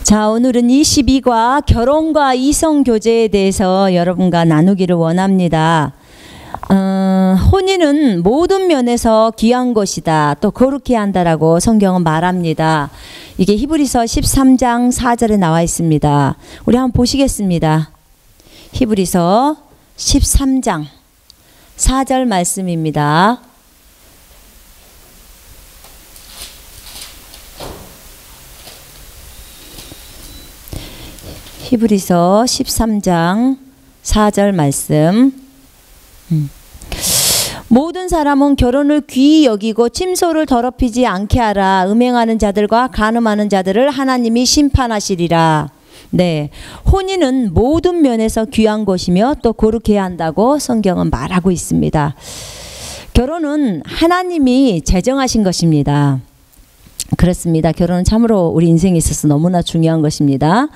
자, 오늘은 22과 결혼과 이성교제에 대해서 여러분과 나누기를 원합니다. 혼인은 모든 면에서 귀한 것이다. 또 거룩히 한다라고 성경은 말합니다. 이게 히브리서 13장 4절에 나와 있습니다. 우리 한번 보시겠습니다. 히브리서 13장 4절 말씀입니다. 히브리서 13장 4절 말씀. 모든 사람은 결혼을 귀히 여기고 침소를 더럽히지 않게 하라. 음행하는 자들과 간음하는 자들을 하나님이 심판하시리라. 네, 혼인은 모든 면에서 귀한 것이며 또 거룩해야 한다고 성경은 말하고 있습니다. 결혼은 하나님이 제정하신 것입니다. 그렇습니다. 결혼은 참으로 우리 인생에 있어서 너무나 중요한 것입니다.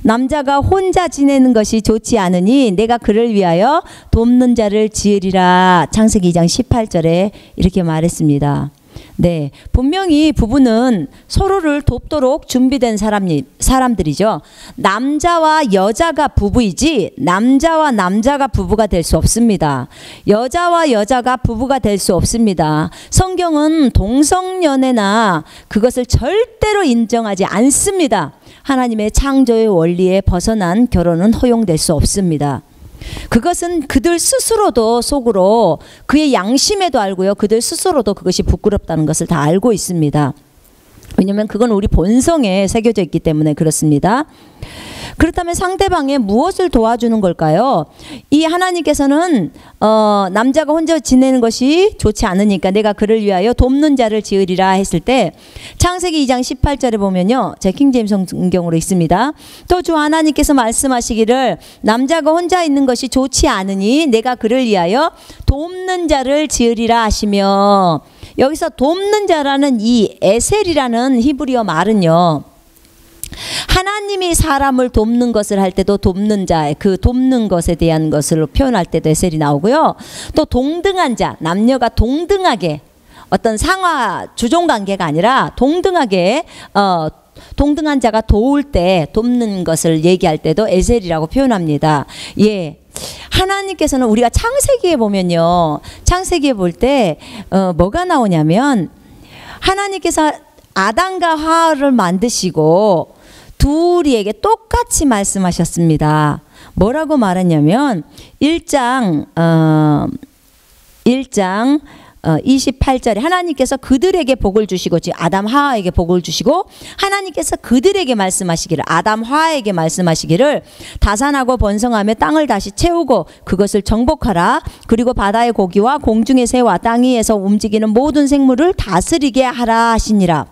남자가 혼자 지내는 것이 좋지 않으니 내가 그를 위하여 돕는 자를 지으리라. 창세기 2장 18절에 이렇게 말했습니다. 네, 분명히 부부는 서로를 돕도록 준비된 사람들이죠. 남자와 여자가 부부이지 남자와 남자가 부부가 될 수 없습니다. 여자와 여자가 부부가 될 수 없습니다. 성경은 동성연애나 그것을 절대로 인정하지 않습니다. 하나님의 창조의 원리에 벗어난 결혼은 허용될 수 없습니다. 그것은 그들 스스로도 속으로 그의 양심에도 알고요. 그들 스스로도 그것이 부끄럽다는 것을 다 알고 있습니다. 왜냐하면 그건 우리 본성에 새겨져 있기 때문에 그렇습니다. 그렇다면 상대방에 무엇을 도와주는 걸까요? 이 하나님께서는 남자가 혼자 지내는 것이 좋지 않으니까 내가 그를 위하여 돕는 자를 지으리라 했을 때 창세기 2장 18절에 보면요. 제 킹제임스 성경으로 있습니다. 또 주 하나님께서 말씀하시기를 남자가 혼자 있는 것이 좋지 않으니 내가 그를 위하여 돕는 자를 지으리라 하시며, 여기서 돕는 자라는 이 에셀이라는 히브리어 말은요, 하나님이 사람을 돕는 것을 할 때도 돕는 자, 그 돕는 것에 대한 것으로 표현할 때도 에셀이 나오고요. 또 동등한 자, 남녀가 동등하게 어떤 상하 주종 관계가 아니라 동등하게 동등한 자가 도울 때 돕는 것을 얘기할 때도 에셀이라고 표현합니다. 예. 하나님께서는 우리가 창세기에 보면요, 창세기에 볼 때 뭐가 나오냐면 하나님께서 아담과 하와를 만드시고 둘이에게 똑같이 말씀하셨습니다. 뭐라고 말했냐면 1장 28절에 하나님께서 그들에게 복을 주시고, 즉 아담 하와에게 복을 주시고 하나님께서 그들에게 말씀하시기를, 아담 하와에게 말씀하시기를 다산하고 번성하며 땅을 다시 채우고 그것을 정복하라. 그리고 바다의 고기와 공중의 새와 땅 위에서 움직이는 모든 생물을 다스리게 하라 하시니라.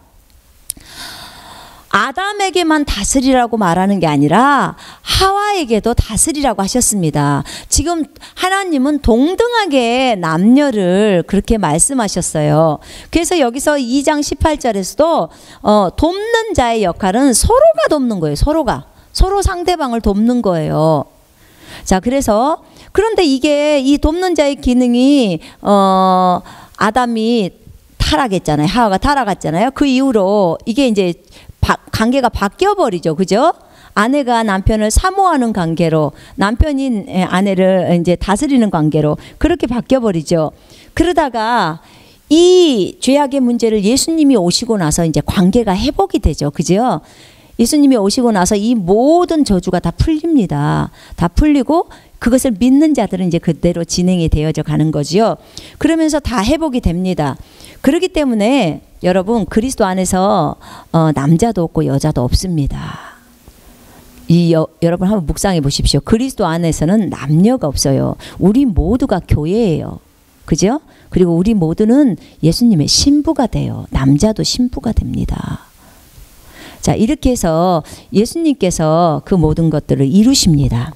아담에게만 다스리라고 말하는 게 아니라 하와에게도 다스리라고 하셨습니다. 지금 하나님은 동등하게 남녀를 그렇게 말씀하셨어요. 그래서 여기서 2장 18절에서도 돕는 자의 역할은 서로가 돕는 거예요. 서로 상대방을 돕는 거예요. 자, 그래서 그런데 이게 이 돕는 자의 기능이 아담이 타락했잖아요. 하와가 타락했잖아요. 그 이후로 이게 이제 관계가 바뀌어버리죠. 그죠? 아내가 남편을 사모하는 관계로, 남편이 아내를 이제 다스리는 관계로 그렇게 바뀌어버리죠. 그러다가 이 죄악의 문제를 예수님이 오시고 나서 이제 관계가 회복이 되죠. 그죠? 예수님이 오시고 나서 이 모든 저주가 다 풀립니다. 다 풀리고 그것을 믿는 자들은 이제 그대로 진행이 되어져 가는 거지요. 그러면서 다 회복이 됩니다. 그렇기 때문에 여러분, 그리스도 안에서 남자도 없고 여자도 없습니다. 여러분 한번 묵상해 보십시오. 그리스도 안에서는 남녀가 없어요. 우리 모두가 교회예요. 그죠? 그리고 우리 모두는 예수님의 신부가 돼요. 남자도 신부가 됩니다. 자, 이렇게 해서 예수님께서 그 모든 것들을 이루십니다.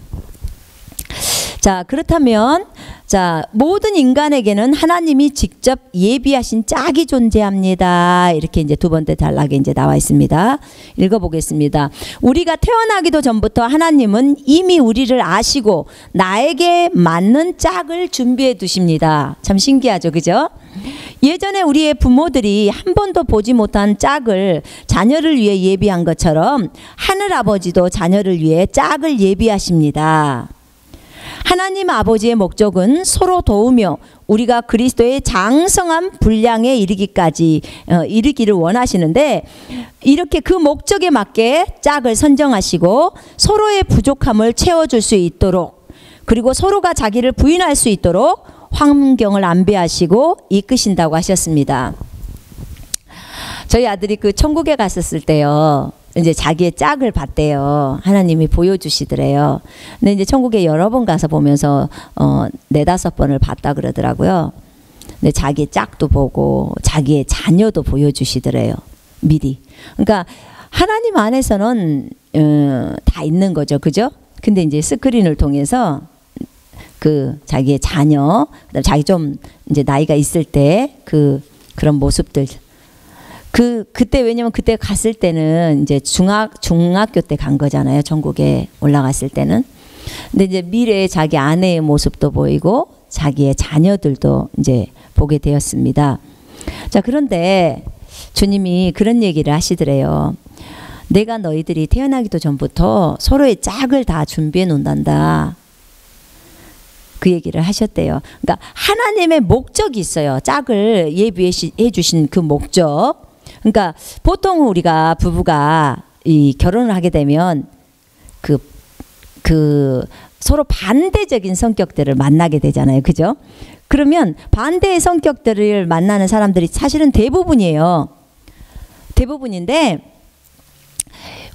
자, 그렇다면 자, 모든 인간에게는 하나님이 직접 예비하신 짝이 존재합니다. 이렇게 이제 두 번째 단락에 이제 나와 있습니다. 읽어보겠습니다. 우리가 태어나기도 전부터 하나님은 이미 우리를 아시고 나에게 맞는 짝을 준비해 두십니다. 참 신기하죠, 그죠? 예전에 우리의 부모들이 한 번도 보지 못한 짝을 자녀를 위해 예비한 것처럼 하늘 아버지도 자녀를 위해 짝을 예비하십니다. 하나님 아버지의 목적은 서로 도우며 우리가 그리스도의 장성한 분량에 이르기를 원하시는데, 이렇게 그 목적에 맞게 짝을 선정하시고 서로의 부족함을 채워줄 수 있도록, 그리고 서로가 자기를 부인할 수 있도록 환경을 안배하시고 이끄신다고 하셨습니다. 저희 아들이 그 천국에 갔었을 때요, 이제 자기의 짝을 봤대요. 하나님이 보여주시더래요. 근데 이제 천국에 여러 번 가서 보면서 4-5번을 봤다 그러더라고요. 근데 자기의 짝도 보고 자기의 자녀도 보여주시더래요. 미리. 그러니까 하나님 안에서는 다 있는 거죠, 그죠? 근데 이제 스크린을 통해서 그 자기의 자녀, 그다음 자기 좀 이제 나이가 있을 때 그런 모습들. 그때 왜냐면 그때 갔을 때는 이제 중학교 때 간 거잖아요. 전국에 올라갔을 때는. 근데 이제 미래의 자기 아내의 모습도 보이고 자기의 자녀들도 이제 보게 되었습니다. 자, 그런데 주님이 그런 얘기를 하시더래요. 내가 너희들이 태어나기도 전부터 서로의 짝을 다 준비해 놓는단다. 그 얘기를 하셨대요. 그러니까 하나님의 목적이 있어요. 짝을 예비해 주신 그 목적. 그러니까 보통 우리가 부부가 이 결혼을 하게 되면 그 서로 반대적인 성격들을 만나게 되잖아요, 그죠? 그러면 반대의 성격들을 만나는 사람들이 사실은 대부분이에요. 대부분인데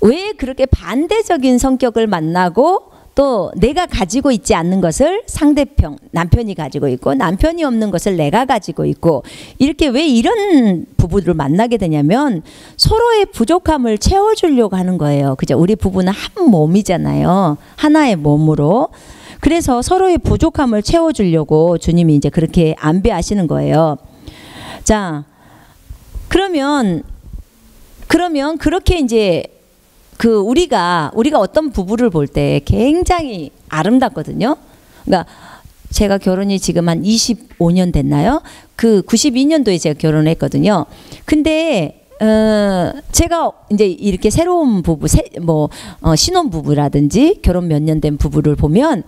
왜 그렇게 반대적인 성격을 만나고 또 내가 가지고 있지 않는 것을 상대편 남편이 가지고 있고 남편이 없는 것을 내가 가지고 있고 이렇게 왜 이런 부부를 만나게 되냐면 서로의 부족함을 채워주려고 하는 거예요. 그죠? 우리 부부는 한 몸이잖아요. 하나의 몸으로. 그래서 서로의 부족함을 채워주려고 주님이 이제 그렇게 안배하시는 거예요. 자, 그러면 그렇게 이제 우리가 어떤 부부를 볼 때 굉장히 아름답거든요. 그러니까 제가 결혼이 지금 한 25년 됐나요? 92년도에 제가 결혼했거든요. 근데 제가 이제 이렇게 새로운 부부, 신혼 부부라든지 결혼 몇 년 된 부부를 보면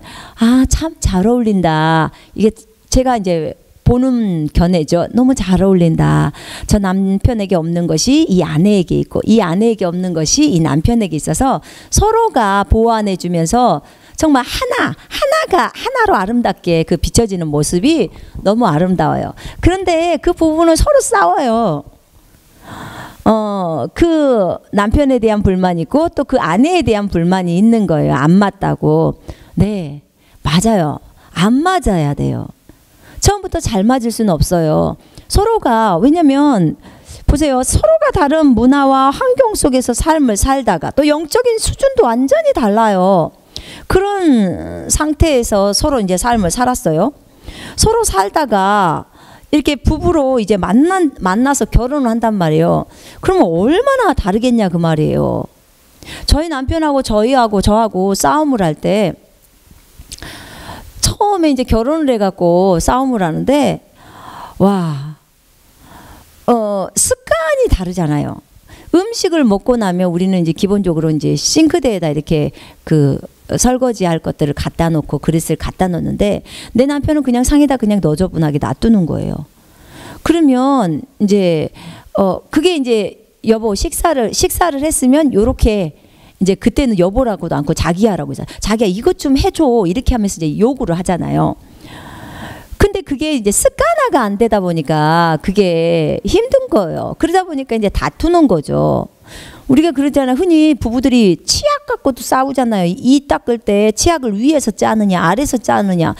참 잘 어울린다. 이게 제가 이제 보는 견해죠. 너무 잘 어울린다. 저 남편에게 없는 것이 이 아내에게 있고 이 아내에게 없는 것이 이 남편에게 있어서 서로가 보완해 주면서 정말 하나로 아름답게 비춰지는 모습이 너무 아름다워요. 그런데 그 부부는 서로 싸워요. 그 남편에 대한 불만이 있고 또 그 아내에 대한 불만이 있는 거예요. 안 맞다고. 네, 맞아요. 안 맞아야 돼요. 처음부터 잘 맞을 수는 없어요. 서로가, 왜냐면 보세요. 서로가 다른 문화와 환경 속에서 삶을 살다가 또 영적인 수준도 완전히 달라요. 그런 상태에서 서로 이제 삶을 살았어요. 서로 살다가 이렇게 부부로 이제 만나서 결혼을 한단 말이에요. 그러면 얼마나 다르겠냐 그 말이에요. 저희 남편하고 저하고 싸움을 할 때 처음에 이제 결혼을 해갖고 싸움을 하는데 습관이 다르잖아요. 음식을 먹고 나면 우리는 이제 기본적으로 이제 싱크대에다 이렇게 설거지 할 것들을 갖다 놓고 그릇을 갖다 놓는데 내 남편은 그냥 상에다 그냥 너저분하게 놔두는 거예요. 그러면 이제 그게 이제 여보 식사를 했으면 요렇게 이제 그때는 여보라고도 않고 자기야라고 하잖아요. 자기야 이것 좀 해줘 이렇게 하면서 이제 요구를 하잖아요. 근데 그게 이제 습관화가 안 되다 보니까 그게 힘든 거예요. 그러다 보니까 이제 다투는 거죠. 우리가 그러잖아요. 흔히 부부들이 치약 갖고도 싸우잖아요. 이 닦을 때 치약을 위에서 짜느냐 아래에서 짜느냐.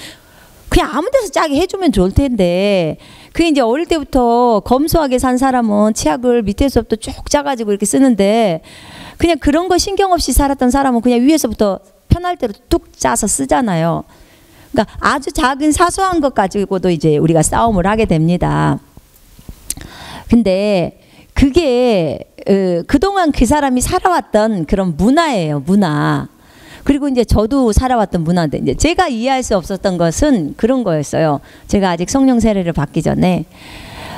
그냥 아무 데서 짜게 해주면 좋을 텐데 그게 이제 어릴 때부터 검소하게 산 사람은 치약을 밑에서부터 쭉 짜가지고 이렇게 쓰는데 그냥 그런 거 신경 없이 살았던 사람은 그냥 위에서부터 편할 대로 뚝 짜서 쓰잖아요. 그러니까 아주 작은 사소한 것 가지고도 이제 우리가 싸움을 하게 됩니다. 근데 그게 그동안 그 사람이 살아왔던 그런 문화예요, 문화. 그리고 이제 저도 살아왔던 문화인데, 이제 제가 이해할 수 없었던 것은 그런 거였어요. 제가 아직 성령 세례를 받기 전에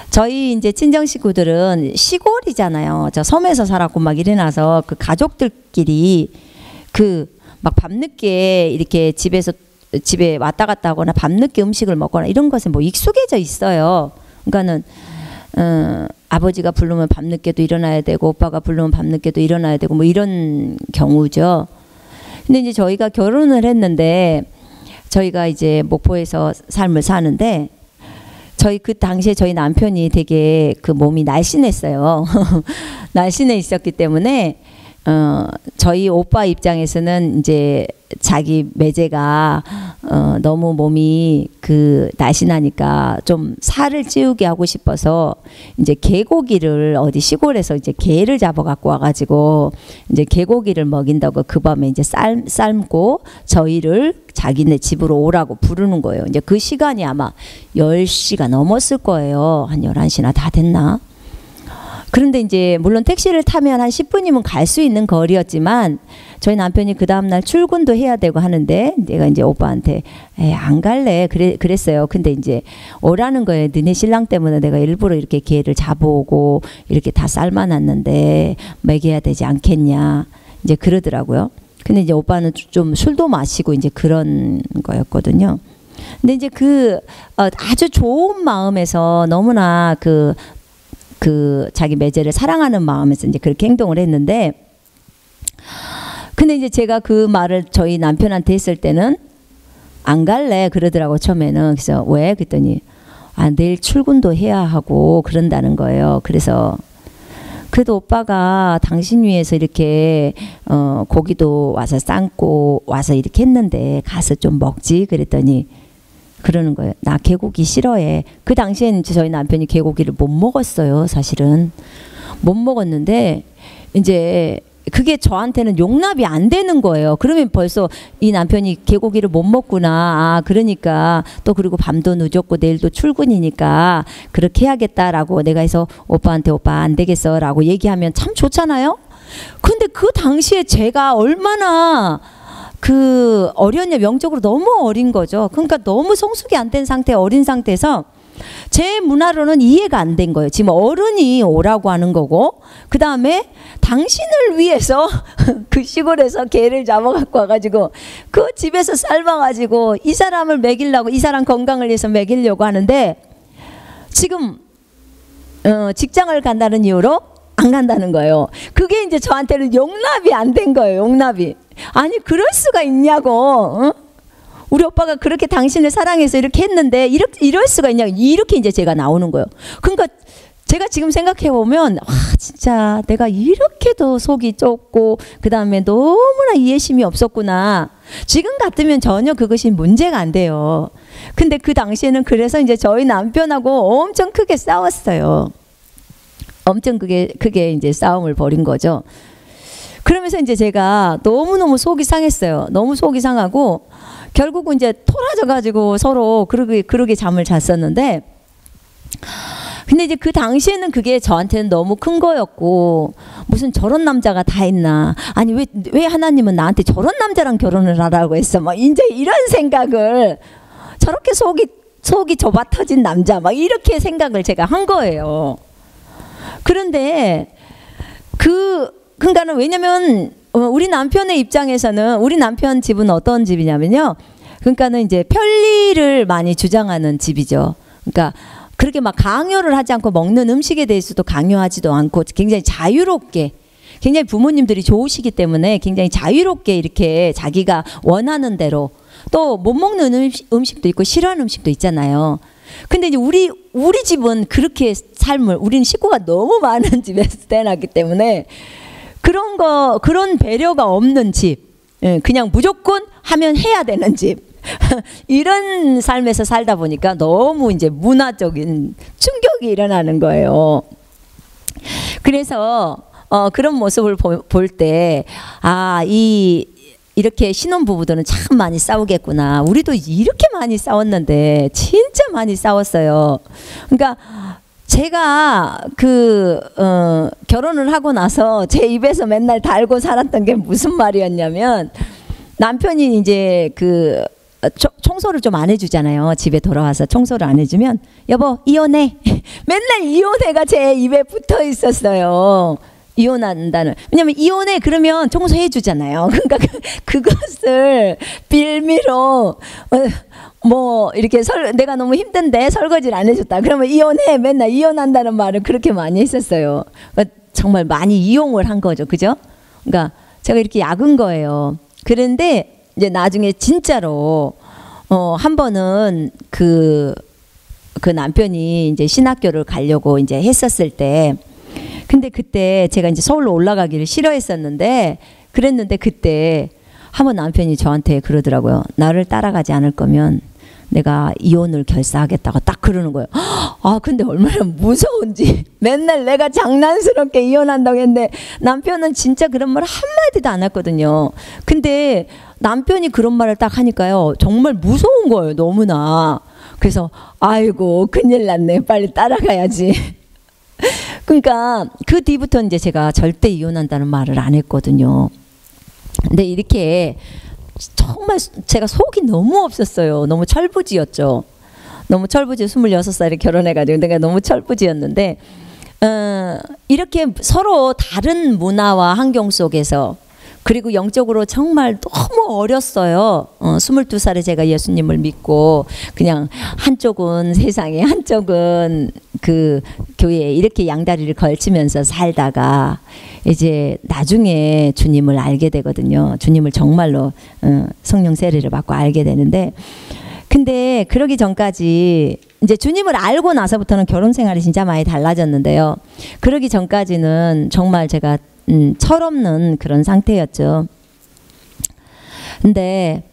저희 이제 친정 식구들은 시골이잖아요. 저 섬에서 살았고 막 이래놔서 그 가족들끼리 그 막 밤늦게 이렇게 집에 왔다 갔다 하거나 밤늦게 음식을 먹거나 이런 것에 뭐 익숙해져 있어요. 그러니까는 아버지가 부르면 밤늦게도 일어나야 되고 오빠가 부르면 밤늦게도 일어나야 되고 뭐 이런 경우죠. 근데 이제 저희가 결혼을 했는데 저희가 이제 목포에서 삶을 사는데 저희 그 당시에 저희 남편이 되게 그 몸이 날씬했어요. 날씬해 있었기 때문에 저희 오빠 입장에서는 이제 자기 매제가 너무 몸이 그 날씬하니까 좀 살을 찌우게 하고 싶어서 이제 개고기를 어디 시골에서 이제 개를 잡아 갖고 와가지고 이제 개고기를 먹인다고 그 밤에 이제 삶고 저희를 자기네 집으로 오라고 부르는 거예요. 이제 그 시간이 아마 10시가 넘었을 거예요. 한 11시나 다 됐나? 그런데 이제 물론 택시를 타면 한 10분이면 갈 수 있는 거리였지만 저희 남편이 그 다음날 출근도 해야 되고 하는데 내가 이제 오빠한테 안 갈래 그랬어요. 근데 이제 오라는 거예요. 너네 신랑 때문에 내가 일부러 이렇게 개를 잡아오고 이렇게 다 삶아놨는데 먹여야 되지 않겠냐 이제 그러더라고요. 근데 이제 오빠는 좀 술도 마시고 이제 그런 거였거든요. 근데 이제 그 아주 좋은 마음에서 너무나 그 자기 매제를 사랑하는 마음에서 이제 그렇게 행동을 했는데, 근데 이제 제가 그 말을 저희 남편한테 했을 때는 안 갈래 그러더라고 처음에는. 그래서 왜? 그랬더니 내일 출근도 해야 하고 그런다는 거예요. 그래서 그래도 오빠가 당신 위해서 이렇게 고기도 와서 삶고 와서 이렇게 했는데 가서 좀 먹지 그랬더니 그러는 거예요. 나 개고기 싫어해. 그 당시엔 저희 남편이 개고기를 못 먹었어요. 사실은 못 먹었는데 이제 그게 저한테는 용납이 안 되는 거예요. 그러면 벌써 이 남편이 개고기를 못 먹구나. 그러니까 또 그리고 밤도 늦었고 내일도 출근이니까 그렇게 해야겠다라고 내가 해서 오빠한테 오빠 안 되겠어 라고 얘기하면 참 좋잖아요. 근데 그 당시에 제가 얼마나 어렸냐, 영적으로 너무 어린 거죠. 그러니까 너무 성숙이 안 된 상태, 어린 상태에서 제 문화로는 이해가 안 된 거예요. 지금 어른이 오라고 하는 거고, 그 다음에 당신을 위해서 그 시골에서 개를 잡아갖고 와가지고 그 집에서 삶아가지고 이 사람을 먹이려고, 이 사람 건강을 위해서 먹이려고 하는데 지금 직장을 간다는 이유로 안 간다는 거예요. 그게 이제 저한테는 용납이 안 된 거예요. 용납이. 아니 그럴 수가 있냐고. 우리 오빠가 그렇게 당신을 사랑해서 이렇게 했는데 이럴 수가 있냐고. 이렇게 이제 제가 나오는 거예요. 그러니까 제가 지금 생각해 보면 진짜 내가 이렇게도 속이 좁고 그 다음에 너무나 이해심이 없었구나. 지금 같으면 전혀 그것이 문제가 안 돼요. 근데 그 당시에는 그래서 이제 저희 남편하고 엄청 크게 싸웠어요. 엄청 크게 이제 싸움을 벌인 거죠. 그러면서 이제 제가 너무너무 속이 상했어요. 너무 속이 상하고 결국은 이제 토라져 가지고 서로 그러게 잠을 잤었는데, 근데 이제 그 당시에는 그게 저한테는 너무 큰 거였고, 무슨 저런 남자가 다 있나, 아니 왜 하나님은 나한테 저런 남자랑 결혼을 하라고 했어, 막 이제 이런 생각을, 저렇게 속이 좁아 터진 남자, 막 이렇게 생각을 제가 한 거예요. 그런데 그러니까는 왜냐면 우리 남편의 입장에서는, 우리 남편 집은 어떤 집이냐면요, 그러니까는 이제 편리를 많이 주장하는 집이죠. 그러니까 그렇게 막 강요를 하지 않고, 먹는 음식에 대해서도 강요하지도 않고 굉장히 자유롭게, 굉장히 부모님들이 좋으시기 때문에 굉장히 자유롭게 이렇게 자기가 원하는 대로, 또 못 먹는 음식도 있고 싫어하는 음식도 있잖아요. 근데 이제 우리 집은 그렇게 삶을, 우리는 식구가 너무 많은 집에서 태어났기 때문에 그런 배려가 없는 집, 그냥 무조건 하면 해야 되는 집, 이런 삶에서 살다 보니까 너무 이제 문화적인 충격이 일어나는 거예요. 그래서 그런 모습을 볼 때, 이 이렇게 신혼부부들은 참 많이 싸우겠구나. 우리도 이렇게 많이 싸웠는데 진짜 많이 싸웠어요. 그러니까 제가 결혼을 하고 나서 제 입에서 맨날 달고 살았던 게 무슨 말이었냐면, 남편이 이제 청소를 좀 안 해주잖아요. 집에 돌아와서 청소를 안 해주면 여보 이혼해. 맨날 이혼해가 제 입에 붙어 있었어요. 이혼한다는. 왜냐면 이혼해 그러면 청소해 주잖아요. 그러니까 그것을 빌미로 뭐 이렇게 내가 너무 힘든데 설거지를 안 해줬다 그러면 이혼해. 맨날 이혼한다는 말을 그렇게 많이 했었어요. 그러니까 정말 많이 이용을 한 거죠. 그죠? 그러니까 제가 이렇게 약은 거예요. 그런데 이제 나중에 진짜로 한 번은 그 남편이 이제 신학교를 가려고 이제 했었을 때, 근데 그때 제가 이제 서울로 올라가기를 싫어했었는데, 그랬는데 그때 한번 남편이 저한테 그러더라고요. 나를 따라가지 않을 거면 내가 이혼을 결사하겠다고 딱 그러는 거예요. 아, 근데 얼마나 무서운지. 맨날 내가 장난스럽게 이혼한다고 했는데 남편은 진짜 그런 말 한마디도 안 했거든요. 근데 남편이 그런 말을 딱 하니까요, 정말 무서운 거예요. 너무나. 그래서 아이고 큰일 났네. 빨리 따라가야지. 그러니까 그 뒤부터 이제 제가 절대 이혼한다는 말을 안 했거든요. 근데 이렇게 정말 제가 속이 너무 없었어요. 너무 철부지였죠. 너무 철부지. 26살에 결혼해가지고 내가 너무 철부지였는데, 이렇게 서로 다른 문화와 환경 속에서, 그리고 영적으로 정말 너무 어렸어요. 22살에 제가 예수님을 믿고 그냥 한쪽은 세상에 한쪽은 그 교회에 이렇게 양다리를 걸치면서 살다가 이제 나중에 주님을 알게 되거든요. 주님을 정말로 성령 세례를 받고 알게 되는데, 근데 그러기 전까지 이제 주님을 알고 나서부터는 결혼 생활이 진짜 많이 달라졌는데요. 그러기 전까지는 정말 제가 철없는 그런 상태였죠. 근데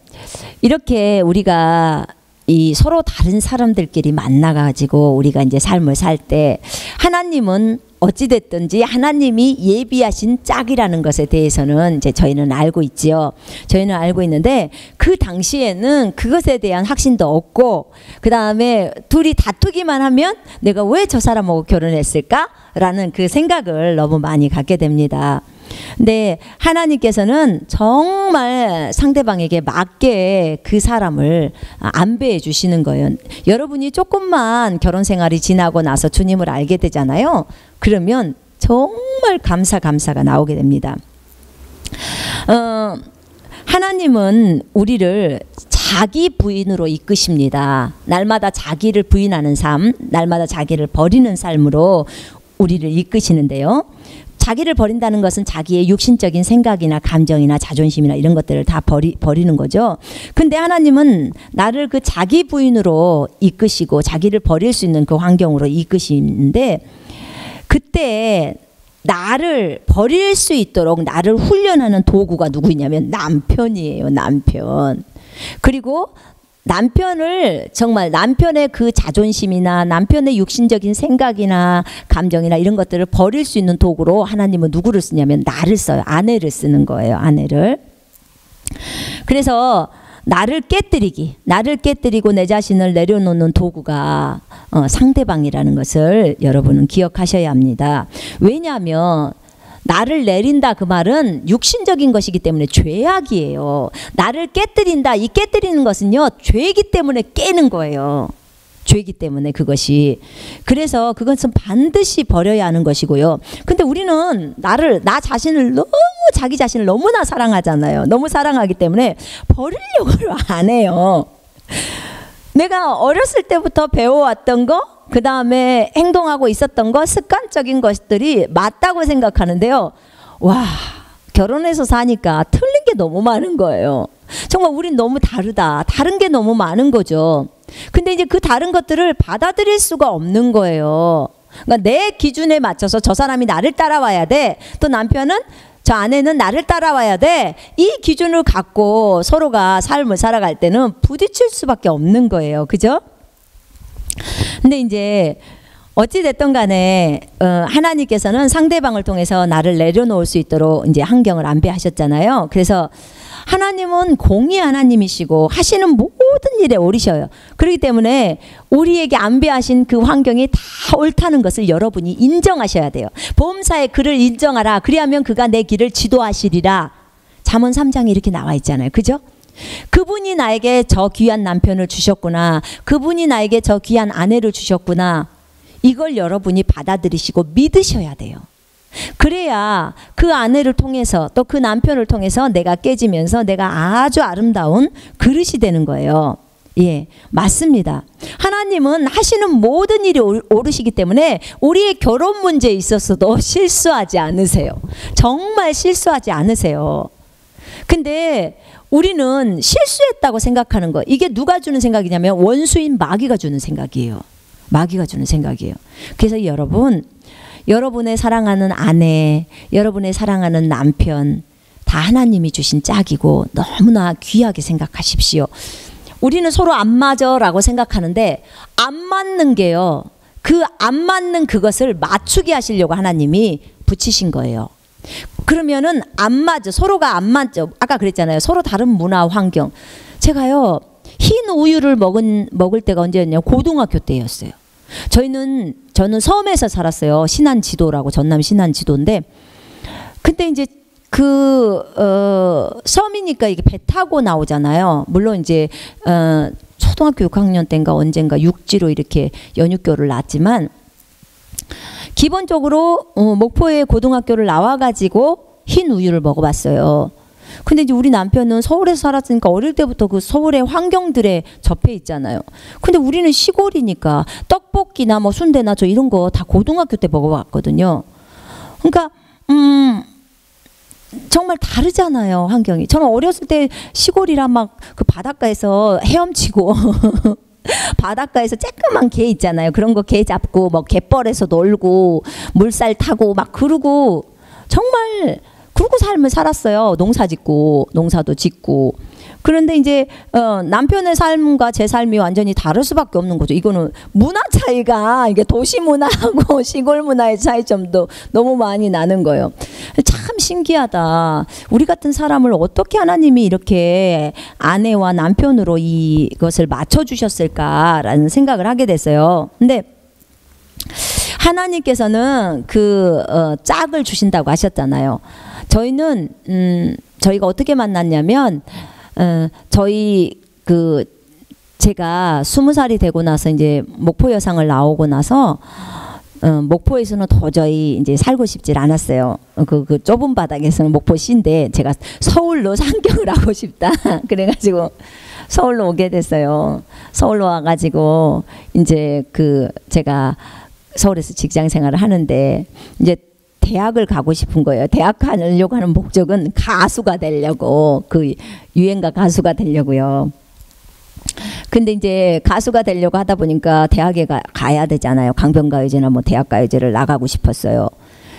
이렇게 우리가 이 서로 다른 사람들끼리 만나가지고 우리가 이제 삶을 살 때, 하나님은 어찌됐든지 하나님이 예비하신 짝이라는 것에 대해서는 이제 저희는 알고 있지요. 저희는 알고 있는데, 그 당시에는 그것에 대한 확신도 없고, 그 다음에 둘이 다투기만 하면 내가 왜 저 사람하고 결혼했을까? 라는 그 생각을 너무 많이 갖게 됩니다. 근데 하나님께서는 정말 상대방에게 맞게 그 사람을 안배해 주시는 거예요. 여러분이 조금만 결혼 생활이 지나고 나서 주님을 알게 되잖아요. 그러면 정말 감사가 나오게 됩니다. 하나님은 우리를 자기 부인으로 이끄십니다. 날마다 자기를 부인하는 삶, 날마다 자기를 버리는 삶으로 우리를 이끄시는데요. 자기를 버린다는 것은 자기의 육신적인 생각이나 감정이나 자존심이나 이런 것들을 다 버리는 거죠. 근데 하나님은 나를 그 자기 부인으로 이끄시고 자기를 버릴 수 있는 그 환경으로 이끄시는데, 그때 나를 버릴 수 있도록 나를 훈련하는 도구가 누구냐면 남편이에요. 남편. 그리고 남편을 정말 남편의 그 자존심이나 남편의 육신적인 생각이나 감정이나 이런 것들을 버릴 수 있는 도구로 하나님은 누구를 쓰냐면 나를 써요. 아내를 쓰는 거예요. 아내를. 그래서 나를 깨뜨리고 내 자신을 내려놓는 도구가 상대방이라는 것을 여러분은 기억하셔야 합니다. 왜냐하면 나를 내린다 그 말은 육신적인 것이기 때문에 죄악이에요. 나를 깨뜨린다, 이 깨뜨리는 것은요 죄이기 때문에 깨는 거예요. 죄이기 때문에 그것이. 그래서 그것은 반드시 버려야 하는 것이고요. 근데 우리는 나 자신을 너무, 자기 자신을 너무나 사랑하잖아요. 너무 사랑하기 때문에 버리려고 안 해요. 내가 어렸을 때부터 배워왔던 거, 그 다음에 행동하고 있었던 거, 습관적인 것들이 맞다고 생각하는데요. 와, 결혼해서 사니까 틀린 게 너무 많은 거예요. 정말 우린 너무 다르다. 다른 게 너무 많은 거죠. 근데 이제 그 다른 것들을 받아들일 수가 없는 거예요. 그러니까 내 기준에 맞춰서 저 사람이 나를 따라와야 돼. 또 남편은, 저 아내는 나를 따라와야 돼. 이 기준을 갖고 서로가 삶을 살아갈 때는 부딪힐 수밖에 없는 거예요. 그죠? 근데 이제 어찌됐든 간에 하나님께서는 상대방을 통해서 나를 내려놓을 수 있도록 이제 환경을 안배하셨잖아요. 그래서 하나님은 공의 하나님이시고 하시는 모든 일에 옳으셔요. 그렇기 때문에 우리에게 안배하신 그 환경이 다 옳다는 것을 여러분이 인정하셔야 돼요. 보험사의 그를 인정하라. 그리하면 그가 내 길을 지도하시리라. 잠언 3장에 이렇게 나와 있잖아요. 그죠? 그분이 나에게 저 귀한 남편을 주셨구나. 그분이 나에게 저 귀한 아내를 주셨구나. 이걸 여러분이 받아들이시고 믿으셔야 돼요. 그래야 그 아내를 통해서 또 그 남편을 통해서 내가 깨지면서 내가 아주 아름다운 그릇이 되는 거예요. 예, 맞습니다. 하나님은 하시는 모든 일이 옳으시기 때문에 우리의 결혼 문제에 있어서도 실수하지 않으세요. 정말 실수하지 않으세요. 근데 우리는 실수했다고 생각하는 거, 이게 누가 주는 생각이냐면 원수인 마귀가 주는 생각이에요. 마귀가 주는 생각이에요. 그래서 여러분, 여러분의 사랑하는 아내, 여러분의 사랑하는 남편 다 하나님이 주신 짝이고 너무나 귀하게 생각하십시오. 우리는 서로 안 맞아 라고 생각하는데 안 맞는 게요, 그 안 맞는 그것을 맞추게 하시려고 하나님이 붙이신 거예요. 그러면은 안 맞아, 서로가 안 맞죠. 아까 그랬잖아요. 서로 다른 문화 환경. 제가요 흰 우유를 먹을 때가 언제였냐, 고등학교 때였어요. 저는 섬에서 살았어요. 신안지도라고, 전남 신안지도인데, 근데 이제 섬이니까 이게 배 타고 나오잖아요. 물론 이제 초등학교 6학년 때인가 언젠가 육지로 이렇게 연육교를 나왔지만, 기본적으로 목포에 고등학교를 나와가지고 흰 우유를 먹어봤어요. 근데 이제 우리 남편은 서울에서 살았으니까 어릴 때부터 그 서울의 환경들에 접해 있잖아요. 근데 우리는 시골이니까 떡볶이나 뭐 순대나 저 이런 거 다 고등학교 때 먹어봤거든요. 그러니까 정말 다르잖아요, 환경이. 저는 어렸을 때 시골이라 막 그 바닷가에서 헤엄치고 바닷가에서 쬐끄만 개 있잖아요. 그런 거 개 잡고 뭐 갯벌에서 놀고 물살 타고 막 그러고 정말 그러고 삶을 살았어요. 농사도 짓고. 그런데 이제 남편의 삶과 제 삶이 완전히 다를 수밖에 없는 거죠. 이거는 문화 차이가, 이게 도시 문화하고 시골 문화의 차이점도 너무 많이 나는 거예요. 참 신기하다. 우리 같은 사람을 어떻게 하나님이 이렇게 아내와 남편으로 이것을 맞춰주셨을까라는 생각을 하게 됐어요. 근데 하나님께서는 그 짝을 주신다고 하셨잖아요. 저희는 저희가 어떻게 만났냐면, 제가 20살이 되고 나서 이제 목포 여상을 나오고 나서 목포에서는 도저히 이제 살고 싶질 않았어요. 그 좁은 바닥에서는 목포시인데 제가 서울로 상경을 하고 싶다. 그래가지고 서울로 오게 됐어요. 서울로 와가지고 이제 제가 서울에서 직장 생활을 하는데 이제 대학을 가고 싶은 거예요. 대학 가려고 하는 목적은 가수가 되려고, 그 유행가 가수가 되려고요. 근데 이제 가수가 되려고 하다 보니까 대학에 가야 되잖아요. 강변가요제나 뭐 대학가요제를 나가고 싶었어요.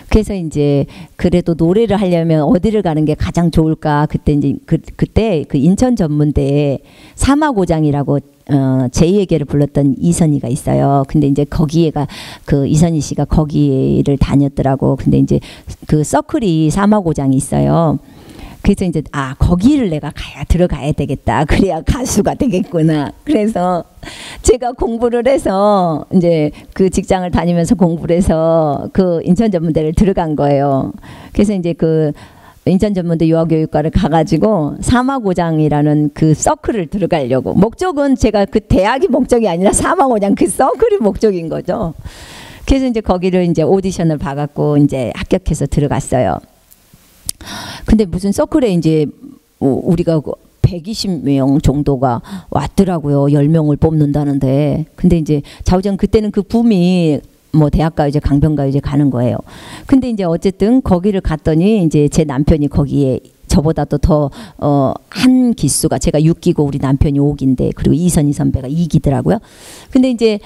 그래서 이제 그래도 노래를 하려면 어디를 가는 게 가장 좋을까? 그때 이제 그때 그 인천 전문대에 사마고장이라고 제2외계를 불렀던 이선희가 있어요. 근데 이제 거기에가 그 이선희 씨가 거기를 다녔더라고. 근데 이제 그 서클이 사마고장이 있어요. 그래서 이제 거기를 내가 들어가야 되겠다. 그래야 가수가 되겠구나. 그래서 제가 공부를 해서 이제 그 직장을 다니면서 공부를 해서 그 인천전문대를 들어간 거예요. 그래서 이제 그 인천전문대 유아교육과를 가가지고 사마고장이라는 그 서클을 들어가려고. 목적은 제가 그 대학이 목적이 아니라 사마고장 그 서클이 목적인 거죠. 그래서 이제 거기를 이제 오디션을 봐갖고 이제 합격해서 들어갔어요. 근데 무슨 서클에 이제 우리가 120명 정도가 왔더라고요. 10명을 뽑는다는데. 근데 이제 좌우전 그때는 그 붐이 뭐 대학가요제, 강변가요제 가는 거예요. 근데 이제 어쨌든 거기를 갔더니 이제 제 남편이 거기에 저보다도 더 한 기수가, 제가 6기고 우리 남편이 5기인데, 그리고 이선희 선배가 2기더라고요. 근데 이제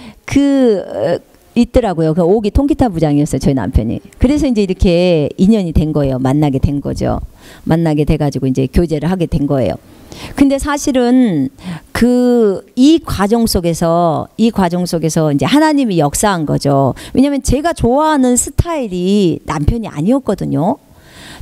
있더라고요. 그 5기 통기타 부장이었어요, 저희 남편이. 그래서 이제 이렇게 인연이 된 거예요. 만나게 된 거죠. 만나게 돼가지고 이제 교제를 하게 된 거예요. 근데 사실은 이 과정 속에서 이제 하나님이 역사한 거죠. 왜냐하면 제가 좋아하는 스타일이 남편이 아니었거든요.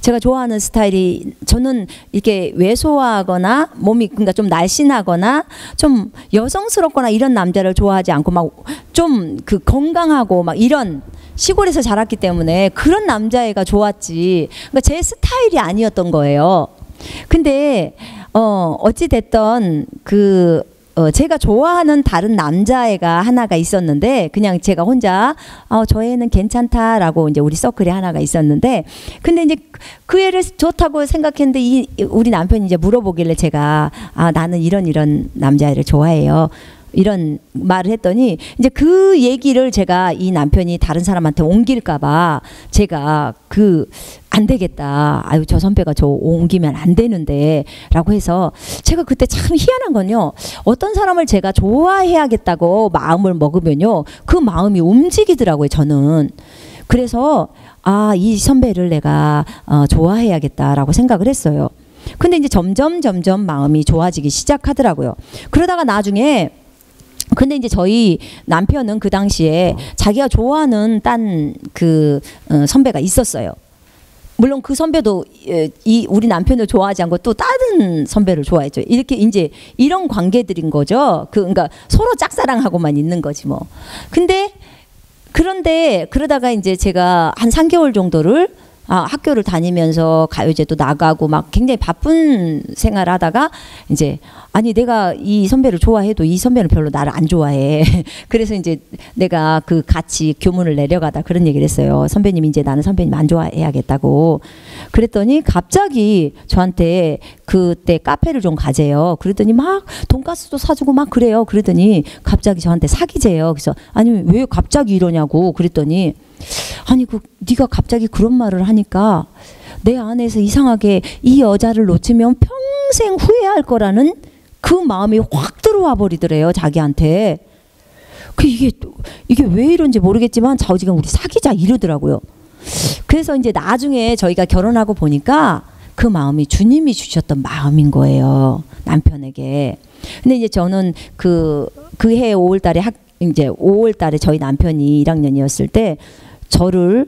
제가 좋아하는 스타일이 저는 이렇게 왜소하거나 몸이 그러니까 좀 날씬하거나 좀 여성스럽거나 이런 남자를 좋아하지 않고 막 좀 그 건강하고 막 이런 시골에서 자랐기 때문에 그런 남자애가 좋았지. 그러니까 제 스타일이 아니었던 거예요. 근데 어찌 됐던 제가 좋아하는 다른 남자애가 하나가 있었는데 그냥 제가 혼자 저 애는 괜찮다라고 이제 우리 서클에 하나가 있었는데 근데 이제 그 애를 좋다고 생각했는데 우리 남편이 이제 물어보길래 제가 나는 이런 남자애를 좋아해요. 이런 말을 했더니 이제 그 얘기를 제가 이 남편이 다른 사람한테 옮길까봐 제가 안 되겠다. 아유 저 선배가 저 옮기면 안 되는데 라고 해서 제가 그때 참 희한한 건요. 어떤 사람을 제가 좋아해야겠다고 마음을 먹으면요. 그 마음이 움직이더라고요. 저는. 그래서 이 선배를 내가 좋아해야겠다라고 생각을 했어요. 근데 이제 점점 마음이 좋아지기 시작하더라고요. 그러다가 나중에 근데 이제 저희 남편은 그 당시에 자기가 좋아하는 딴 선배가 있었어요. 물론 그 선배도 우리 남편을 좋아하지 않고 또 다른 선배를 좋아했죠. 이렇게 이제 이런 관계들인 거죠. 그러니까 서로 짝사랑하고만 있는 거지 뭐. 그런데 그러다가 이제 제가 한 3개월 정도를 학교를 다니면서 가요제도 나가고 막 굉장히 바쁜 생활을 하다가 이제 내가 이 선배를 좋아해도 이 선배는 별로 나를 안 좋아해. 그래서 이제 내가 같이 교문을 내려가다 그런 얘기를 했어요. 선배님 이제 나는 선배님 안 좋아해야겠다고. 그랬더니 갑자기 저한테 그때 카페를 좀 가재요. 그랬더니 막 돈가스도 사주고 막 그래요. 그랬더니 갑자기 저한테 사귀재요. 그래서 아니 왜 갑자기 이러냐고 그랬더니 네가 갑자기 그런 말을 하니까 내 안에서 이상하게 이 여자를 놓치면 평생 후회할 거라는 그 마음이 확 들어와 버리더래요. 자기한테. 이게 왜 이런지 모르겠지만 자우지간 우리 사귀자 이러더라고요. 그래서 이제 나중에 저희가 결혼하고 보니까 그 마음이 주님이 주셨던 마음인 거예요. 남편에게. 근데 이제 저는 그해 5월달에 이제 5월달에 저희 남편이 1학년이었을 때 저를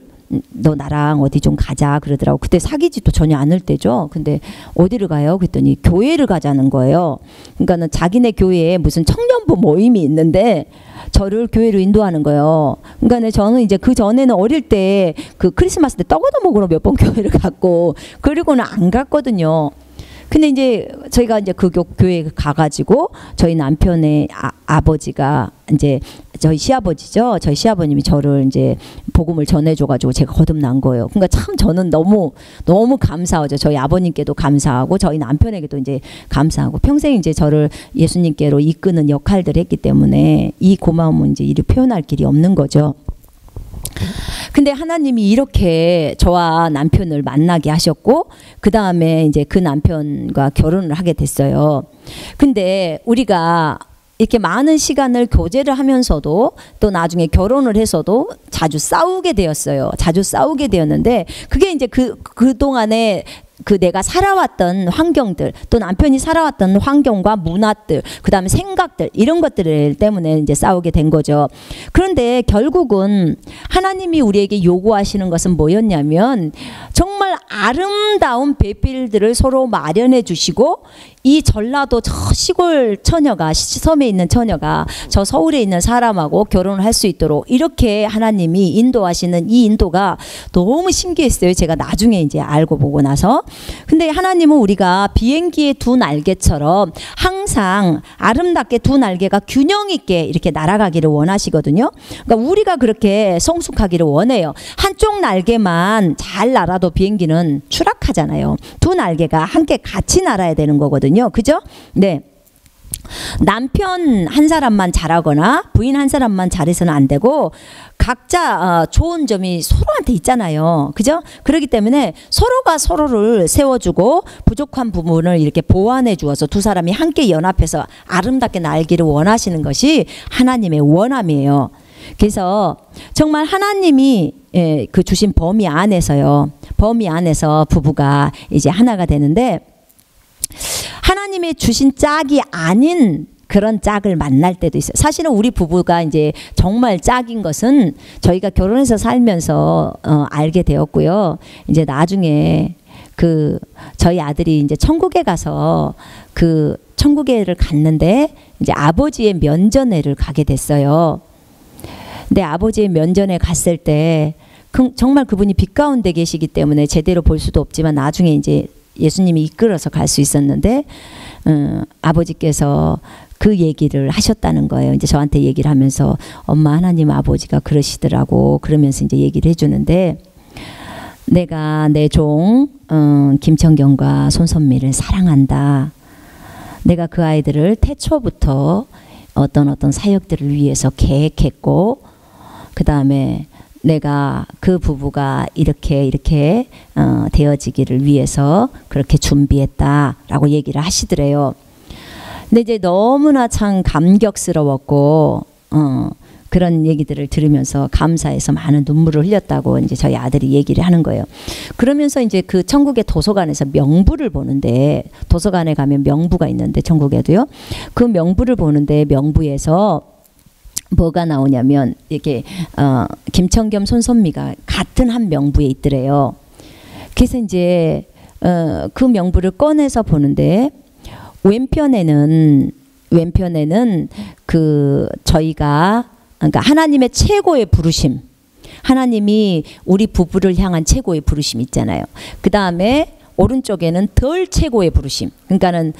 너 나랑 어디 좀 가자 그러더라고. 그때 사귀지도 전혀 않을 때죠. 근데 어디를 가요? 그랬더니 교회를 가자는 거예요. 그러니까는 자기네 교회에 무슨 청년부 모임이 있는데 저를 교회로 인도하는 거예요. 그러니까 저는 이제 그 전에는 어릴 때 크리스마스 때 떡 얻어 먹으러 몇 번 교회를 갔고 그리고는 안 갔거든요. 근데 이제 저희가 이제 그 교회에 가가지고 저희 남편의 아버지가 이제 저희 시아버지죠. 저희 시아버님이 저를 이제 복음을 전해줘가지고 제가 거듭난 거예요. 그러니까 참 저는 너무 감사하죠. 저희 아버님께도 감사하고 저희 남편에게도 이제 감사하고 평생 이제 저를 예수님께로 이끄는 역할들을 했기 때문에 이 고마움은 이제 이를 표현할 길이 없는 거죠. 근데 하나님이 이렇게 저와 남편을 만나게 하셨고 그 다음에 이제 그 남편과 결혼을 하게 됐어요. 근데 우리가 이렇게 많은 시간을 교제를 하면서도 또 나중에 결혼을 해서도 자주 싸우게 되었어요. 자주 싸우게 되었는데 그게 이제 그동안에 내가 살아왔던 환경들 또 남편이 살아왔던 환경과 문화들 그다음에 생각들 이런 것들 때문에 이제 싸우게 된 거죠. 그런데 결국은 하나님이 우리에게 요구하시는 것은 뭐였냐면 정말 아름다운 배필들을 서로 마련해 주시고 이 전라도 저 시골 처녀가 섬에 있는 처녀가 저 서울에 있는 사람하고 결혼을 할 수 있도록 이렇게 하나님이 인도하시는 이 인도가 너무 신기했어요. 제가 나중에 이제 알고 보고 나서. 근데 하나님은 우리가 비행기의 두 날개처럼 항상 아름답게 두 날개가 균형 있게 이렇게 날아가기를 원하시거든요. 그러니까 우리가 그렇게 성숙하기를 원해요. 한쪽 날개만 잘 날아도 비행기는 추락하잖아요. 두 날개가 함께 같이 날아야 되는 거거든요. 그죠? 네. 남편 한 사람만 잘하거나 부인 한 사람만 잘해서는 안 되고 각자 좋은 점이 서로한테 있잖아요. 그죠? 그렇기 때문에 서로가 서로를 세워주고 부족한 부분을 이렇게 보완해 주어서 두 사람이 함께 연합해서 아름답게 날기를 원하시는 것이 하나님의 원함이에요. 그래서 정말 하나님이 주신 범위 안에서요. 범위 안에서 부부가 이제 하나가 되는데 하나님의 주신 짝이 아닌 그런 짝을 만날 때도 있어요. 사실은 우리 부부가 이제 정말 짝인 것은 저희가 결혼해서 살면서 알게 되었고요. 이제 나중에 저희 아들이 이제 천국에 가서 천국에를 갔는데 이제 아버지의 면전회를 가게 됐어요. 근데 아버지의 면전에 갔을 때 정말 그분이 빛 가운데 계시기 때문에 제대로 볼 수도 없지만 나중에 이제 예수님이 이끌어서 갈 수 있었는데 아버지께서 그 얘기를 하셨다는 거예요. 이제 저한테 얘기를 하면서 엄마 하나님 아버지가 그러시더라고 그러면서 이제 얘기를 해주는데 내가 내 종 김천경과 손선미를 사랑한다. 내가 그 아이들을 태초부터 어떤 사역들을 위해서 계획했고 그 다음에 내가 그 부부가 이렇게 되어지기를 위해서 그렇게 준비했다라고 얘기를 하시더래요. 근데 이제 너무나 참 감격스러웠고 그런 얘기들을 들으면서 감사해서 많은 눈물을 흘렸다고 이제 저희 아들이 얘기를 하는 거예요. 그러면서 이제 그 천국의 도서관에서 명부를 보는데 도서관에 가면 명부가 있는데 천국에도요. 그 명부를 보는데 명부에서 뭐가 나오냐면 이렇게 김천겸 손선미가 같은 한 명부에 있더래요. 그래서 이제 그 명부를 꺼내서 보는데 왼편에는 저희가 그러니까 하나님의 최고의 부르심, 하나님이 우리 부부를 향한 최고의 부르심 있잖아요. 그 다음에 오른쪽에는 덜 최고의 부르심. 그러니까는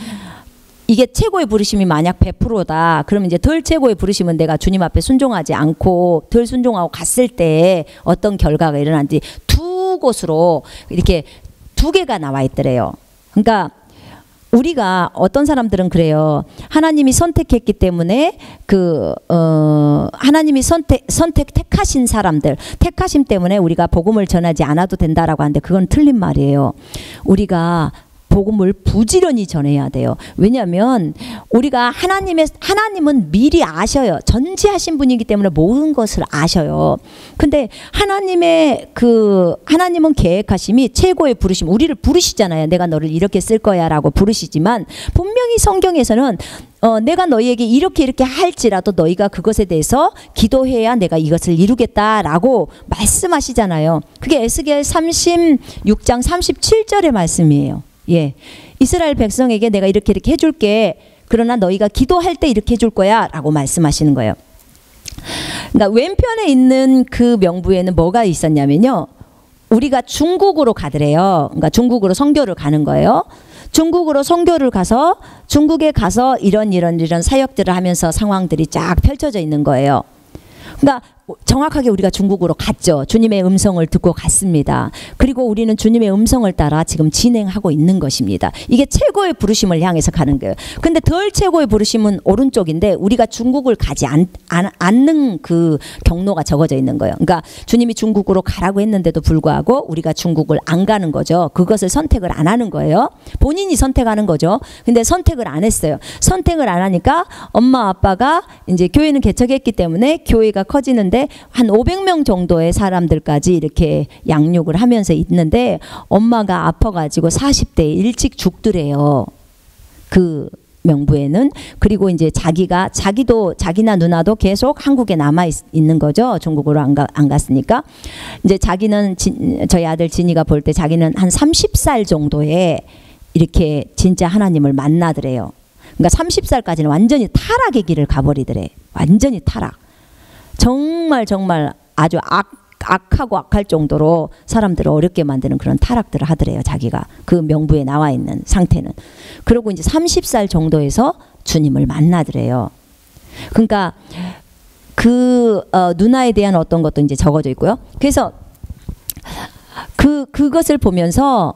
이게 최고의 부르심이 만약 100%다. 그러면 이제 덜 최고의 부르심은 내가 주님 앞에 순종하지 않고 덜 순종하고 갔을 때 어떤 결과가 일어난지 두 곳으로 이렇게 두 개가 나와 있더래요. 그러니까 우리가 어떤 사람들은 그래요. 하나님이 선택했기 때문에 하나님이 택하신 사람들, 택하심 때문에 우리가 복음을 전하지 않아도 된다라고 하는데 그건 틀린 말이에요. 우리가 복음을 부지런히 전해야 돼요. 왜냐하면 우리가 하나님은 미리 아셔요. 전지하신 분이기 때문에 모든 것을 아셔요. 근데 하나님은 계획하심이 최고의 부르심, 우리를 부르시잖아요. 내가 너를 이렇게 쓸 거야라고 부르시지만 분명히 성경에서는 내가 너희에게 이렇게 할지라도 너희가 그것에 대해서 기도해야 내가 이것을 이루겠다라고 말씀하시잖아요. 그게 에스겔 36장 37절의 말씀이에요. 예, 이스라엘 백성에게 내가 이렇게 해줄게. 그러나 너희가 기도할 때 이렇게 해줄 거야 라고 말씀하시는 거예요. 그러니까 왼편에 있는 그 명부에는 뭐가 있었냐면요, 우리가 중국으로 가더래요. 그러니까 중국으로 선교를 가는 거예요. 중국으로 선교를 가서 중국에 가서 이런 사역들을 하면서 상황들이 쫙 펼쳐져 있는 거예요. 그러니까 정확하게 우리가 중국으로 갔죠. 주님의 음성을 듣고 갔습니다. 그리고 우리는 주님의 음성을 따라 지금 진행하고 있는 것입니다. 이게 최고의 부르심을 향해서 가는 거예요. 근데 덜 최고의 부르심은 오른쪽인데 우리가 중국을 가지 않는 그 경로가 적어져 있는 거예요. 그러니까 주님이 중국으로 가라고 했는데도 불구하고 우리가 중국을 안 가는 거죠. 그것을 선택을 안 하는 거예요. 본인이 선택하는 거죠. 근데 선택을 안 했어요. 선택을 안 하니까 엄마 아빠가 이제 교회는 개척했기 때문에 교회가 커지는데 한 500명 정도의 사람들까지 이렇게 양육을 하면서 있는데 엄마가 아파가지고 40대에 일찍 죽더래요. 그 명부에는. 그리고 이제 자기나 누나도 계속 한국에 남아 있는 거죠. 중국으로 안 갔으니까. 이제 자기는 저희 아들 진이가 볼 때 자기는 한 30살 정도에 이렇게 진짜 하나님을 만나더래요. 그러니까 30살까지는 완전히 타락의 길을 가버리더래. 완전히 타락. 정말 아주 악하고 악할 정도로 사람들을 어렵게 만드는 그런 타락들을 하더래요. 자기가 그 명부에 나와 있는 상태는. 그리고 이제 30살 정도에서 주님을 만나더래요. 그러니까 누나에 대한 어떤 것도 이제 적어져 있고요. 그래서 그것을 보면서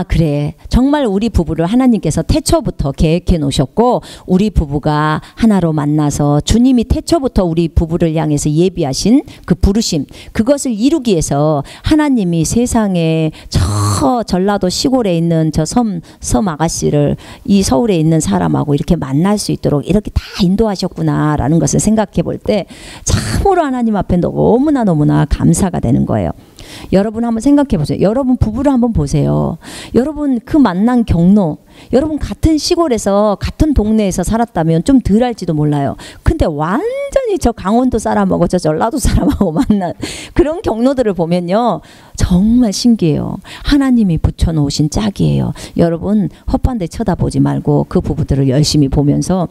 그래, 정말 우리 부부를 하나님께서 태초부터 계획해 놓으셨고 우리 부부가 하나로 만나서 주님이 태초부터 우리 부부를 향해서 예비하신 그 부르심, 그것을 이루기 위해서 하나님이 세상에 저 전라도 시골에 있는 저 섬 아가씨를 이 서울에 있는 사람하고 이렇게 만날 수 있도록 이렇게 다 인도하셨구나라는 것을 생각해 볼 때 참으로 하나님 앞에 너무나 감사가 되는 거예요. 여러분 한번 생각해 보세요. 여러분 부부를 한번 보세요. 여러분 그 만난 경로, 여러분 같은 시골에서 같은 동네에서 살았다면 좀 덜 할지도 몰라요. 근데 완전히 저 강원도 사람하고 저 전라도 사람하고 만난 그런 경로들을 보면요. 정말 신기해요. 하나님이 붙여놓으신 짝이에요. 여러분 헛반대 쳐다보지 말고 그 부부들을 열심히 보면서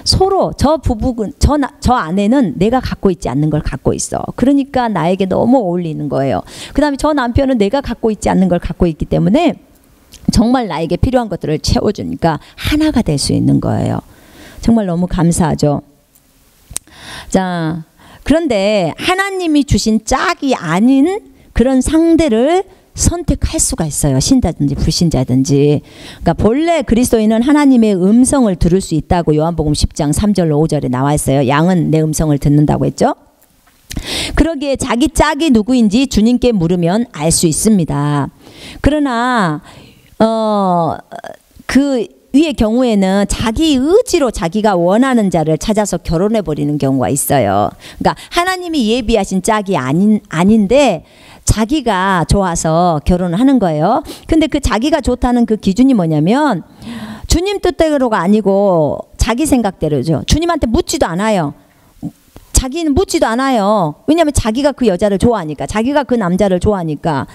서로 저 부부는 저 아내는 내가 갖고 있지 않는 걸 갖고 있어. 그러니까 나에게 너무 어울리는 거예요. 그 다음에 저 남편은 내가 갖고 있지 않는 걸 갖고 있기 때문에 정말 나에게 필요한 것들을 채워주니까 하나가 될 수 있는 거예요. 정말 너무 감사하죠. 자, 그런데 하나님이 주신 짝이 아닌 그런 상대를 선택할 수가 있어요. 신자든지 불신자든지. 그러니까 본래 그리스도인은 하나님의 음성을 들을 수 있다고 요한복음 10장 3절로 5절에 나와 있어요. 양은 내 음성을 듣는다고 했죠. 그러기에 자기 짝이 누구인지 주님께 물으면 알 수 있습니다. 그러나 그 위의 경우에는 자기 의지로 자기가 원하는 자를 찾아서 결혼해 버리는 경우가 있어요. 그러니까 하나님이 예비하신 짝이 아닌데 자기가 좋아서 결혼을 하는 거예요. 근데 그 자기가 좋다는 그 기준이 뭐냐면 주님 뜻대로가 아니고 자기 생각대로죠. 주님한테 묻지도 않아요. 자기는 묻지도 않아요. 왜냐하면 자기가 그 여자를 좋아하니까, 자기가 그 남자를 좋아하니까.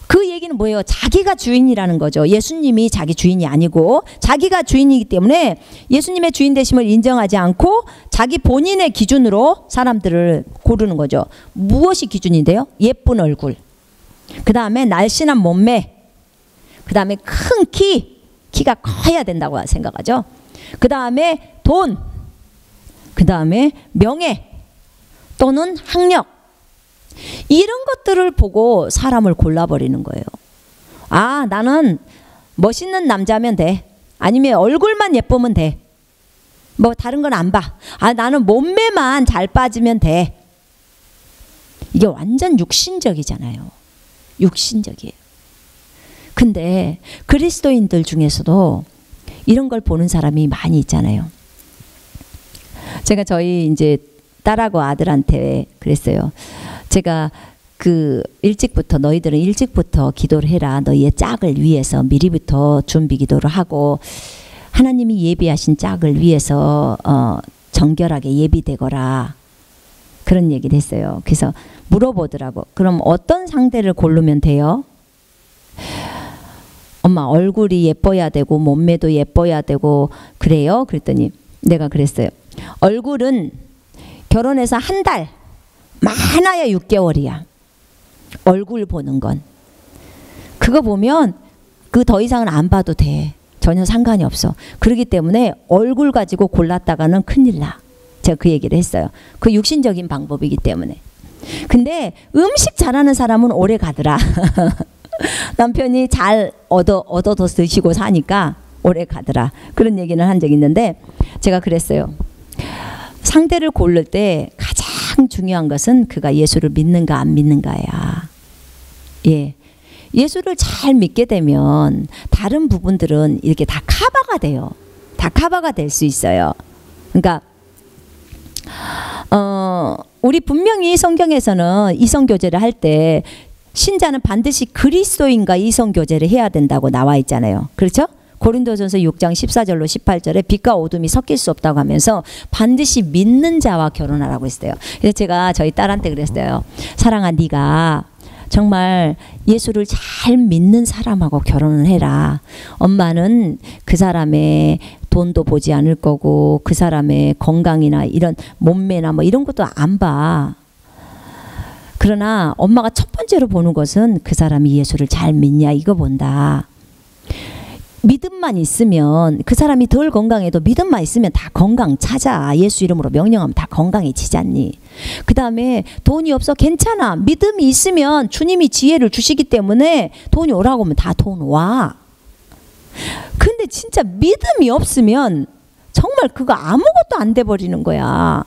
그 얘기는 뭐예요? 자기가 주인이라는 거죠. 예수님이 자기 주인이 아니고 자기가 주인이기 때문에 예수님의 주인 되심을 인정하지 않고 자기 본인의 기준으로 사람들을 고르는 거죠. 무엇이 기준인데요? 예쁜 얼굴, 그 다음에 날씬한 몸매, 그 다음에 큰 키가 커야 된다고 생각하죠. 그 다음에 돈, 그 다음에 명예 또는 학력, 이런 것들을 보고 사람을 골라버리는 거예요. 아, 나는 멋있는 남자면 돼. 아니면 얼굴만 예쁘면 돼. 뭐 다른 건 안 봐. 아, 나는 몸매만 잘 빠지면 돼. 이게 완전 육신적이잖아요. 육신적이에요. 근데 그리스도인들 중에서도 이런 걸 보는 사람이 많이 있잖아요. 제가 저희 이제 딸하고 아들한테 그랬어요. 제가 일찍부터 너희들은 일찍부터 기도를 해라. 너희의 짝을 위해서 미리부터 준비 기도를 하고 하나님이 예비하신 짝을 위해서 정결하게 예비되거라. 그런 얘기를 했어요. 그래서 물어보더라고. 그럼 어떤 상대를 고르면 돼요? 엄마, 얼굴이 예뻐야 되고 몸매도 예뻐야 되고 그래요? 그랬더니 내가 그랬어요. 얼굴은 결혼해서 한 달, 많아야 6개월이야. 얼굴 보는 건. 그거 보면 그 더 이상은 안 봐도 돼. 전혀 상관이 없어. 그렇기 때문에 얼굴 가지고 골랐다가는 큰일 나. 제가 그 얘기를 했어요. 그 육신적인 방법이기 때문에. 근데 음식 잘하는 사람은 오래 가더라. 남편이 잘 얻어 드시고 사니까 오래 가더라. 그런 얘기는 한 적이 있는데 제가 그랬어요. 상대를 고를 때 가장 중요한 것은 그가 예수를 믿는가 안 믿는가야. 예. 예수를 잘 믿게 되면 다른 부분들은 이렇게 다 커버가 돼요. 다 커버가 될 수 있어요. 그러니까 우리 분명히 성경에서는 이성교제를 할 때 신자는 반드시 그리스도인과 이성교제를 해야 된다고 나와 있잖아요. 그렇죠? 고린도전서 6장 14절로 18절에 빛과 어둠이 섞일 수 없다고 하면서 반드시 믿는 자와 결혼하라고 했어요. 그래서 제가 저희 딸한테 그랬어요. 사랑아, 네가 정말 예수를 잘 믿는 사람하고 결혼을 해라. 엄마는 그 사람의 돈도 보지 않을 거고 그 사람의 건강이나 이런 몸매나 뭐 이런 것도 안 봐. 그러나 엄마가 첫 번째로 보는 것은 그 사람이 예수를 잘 믿냐 이거 본다. 믿음만 있으면, 그 사람이 덜 건강해도 믿음만 있으면 다 건강 찾아. 예수 이름으로 명령하면 다 건강해지지 않니? 그 다음에 돈이 없어, 괜찮아. 믿음이 있으면 주님이 지혜를 주시기 때문에 돈이 오라고 하면 다 돈 와. 근데 진짜 믿음이 없으면 정말 그거 아무것도 안 돼 버리는 거야.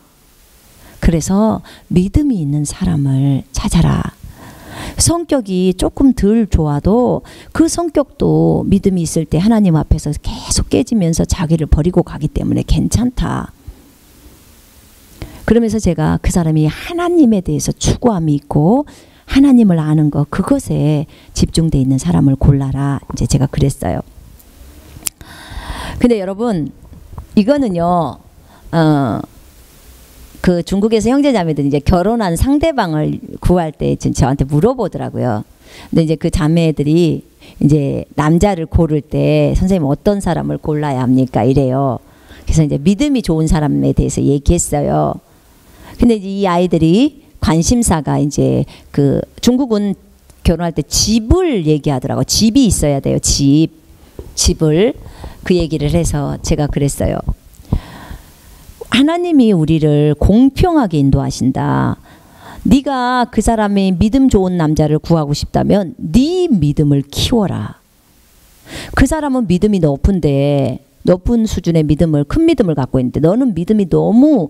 그래서 믿음이 있는 사람을 찾아라. 성격이 조금 덜 좋아도 그 성격도 믿음이 있을 때 하나님 앞에서 계속 깨지면서 자기를 버리고 가기 때문에 괜찮다. 그러면서 제가 그 사람이 하나님에 대해서 추구함이 있고 하나님을 아는 것, 그것에 집중되어 있는 사람을 골라라. 이제 제가 그랬어요. 근데 여러분 이거는요 그 중국에서 형제자매들이 이제 결혼한 상대방을 구할 때 저한테 물어보더라고요. 근데 이제 그 자매들이 이제 남자를 고를 때 선생님 어떤 사람을 골라야 합니까? 이래요. 그래서 이제 믿음이 좋은 사람에 대해서 얘기했어요. 근데 이제 이 아이들이 관심사가 이제 그 중국은 결혼할 때 집을 얘기하더라고요. 집이 있어야 돼요. 집을 그 얘기를 해서 제가 그랬어요. 하나님이 우리를 공평하게 인도하신다. 네가 그 사람의 믿음 좋은 남자를 구하고 싶다면 네 믿음을 키워라. 그 사람은 믿음이 높은 수준의 믿음을 큰 믿음을 갖고 있는데 너는 믿음이 너무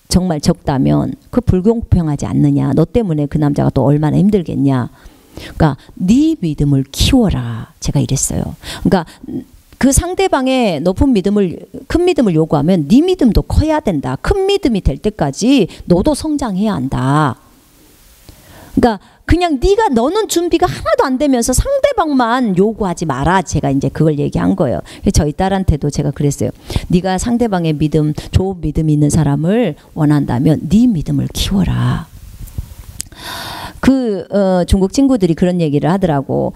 정말 적다면 그 불공평하지 않느냐. 너 때문에 그 남자가 또 얼마나 힘들겠냐. 그러니까 네 믿음을 키워라. 제가 이랬어요. 그러니까 그 상대방의 큰 믿음을 요구하면 네 믿음도 커야 된다. 큰 믿음이 될 때까지 너도 성장해야 한다. 그러니까 그냥 너는 준비가 하나도 안 되면서 상대방만 요구하지 마라. 제가 이제 그걸 얘기한 거예요. 저희 딸한테도 제가 그랬어요. 네가 상대방의 믿음, 좋은 믿음이 있는 사람을 원한다면 네 믿음을 키워라. 중국 친구들이 그런 얘기를 하더라고.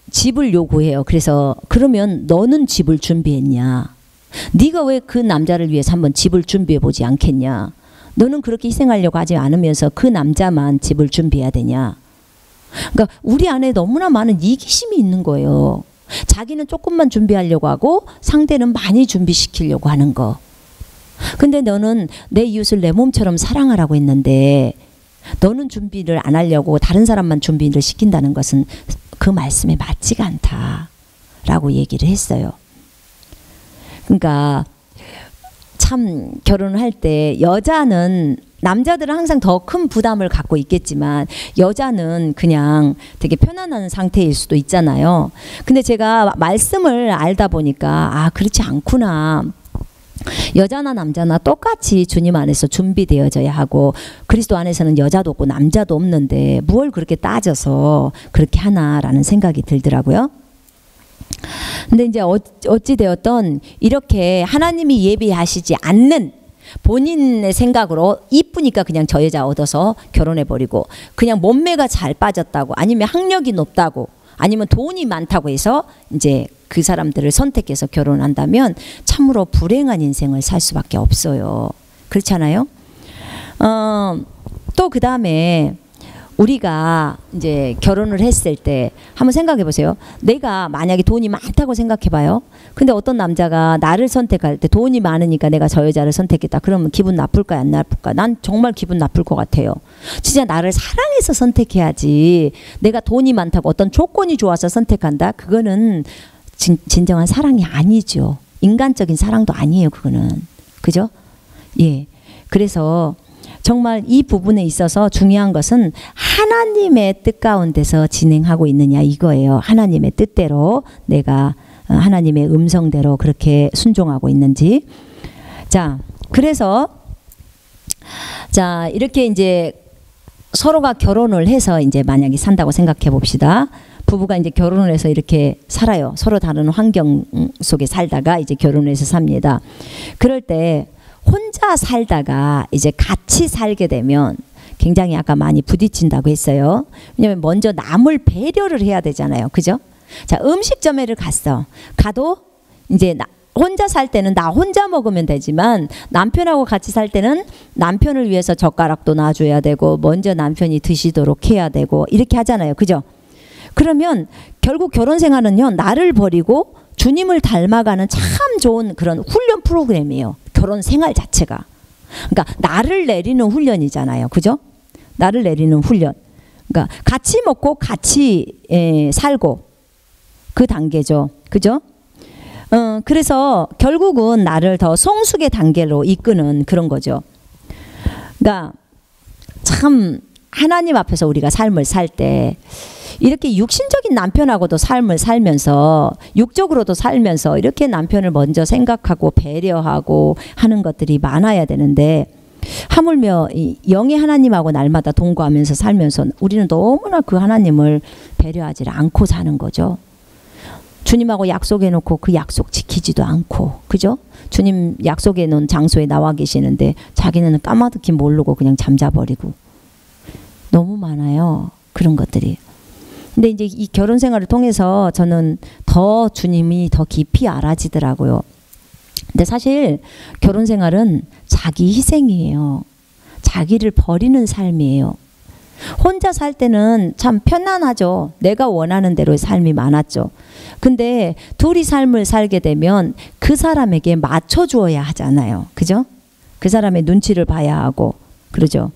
집을 요구해요. 그래서 그러면 너는 집을 준비했냐? 네가 왜 그 남자를 위해서 한번 집을 준비해 보지 않겠냐? 너는 그렇게 희생하려고 하지 않으면서 그 남자만 집을 준비해야 되냐? 그러니까 우리 안에 너무나 많은 이기심이 있는 거예요. 자기는 조금만 준비하려고 하고 상대는 많이 준비시키려고 하는 거. 근데 너는 내 이웃을 내 몸처럼 사랑하라고 했는데 너는 준비를 안 하려고 다른 사람만 준비를 시킨다는 것은 그 말씀에 맞지가 않다라고 얘기를 했어요. 그러니까 참 결혼을 할 때 남자들은 항상 더 큰 부담을 갖고 있겠지만 여자는 그냥 되게 편안한 상태일 수도 있잖아요. 근데 제가 말씀을 알다 보니까 그렇지 않구나. 여자나 남자나 똑같이 주님 안에서 준비되어져야 하고 그리스도 안에서는 여자도 없고 남자도 없는데 뭘 그렇게 따져서 그렇게 하나라는 생각이 들더라고요. 근데 이제 어찌 되었던 이렇게 하나님이 예비하시지 않는 본인의 생각으로 이쁘니까 그냥 저 여자 얻어서 결혼해버리고 그냥 몸매가 잘 빠졌다고 아니면 학력이 높다고 아니면 돈이 많다고 해서 이제 그 사람들을 선택해서 결혼한다면 참으로 불행한 인생을 살 수밖에 없어요. 그렇잖아요? 또 그 다음에 우리가 이제 결혼을 했을 때 한번 생각해 보세요. 내가 만약에 돈이 많다고 생각해 봐요. 근데 어떤 남자가 나를 선택할 때 돈이 많으니까 내가 저 여자를 선택했다. 그러면 기분 나쁠까요? 안 나쁠까? 난 정말 기분 나쁠 것 같아요. 진짜 나를 사랑해서 선택해야지. 내가 돈이 많다고 어떤 조건이 좋아서 선택한다? 그거는 진정한 사랑이 아니죠. 인간적인 사랑도 아니에요. 그거는. 그죠? 예. 그래서 정말 이 부분에 있어서 중요한 것은 하나님의 뜻 가운데서 진행하고 있느냐 이거예요. 하나님의 뜻대로 내가 하나님의 음성대로 그렇게 순종하고 있는지. 자, 그래서 자, 이렇게 이제 서로가 결혼을 해서 이제 만약에 산다고 생각해 봅시다. 부부가 이제 결혼을 해서 이렇게 살아요. 서로 다른 환경 속에 살다가 이제 결혼을 해서 삽니다. 그럴 때 혼자 살다가 이제 같이 살게 되면 굉장히 아까 많이 부딪힌다고 했어요. 왜냐면 먼저 남을 배려를 해야 되잖아요. 그죠? 자, 음식점에를 가도 이제 혼자 살 때는 나 혼자 먹으면 되지만 남편하고 같이 살 때는 남편을 위해서 젓가락도 놔줘야 되고 먼저 남편이 드시도록 해야 되고 이렇게 하잖아요. 그죠? 그러면 결국 결혼 생활은요, 나를 버리고 주님을 닮아가는 참 좋은 그런 훈련 프로그램이에요. 결혼 생활 자체가. 그러니까 나를 내리는 훈련이잖아요. 그죠? 나를 내리는 훈련. 그러니까 같이 먹고 같이 살고 그 단계죠. 그죠? 그래서 결국은 나를 더 성숙의 단계로 이끄는 그런 거죠. 그러니까 참 하나님 앞에서 우리가 삶을 살 때 이렇게 육신적인 남편하고도 삶을 살면서 육적으로도 살면서 이렇게 남편을 먼저 생각하고 배려하고 하는 것들이 많아야 되는데 하물며 이 영의 하나님하고 날마다 동거하면서 살면서 우리는 너무나 그 하나님을 배려하지 않고 사는 거죠. 주님하고 약속해 놓고 그 약속 지키지도 않고, 그죠? 주님 약속해 놓은 장소에 나와 계시는데 자기는 까마득히 모르고 그냥 잠자버리고. 너무 많아요, 그런 것들이. 근데 이제 이 결혼 생활을 통해서 저는 더 주님이 더 깊이 알아지더라고요. 근데 사실 결혼 생활은 자기 희생이에요. 자기를 버리는 삶이에요. 혼자 살 때는 참 편안하죠. 내가 원하는 대로의 삶이 많았죠. 근데 둘이 삶을 살게 되면 그 사람에게 맞춰주어야 하잖아요. 그죠? 그 사람의 눈치를 봐야 하고, 그러죠.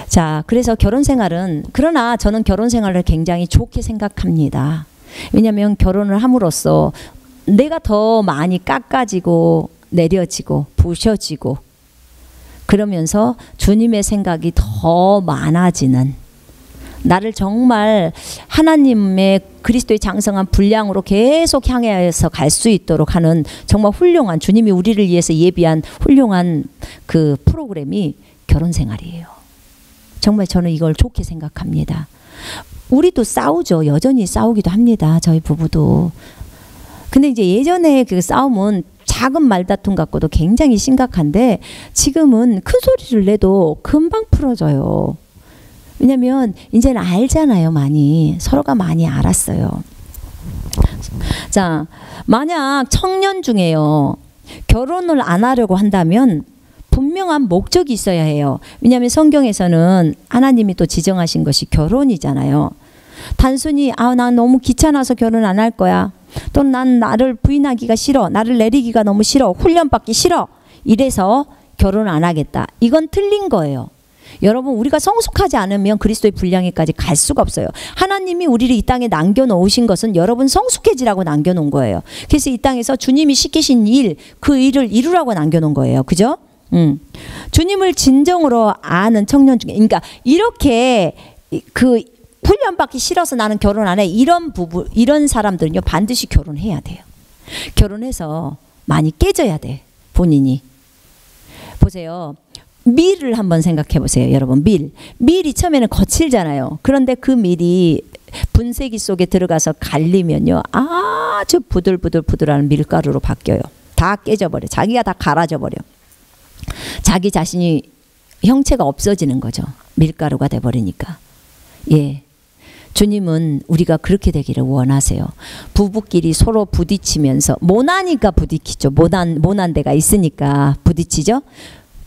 자, 그래서 결혼 생활은, 그러나 저는 결혼 생활을 굉장히 좋게 생각합니다. 왜냐하면 결혼을 함으로써 내가 더 많이 깎아지고 내려지고 부셔지고, 그러면서 주님의 생각이 더 많아지는, 나를 정말 하나님의 그리스도의 장성한 분량으로 계속 향해서 갈 수 있도록 하는 정말 훌륭한, 주님이 우리를 위해서 예비한 훌륭한 그 프로그램이 결혼 생활이에요. 정말 저는 이걸 좋게 생각합니다. 우리도 싸우죠. 여전히 싸우기도 합니다. 저희 부부도. 근데 이제 예전에 그 싸움은 작은 말다툼 갖고도 굉장히 심각한데 지금은 큰 소리를 내도 금방 풀어져요. 왜냐면 이제는 알잖아요. 많이. 서로가 많이 알았어요. 자, 만약 청년 중에요, 결혼을 안 하려고 한다면 분명한 목적이 있어야 해요. 왜냐하면 성경에서는 하나님이 또 지정하신 것이 결혼이잖아요. 단순히 난 너무 귀찮아서 결혼 안 할 거야. 또 난 나를 부인하기가 싫어. 나를 내리기가 너무 싫어. 훈련받기 싫어. 이래서 결혼 안 하겠다. 이건 틀린 거예요. 여러분, 우리가 성숙하지 않으면 그리스도의 분량에까지 갈 수가 없어요. 하나님이 우리를 이 땅에 남겨놓으신 것은 여러분 성숙해지라고 남겨놓은 거예요. 그래서 이 땅에서 주님이 시키신 일, 그 일을 이루라고 남겨놓은 거예요. 그죠? 주님을 진정으로 아는 청년 중에, 그러니까 이렇게 그 훈련받기 싫어서 나는 결혼 안 해, 이런 부부, 이런 사람들은요 반드시 결혼해야 돼요. 결혼해서 많이 깨져야 돼. 본인이. 보세요. 밀을 한번 생각해 보세요. 여러분, 밀이 처음에는 거칠잖아요. 그런데 그 밀이 분쇄기 속에 들어가서 갈리면요 아주 부들부들한 밀가루로 바뀌어요. 다 깨져버려. 자기가 다 갈아져 버려. 자기 자신이 형체가 없어지는 거죠. 밀가루가 돼버리니까. 예, 주님은 우리가 그렇게 되기를 원하세요. 부부끼리 서로 부딪히면서, 모나니까 부딪히죠. 모난 데가 있으니까 부딪히죠.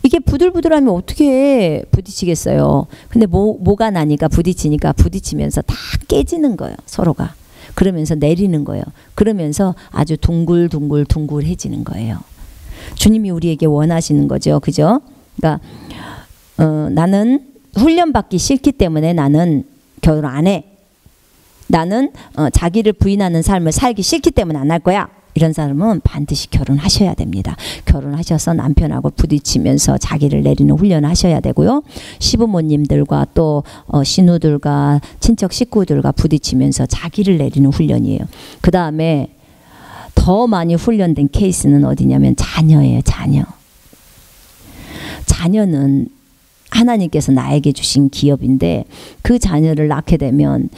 이게 부들부들하면 어떻게 부딪히겠어요. 근데 뭐가 나니까 부딪히면서 다 깨지는 거예요. 서로가. 그러면서 내리는 거예요. 그러면서 아주 둥글해지는 거예요. 주님이 우리에게 원하시는 거죠. 그죠? 그러니까 나는 훈련받기 싫기 때문에 나는 결혼 안 해. 나는 자기를 부인하는 삶을 살기 싫기 때문에 안 할 거야. 이런 사람은 반드시 결혼하셔야 됩니다. 결혼하셔서 남편하고 부딪히면서 자기를 내리는 훈련을 하셔야 되고요. 시부모님들과 또 신우들과 친척 식구들과 부딪히면서 자기를 내리는 훈련이에요. 그 다음에 더 많이 훈련된 케이스는 어디냐면 자녀예요. 자녀는 하나님께서 나에게 주신 기업인데, 그 자녀를 낳게 되면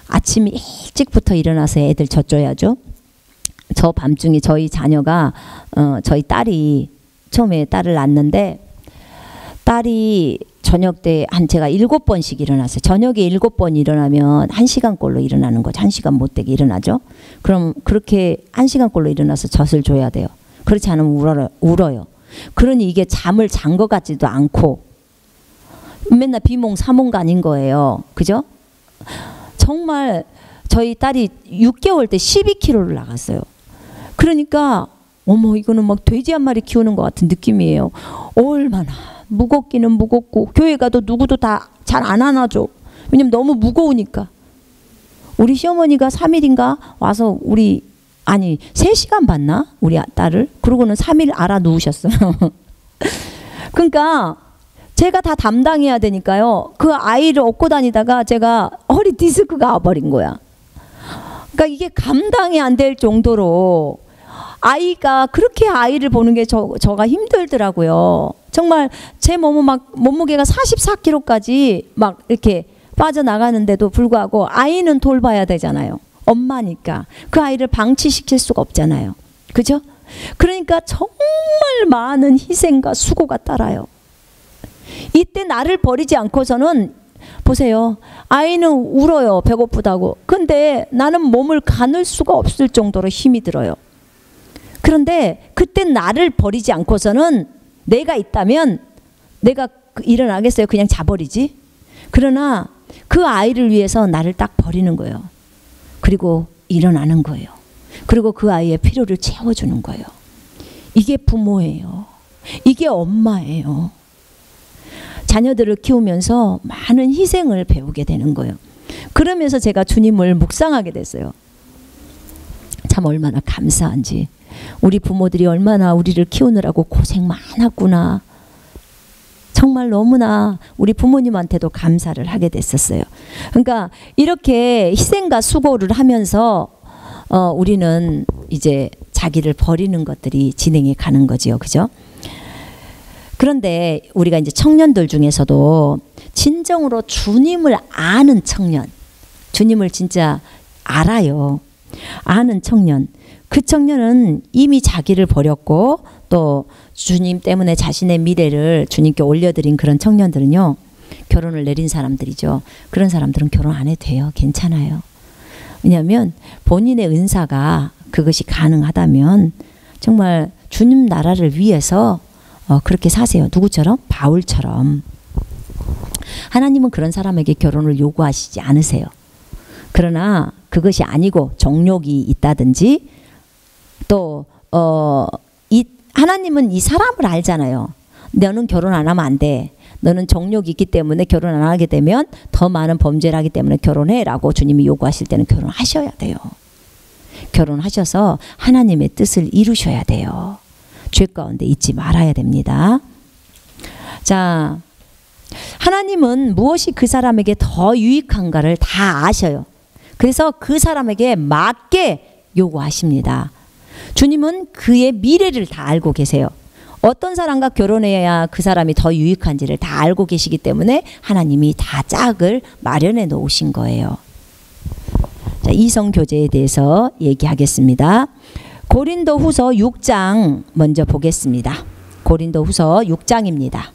아침 일찍부터 일어나서 애들 젖줘야죠. 저 밤중에 저희 자녀가 저희 딸이 처음에 딸을 낳았는데, 딸이 저녁 때 제가 7번씩 일어났어요. 저녁에 7번 일어나면 1시간꼴로 일어나는 거죠. 1시간 못되게 일어나죠. 그럼 그렇게 1시간꼴로 일어나서 젖을 줘야 돼요. 그렇지 않으면 울어요. 그러니 이게 잠을 잔 것 같지도 않고 맨날 비몽사몽간인 거예요. 그죠? 정말 저희 딸이 6개월 때 12kg를 나갔어요. 그러니까 어머, 이거는 막 돼지 한 마리 키우는 것 같은 느낌이에요. 얼마나 무겁기는 무겁고, 교회 가도 누구도 다 잘 안 안아줘. 왜냐면 너무 무거우니까. 우리 시어머니가 3일인가 와서 3시간 봤나? 우리 딸을. 그러고는 3일 알아 누우셨어요. 그러니까 제가 다 담당해야 되니까요. 그 아이를 업고 다니다가 제가 허리 디스크가 와버린 거야. 그러니까 이게 감당이 안 될 정도로 아이가, 그렇게 아이를 보는 게 저가 힘들더라고요. 정말 제 몸무게가 44kg까지 막 이렇게 빠져나가는데도 불구하고 아이는 돌봐야 되잖아요. 엄마니까 그 아이를 방치시킬 수가 없잖아요. 그죠? 그러니까 정말 많은 희생과 수고가 따라요. 이때 나를 버리지 않고서는 보세요. 아이는 울어요. 배고프다고. 근데 나는 몸을 가눌 수가 없을 정도로 힘이 들어요. 그런데 그때 나를 버리지 않고서는 내가 있다면 내가 일어나겠어요? 그냥 자버리지? 그러나 그 아이를 위해서 나를 딱 버리는 거예요. 그리고 일어나는 거예요. 그리고 그 아이의 필요를 채워주는 거예요. 이게 부모예요. 이게 엄마예요. 자녀들을 키우면서 많은 희생을 배우게 되는 거예요. 그러면서 제가 주님을 묵상하게 됐어요. 참 얼마나 감사한지. 우리 부모들이 얼마나 우리를 키우느라고 고생 많았구나. 정말 너무나 우리 부모님한테도 감사를 하게 됐었어요. 그러니까 이렇게 희생과 수고를 하면서 우리는 이제 자기를 버리는 것들이 진행해 가는 거지요. 그죠? 그런데 우리가 이제 청년들 중에서도 진정으로 주님을 아는 청년, 주님을 진짜 알아요. 아는 청년. 그 청년은 이미 자기를 버렸고 또 주님 때문에 자신의 미래를 주님께 올려드린 그런 청년들은요. 결혼을 내린 사람들이죠. 그런 사람들은 결혼 안 해도 돼요. 괜찮아요. 왜냐하면 본인의 은사가 그것이 가능하다면 정말 주님 나라를 위해서 그렇게 사세요. 누구처럼? 바울처럼. 하나님은 그런 사람에게 결혼을 요구하시지 않으세요. 그러나 그것이 아니고 정욕이 있다든지 또 하나님은 이 사람을 알잖아요. 너는 결혼 안 하면 안 돼. 너는 정욕이 있기 때문에 결혼 안 하게 되면 더 많은 범죄를 하기 때문에 결혼해라고 주님이 요구하실 때는 결혼하셔야 돼요. 결혼하셔서 하나님의 뜻을 이루셔야 돼요. 죄 가운데 있지 말아야 됩니다. 자, 하나님은 무엇이 그 사람에게 더 유익한가를 다 아셔요. 그래서 그 사람에게 맞게 요구하십니다. 주님은 그의 미래를 다 알고 계세요. 어떤 사람과 결혼해야 그 사람이 더 유익한지를 다 알고 계시기 때문에 하나님이 다 짝을 마련해 놓으신 거예요. 자, 이성교제에 대해서 얘기하겠습니다. 고린도후서 6장 먼저 보겠습니다. 고린도후서 6장입니다.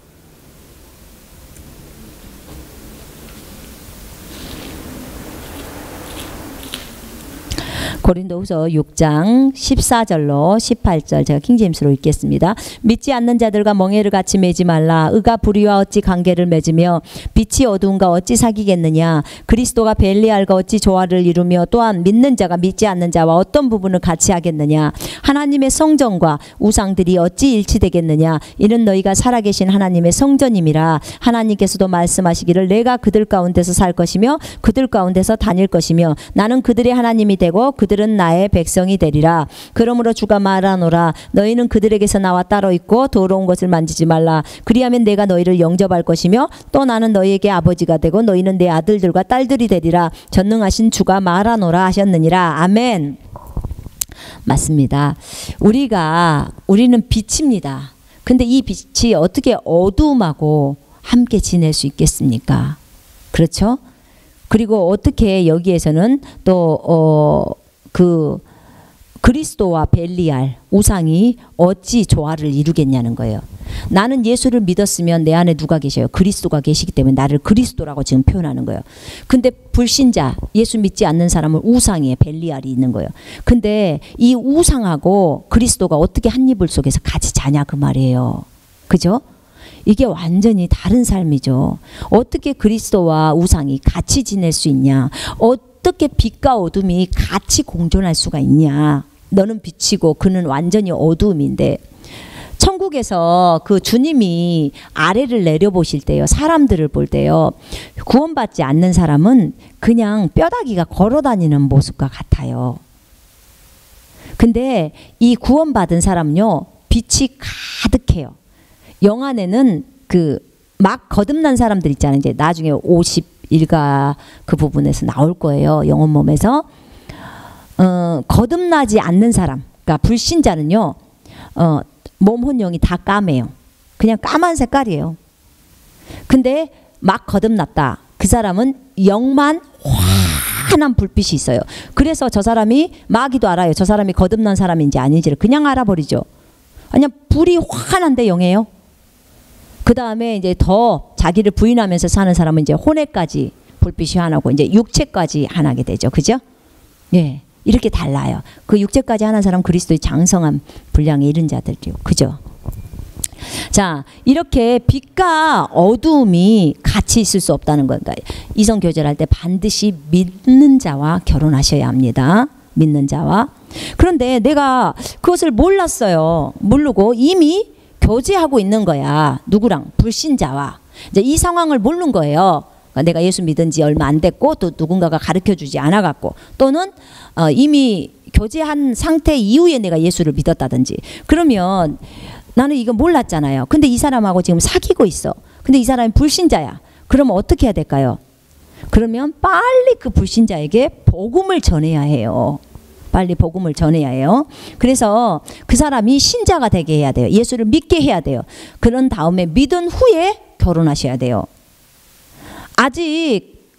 고린도후서 6장 14절로 18절 제가 킹제임스로 읽겠습니다. 믿지 않는 자들과 멍에를 같이 매지 말라. 의가 불의와 어찌 관계를 맺으며 빛이 어두운가 어찌 사귀겠느냐. 그리스도가 벨리알과 어찌 조화를 이루며 또한 믿는 자가 믿지 않는 자와 어떤 부분을 같이 하겠느냐. 하나님의 성전과 우상들이 어찌 일치되겠느냐. 이는 너희가 살아계신 하나님의 성전임이라. 하나님께서도 말씀하시기를 내가 그들 가운데서 살 것이며 그들 가운데서 다닐 것이며 나는 그들의 하나님이 되고 그들은 나의 백성이 되리라. 그러므로 주가 말하노라. 너희는 그들에게서 나와 따로 있고 더러운 것을 만지지 말라. 그리하면 내가 너희를 영접할 것이며 또 나는 너희에게 아버지가 되고 너희는 내 아들들과 딸들이 되리라. 전능하신 주가 말하노라 하셨느니라. 아멘. 맞습니다. 우리는 빛입니다. 근데 이 빛이 어떻게 어두움하고 함께 지낼 수 있겠습니까? 그렇죠? 그리고 어떻게 여기에서는 또 그리스도와 벨리알 우상이 어찌 조화를 이루겠냐는 거예요. 나는 예수를 믿었으면 내 안에 누가 계셔요? 그리스도가 계시기 때문에 나를 그리스도라고 지금 표현하는 거예요. 근데 불신자, 예수 믿지 않는 사람은 우상이에요. 벨리알이 있는 거예요. 근데 이 우상하고 그리스도가 어떻게 한 이불 속에서 같이 자냐 그 말이에요. 그죠? 이게 완전히 다른 삶이죠. 어떻게 그리스도와 우상이 같이 지낼 수 있냐? 어떻게 빛과 어둠이 같이 공존할 수가 있냐? 너는 빛이고 그는 완전히 어두움인데 천국에서 그 주님이 아래를 내려보실 때요. 사람들을 볼 때요. 구원받지 않는 사람은 그냥 뼈다귀가 걸어다니는 모습과 같아요. 근데 이 구원받은 사람은요. 빛이 가득해요. 영안에는 막 거듭난 사람들 있잖아요. 이제 나중에 50일가 그 부분에서 나올 거예요. 영혼 몸에서. 거듭나지 않는 사람, 그러니까 불신자는요. 몸, 혼, 영이 다 까매요. 그냥 까만 색깔이에요. 근데 막 거듭났다. 그 사람은 영만 환한 불빛이 있어요. 그래서 저 사람이 마귀도 알아요. 저 사람이 거듭난 사람인지 아닌지를 그냥 알아버리죠. 그냥 불이 환한데 영해요. 그 다음에 이제 더 자기를 부인하면서 사는 사람은 이제 혼외까지 불빛이 환하고 이제 육체까지 환하게 되죠. 그죠? 예, 이렇게 달라요. 그 육체까지 환한 사람 그리스도의 장성한 분량에 이른 자들이요. 그죠? 자, 이렇게 빛과 어두움이 같이 있을 수 없다는 건가요? 이성 교제를 할 때 반드시 믿는 자와 결혼하셔야 합니다. 믿는 자와. 그런데 내가 그것을 몰랐어요. 모르고 이미 교제하고 있는 거야. 누구랑? 불신자와. 이제 이 상황을 모르는 거예요. 그러니까 내가 예수 믿은 지 얼마 안 됐고 또 누군가가 가르쳐주지 않아갖고 또는 이미 교제한 상태 이후에 내가 예수를 믿었다든지 그러면 나는 이거 몰랐잖아요. 근데 이 사람하고 지금 사귀고 있어. 근데 이 사람이 불신자야. 그러면 어떻게 해야 될까요? 그러면 빨리 그 불신자에게 복음을 전해야 해요. 빨리 복음을 전해야 해요. 그래서 그 사람이 신자가 되게 해야 돼요. 예수를 믿게 해야 돼요. 그런 다음에 믿은 후에 결혼하셔야 돼요. 아직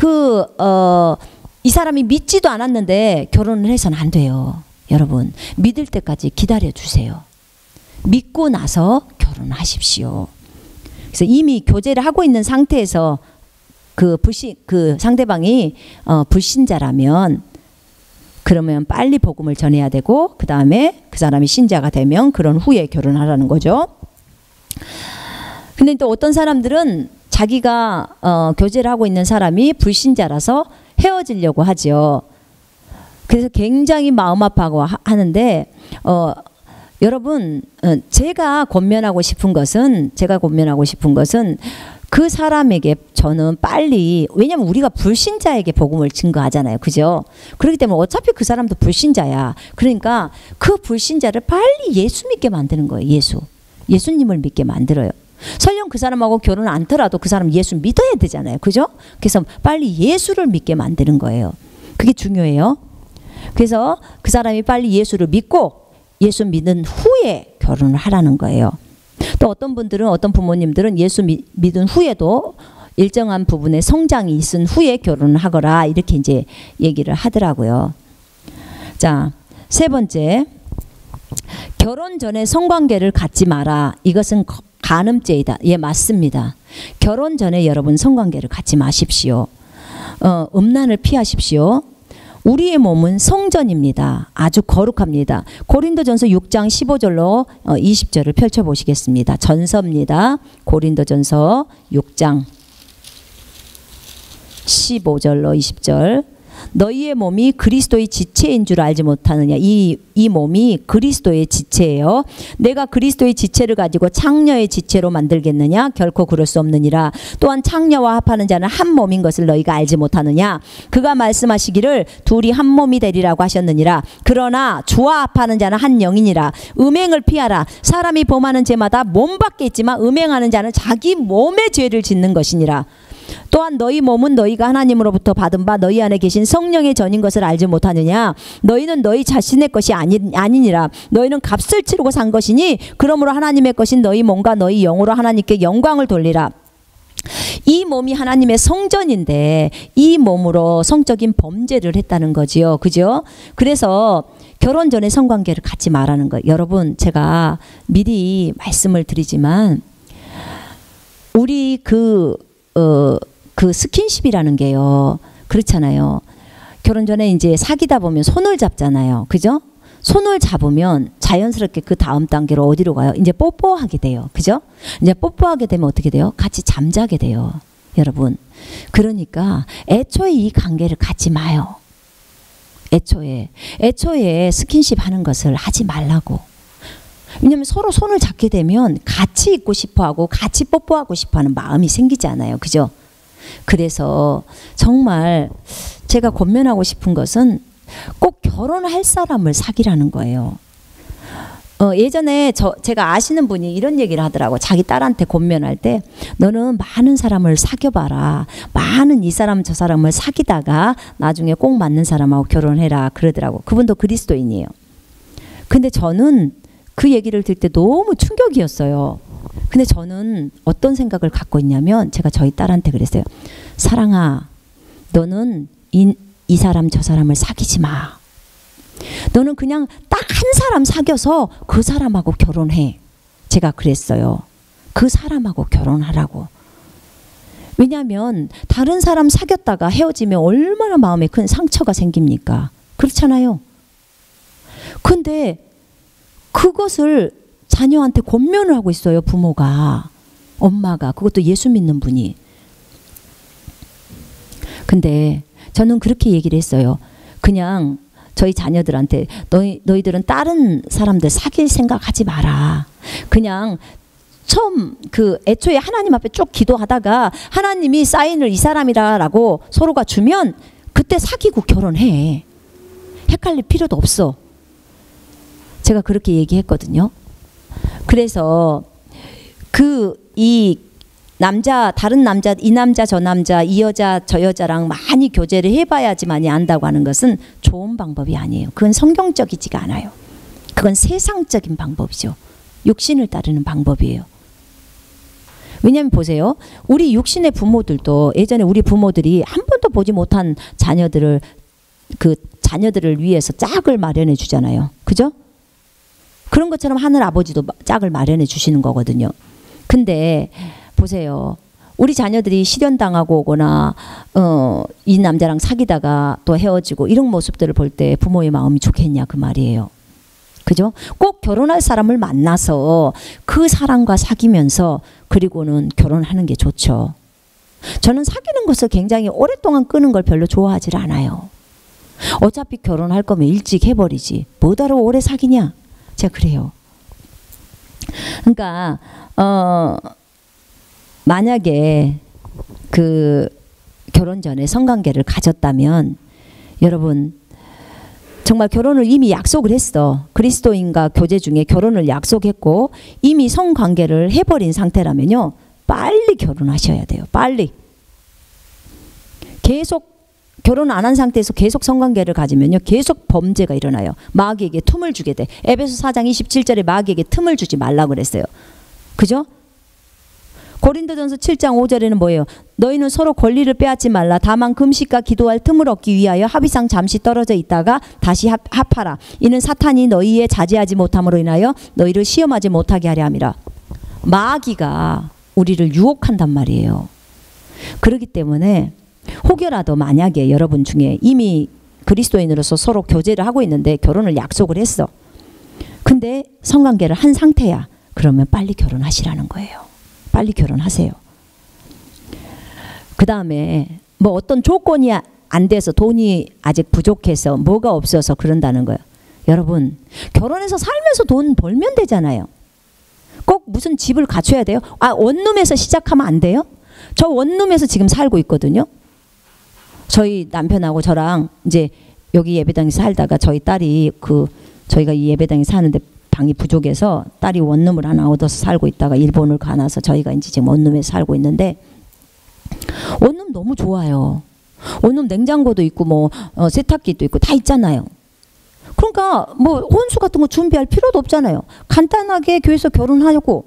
이 사람이 믿지도 않았는데 결혼을 해서는 안 돼요. 여러분, 믿을 때까지 기다려 주세요. 믿고 나서 결혼하십시오. 그래서 이미 교제를 하고 있는 상태에서 그 상대방이 불신자라면 그러면 빨리 복음을 전해야 되고 그 다음에 그 사람이 신자가 되면 그런 후에 결혼하라는 거죠. 근데 또 어떤 사람들은 자기가 교제를 하고 있는 사람이 불신자라서 헤어지려고 하죠. 그래서 굉장히 마음 아파하고 하는데 여러분, 제가 권면하고 싶은 것은 그 사람에게 저는 빨리, 왜냐면 우리가 불신자에게 복음을 증거하잖아요. 그죠? 그렇기 때문에 어차피 그 사람도 불신자야. 그러니까 그 불신자를 빨리 예수 믿게 만드는 거예요. 예수님을 믿게 만들어요. 설령 그 사람하고 결혼 않더라도 그 사람 예수 믿어야 되잖아요. 그죠? 그래서 빨리 예수를 믿게 만드는 거예요. 그게 중요해요. 그래서 그 사람이 빨리 예수를 믿고 예수 믿은 후에 결혼을 하라는 거예요. 또 어떤 분들은, 어떤 부모님들은 예수 믿은 후에도 일정한 부분에 성장이 있은 후에 결혼을 하거라 이렇게 이제 얘기를 하더라고요. 자, 세 번째, 결혼 전에 성관계를 갖지 마라. 이것은 간음죄이다. 예, 맞습니다. 결혼 전에 여러분 성관계를 갖지 마십시오. 음란을 피하십시오. 우리의 몸은 성전입니다. 아주 거룩합니다. 고린도전서 6장 15절로 20절을 펼쳐보시겠습니다. 전서입니다. 고린도전서 6장 15절로 20절. 너희의 몸이 그리스도의 지체인 줄 알지 못하느냐. 이 몸이 그리스도의 지체예요. 내가 그리스도의 지체를 가지고 창녀의 지체로 만들겠느냐? 결코 그럴 수 없느니라. 또한 창녀와 합하는 자는 한 몸인 것을 너희가 알지 못하느냐? 그가 말씀하시기를 둘이 한 몸이 되리라고 하셨느니라. 그러나 주와 합하는 자는 한 영이니라. 음행을 피하라. 사람이 범하는 죄마다 몸 밖에 있지만 음행하는 자는 자기 몸의 죄를 짓는 것이니라. 또한 너희 몸은 너희가 하나님으로부터 받은 바 너희 안에 계신 성령의 전인 것을 알지 못하느냐? 너희는 너희 자신의 것이 아니니라. 너희는 값을 치르고 산 것이니 그러므로 하나님의 것인 너희 몸과 너희 영으로 하나님께 영광을 돌리라. 이 몸이 하나님의 성전인데 이 몸으로 성적인 범죄를 했다는 거지요. 그죠? 그래서 결혼 전에 성관계를 갖지 말라는 거예요. 여러분, 제가 미리 말씀을 드리지만 우리 그 스킨십이라는 게요. 그렇잖아요. 결혼 전에 이제 사귀다 보면 손을 잡잖아요. 그죠? 손을 잡으면 자연스럽게 그 다음 단계로 어디로 가요? 이제 뽀뽀하게 돼요. 그죠? 이제 뽀뽀하게 되면 어떻게 돼요? 같이 잠자게 돼요. 여러분. 그러니까 애초에 이 관계를 갖지 마요. 애초에 스킨십 하는 것을 하지 말라고. 왜냐면 서로 손을 잡게 되면 같이 있고 싶어하고 같이 뽀뽀하고 싶어하는 마음이 생기잖아요. 그죠? 그래서 정말 제가 권면하고 싶은 것은 꼭 결혼할 사람을 사귀라는 거예요. 예전에 제가 아시는 분이 이런 얘기를 하더라고. 자기 딸한테 권면할 때 너는 많은 사람을 사귀어봐라. 많은 이 사람 저 사람을 사귀다가 나중에 꼭 맞는 사람하고 결혼해라 그러더라고. 그분도 그리스도인이에요. 근데 저는 그 얘기를 들을 때 너무 충격이었어요. 근데 저는 어떤 생각을 갖고 있냐면 제가 저희 딸한테 그랬어요. 사랑아, 너는 이 사람 저 사람을 사귀지 마. 너는 그냥 딱 한 사람 사귀어서 그 사람하고 결혼해. 제가 그랬어요. 그 사람하고 결혼하라고. 왜냐하면 다른 사람 사귀었다가 헤어지면 얼마나 마음에 큰 상처가 생깁니까? 그렇잖아요. 근데 그것을 자녀한테 권면을 하고 있어요. 부모가. 엄마가. 그것도 예수 믿는 분이. 근데 저는 그렇게 얘기를 했어요. 그냥 저희 자녀들한테 너희들은 다른 사람들 사귈 생각하지 마라. 그냥 처음 애초에 하나님 앞에 쭉 기도하다가 하나님이 사인을 이 사람이라고 서로가 주면 그때 사귀고 결혼해. 헷갈릴 필요도 없어. 제가 그렇게 얘기했거든요. 그래서 이 남자, 다른 남자, 이 남자, 저 남자, 이 여자, 저 여자랑 많이 교제를 해봐야지만이 안다고 하는 것은 좋은 방법이 아니에요. 그건 성경적이지가 않아요. 그건 세상적인 방법이죠. 육신을 따르는 방법이에요. 왜냐하면 보세요. 우리 육신의 부모들도 예전에 우리 부모들이 한 번도 보지 못한 자녀들을 위해서 짝을 마련해 주잖아요. 그죠? 그런 것처럼 하늘 아버지도 짝을 마련해 주시는 거거든요. 근데 보세요. 우리 자녀들이 실연당하고 오거나 이 남자랑 사귀다가 또 헤어지고 이런 모습들을 볼 때 부모의 마음이 좋겠냐 그 말이에요. 그죠? 꼭 결혼할 사람을 만나서 그 사람과 사귀면서 그리고는 결혼하는 게 좋죠. 저는 사귀는 것을 굉장히 오랫동안 끄는 걸 별로 좋아하지 않아요. 어차피 결혼할 거면 일찍 해버리지. 뭐하러 오래 사귀냐? 제가 그래요. 그러니까 만약에 결혼 전에 성관계를 가졌다면 여러분 정말 결혼을 이미 약속을 했어. 그리스도인과 교제 중에 결혼을 약속했고 이미 성관계를 해버린 상태라면요. 빨리 결혼하셔야 돼요. 빨리. 계속 결혼 안 한 상태에서 계속 성관계를 가지면요. 계속 범죄가 일어나요. 마귀에게 틈을 주게 돼. 에베소 4장 27절에 마귀에게 틈을 주지 말라고 그랬어요. 그죠? 고린도전서 7장 5절에는 뭐예요? 너희는 서로 권리를 빼앗지 말라. 다만 금식과 기도할 틈을 얻기 위하여 합의상 잠시 떨어져 있다가 다시 합하라. 이는 사탄이 너희의 자제하지 못함으로 인하여 너희를 시험하지 못하게 하려 함이라. 마귀가 우리를 유혹한단 말이에요. 그렇기 때문에 혹여라도 만약에 여러분 중에 이미 그리스도인으로서 서로 교제를 하고 있는데 결혼을 약속을 했어. 근데 성관계를 한 상태야. 그러면 빨리 결혼하시라는 거예요. 빨리 결혼하세요. 그 다음에 뭐 어떤 조건이 안 돼서 돈이 아직 부족해서 뭐가 없어서 그런다는 거예요. 여러분 결혼해서 살면서 돈 벌면 되잖아요. 꼭 무슨 집을 갖춰야 돼요? 원룸에서 시작하면 안 돼요? 저 원룸에서 지금 살고 있거든요. 저희 남편하고 저랑 이제 여기 예배당에서 살다가 저희 딸이 저희가 이 예배당에 사는데 방이 부족해서 딸이 원룸을 하나 얻어서 살고 있다가 일본을 가나서 저희가 이제 지금 원룸에 살고 있는데 원룸 너무 좋아요. 원룸 냉장고도 있고 뭐 세탁기도 있고 다 있잖아요. 그러니까 뭐 혼수 같은 거 준비할 필요도 없잖아요. 간단하게 교회에서 결혼하려고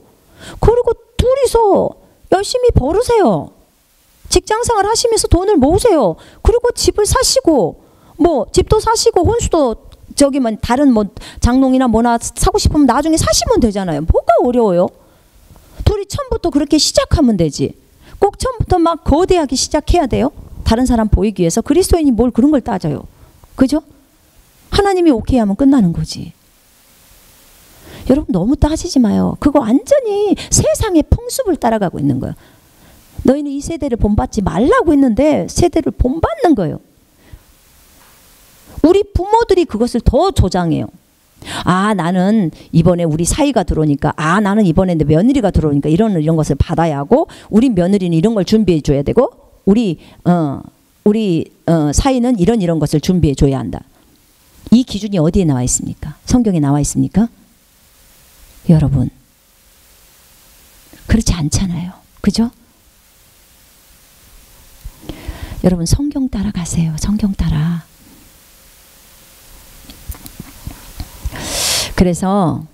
그리고 둘이서 열심히 벌으세요. 직장생활 하시면서 돈을 모으세요. 그리고 집을 사시고 뭐 집도 사시고 혼수도 저기만 다른 뭐 장롱이나 뭐나 사고 싶으면 나중에 사시면 되잖아요. 뭐가 어려워요? 둘이 처음부터 그렇게 시작하면 되지. 꼭 처음부터 막 거대하게 시작해야 돼요? 다른 사람 보이기 위해서. 그리스도인이 뭘 그런 걸 따져요. 그죠? 하나님이 오케이 하면 끝나는 거지. 여러분 너무 따지지 마요. 그거 완전히 세상의 풍습을 따라가고 있는 거예요. 너희는 이 세대를 본받지 말라고 했는데 세대를 본받는 거예요. 우리 부모들이 그것을 더 조장해요. 나는 이번에 우리 사위가 들어오니까 나는 이번에 내 며느리가 들어오니까 이런 것을 받아야 하고 우리 며느리는 이런 걸 준비해 줘야 되고 우리 사위는 이런 것을 준비해 줘야 한다. 이 기준이 어디에 나와 있습니까? 성경에 나와 있습니까? 여러분 그렇지 않잖아요. 그죠? 여러분 성경 따라가세요. 성경 따라. 그래서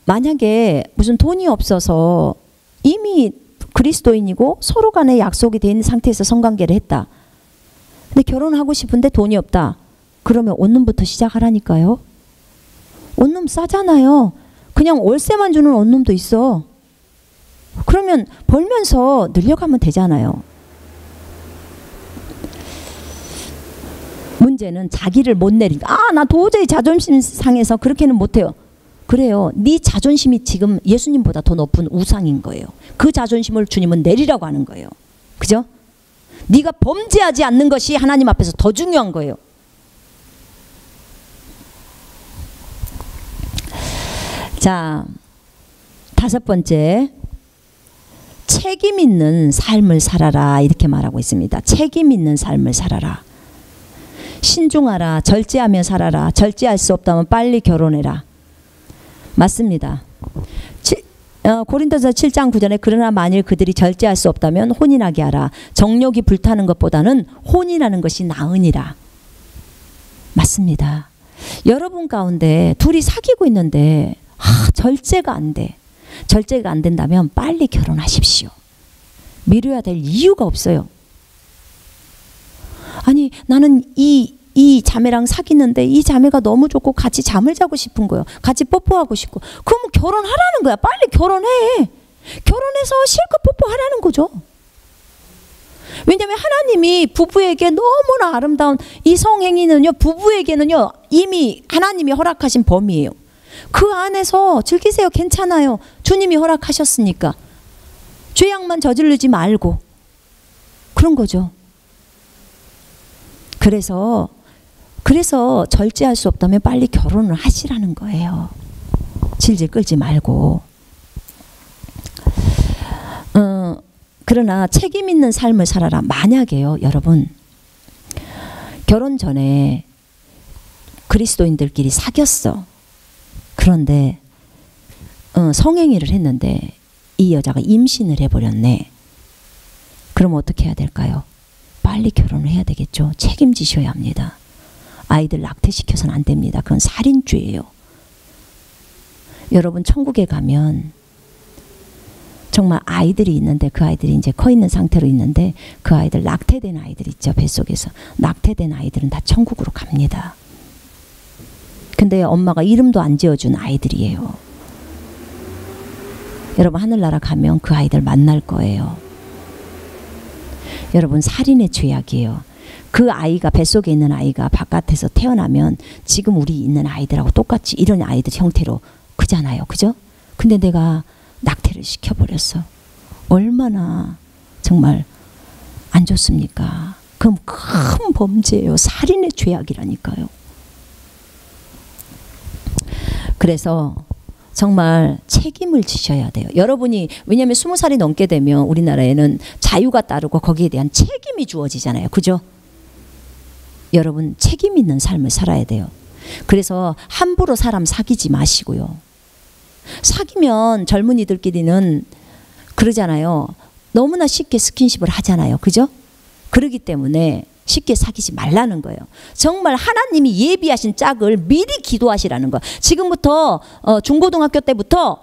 만약에 무슨 돈이 없어서 이미 그리스도인이고 서로 간에 약속이 된 상태에서 성관계를 했다. 근데 결혼하고 싶은데 돈이 없다. 그러면 원룸부터 시작하라니까요. 원룸 싸잖아요. 그냥 월세만 주는 원룸도 있어. 그러면 벌면서 늘려가면 되잖아요. 문제는 자기를 못 내리니까 나 도저히 자존심 상해서 그렇게는 못해요. 그래요. 네 자존심이 지금 예수님보다 더 높은 우상인 거예요. 그 자존심을 주님은 내리라고 하는 거예요. 그죠? 네가 범죄하지 않는 것이 하나님 앞에서 더 중요한 거예요. 자, 5번째, 책임 있는 삶을 살아라 이렇게 말하고 있습니다. 책임 있는 삶을 살아라. 신중하라. 절제하며 살아라. 절제할 수 없다면 빨리 결혼해라. 맞습니다. 고린도서 7장 9절에 그러나 만일 그들이 절제할 수 없다면 혼인하게 하라. 정욕이 불타는 것보다는 혼인하는 것이 나으니라. 맞습니다. 여러분 가운데 둘이 사귀고 있는데 절제가 안 돼. 절제가 안 된다면 빨리 결혼하십시오. 미뤄야 될 이유가 없어요. 아니 나는 이 자매랑 사귀는데 이 자매가 너무 좋고 같이 잠을 자고 싶은 거예요. 같이 뽀뽀하고 싶고. 그러면 결혼하라는 거야. 빨리 결혼해. 결혼해서 실컷 뽀뽀하라는 거죠. 왜냐하면 하나님이 부부에게 너무나 아름다운 이 성행위는요, 부부에게는요 이미 하나님이 허락하신 범위예요. 그 안에서 즐기세요. 괜찮아요. 주님이 허락하셨으니까. 죄악만 저지르지 말고. 그런 거죠. 그래서 절제할 수 없다면 빨리 결혼을 하시라는 거예요. 질질 끌지 말고. 그러나 책임 있는 삶을 살아라. 만약에요, 여러분. 결혼 전에 그리스도인들끼리 사귀었어. 그런데 성행위를 했는데 이 여자가 임신을 해버렸네. 그럼 어떻게 해야 될까요? 빨리 결혼을 해야 되겠죠. 책임지셔야 합니다. 아이들 낙태시켜서는 안 됩니다. 그건 살인죄예요. 여러분 천국에 가면 정말 아이들이 있는데 그 아이들이 이제 커 있는 상태로 있는데 그 아이들 낙태된 아이들 있죠. 뱃속에서. 낙태된 아이들은 다 천국으로 갑니다. 근데 엄마가 이름도 안 지어준 아이들이에요. 여러분 하늘나라 가면 그 아이들 만날 거예요. 여러분 살인의 죄악이에요. 그 아이가 뱃속에 있는 아이가 바깥에서 태어나면 지금 우리 있는 아이들하고 똑같이 이런 아이들 형태로 크잖아요. 그죠? 근데 내가 낙태를 시켜버렸어. 얼마나 정말 안 좋습니까? 그럼 큰 범죄예요. 살인의 죄악이라니까요. 그래서 정말 책임을 지셔야 돼요. 여러분이 왜냐하면 20살이 넘게 되면 우리나라에는 자유가 따르고 거기에 대한 책임이 주어지잖아요. 그죠? 여러분 책임 있는 삶을 살아야 돼요. 그래서 함부로 사람 사귀지 마시고요. 사귀면 젊은이들끼리는 그러잖아요. 너무나 쉽게 스킨십을 하잖아요. 그죠? 그러기 때문에 쉽게 사귀지 말라는 거예요. 정말 하나님이 예비하신 짝을 미리 기도하시라는 거. 지금부터 중고등학교 때부터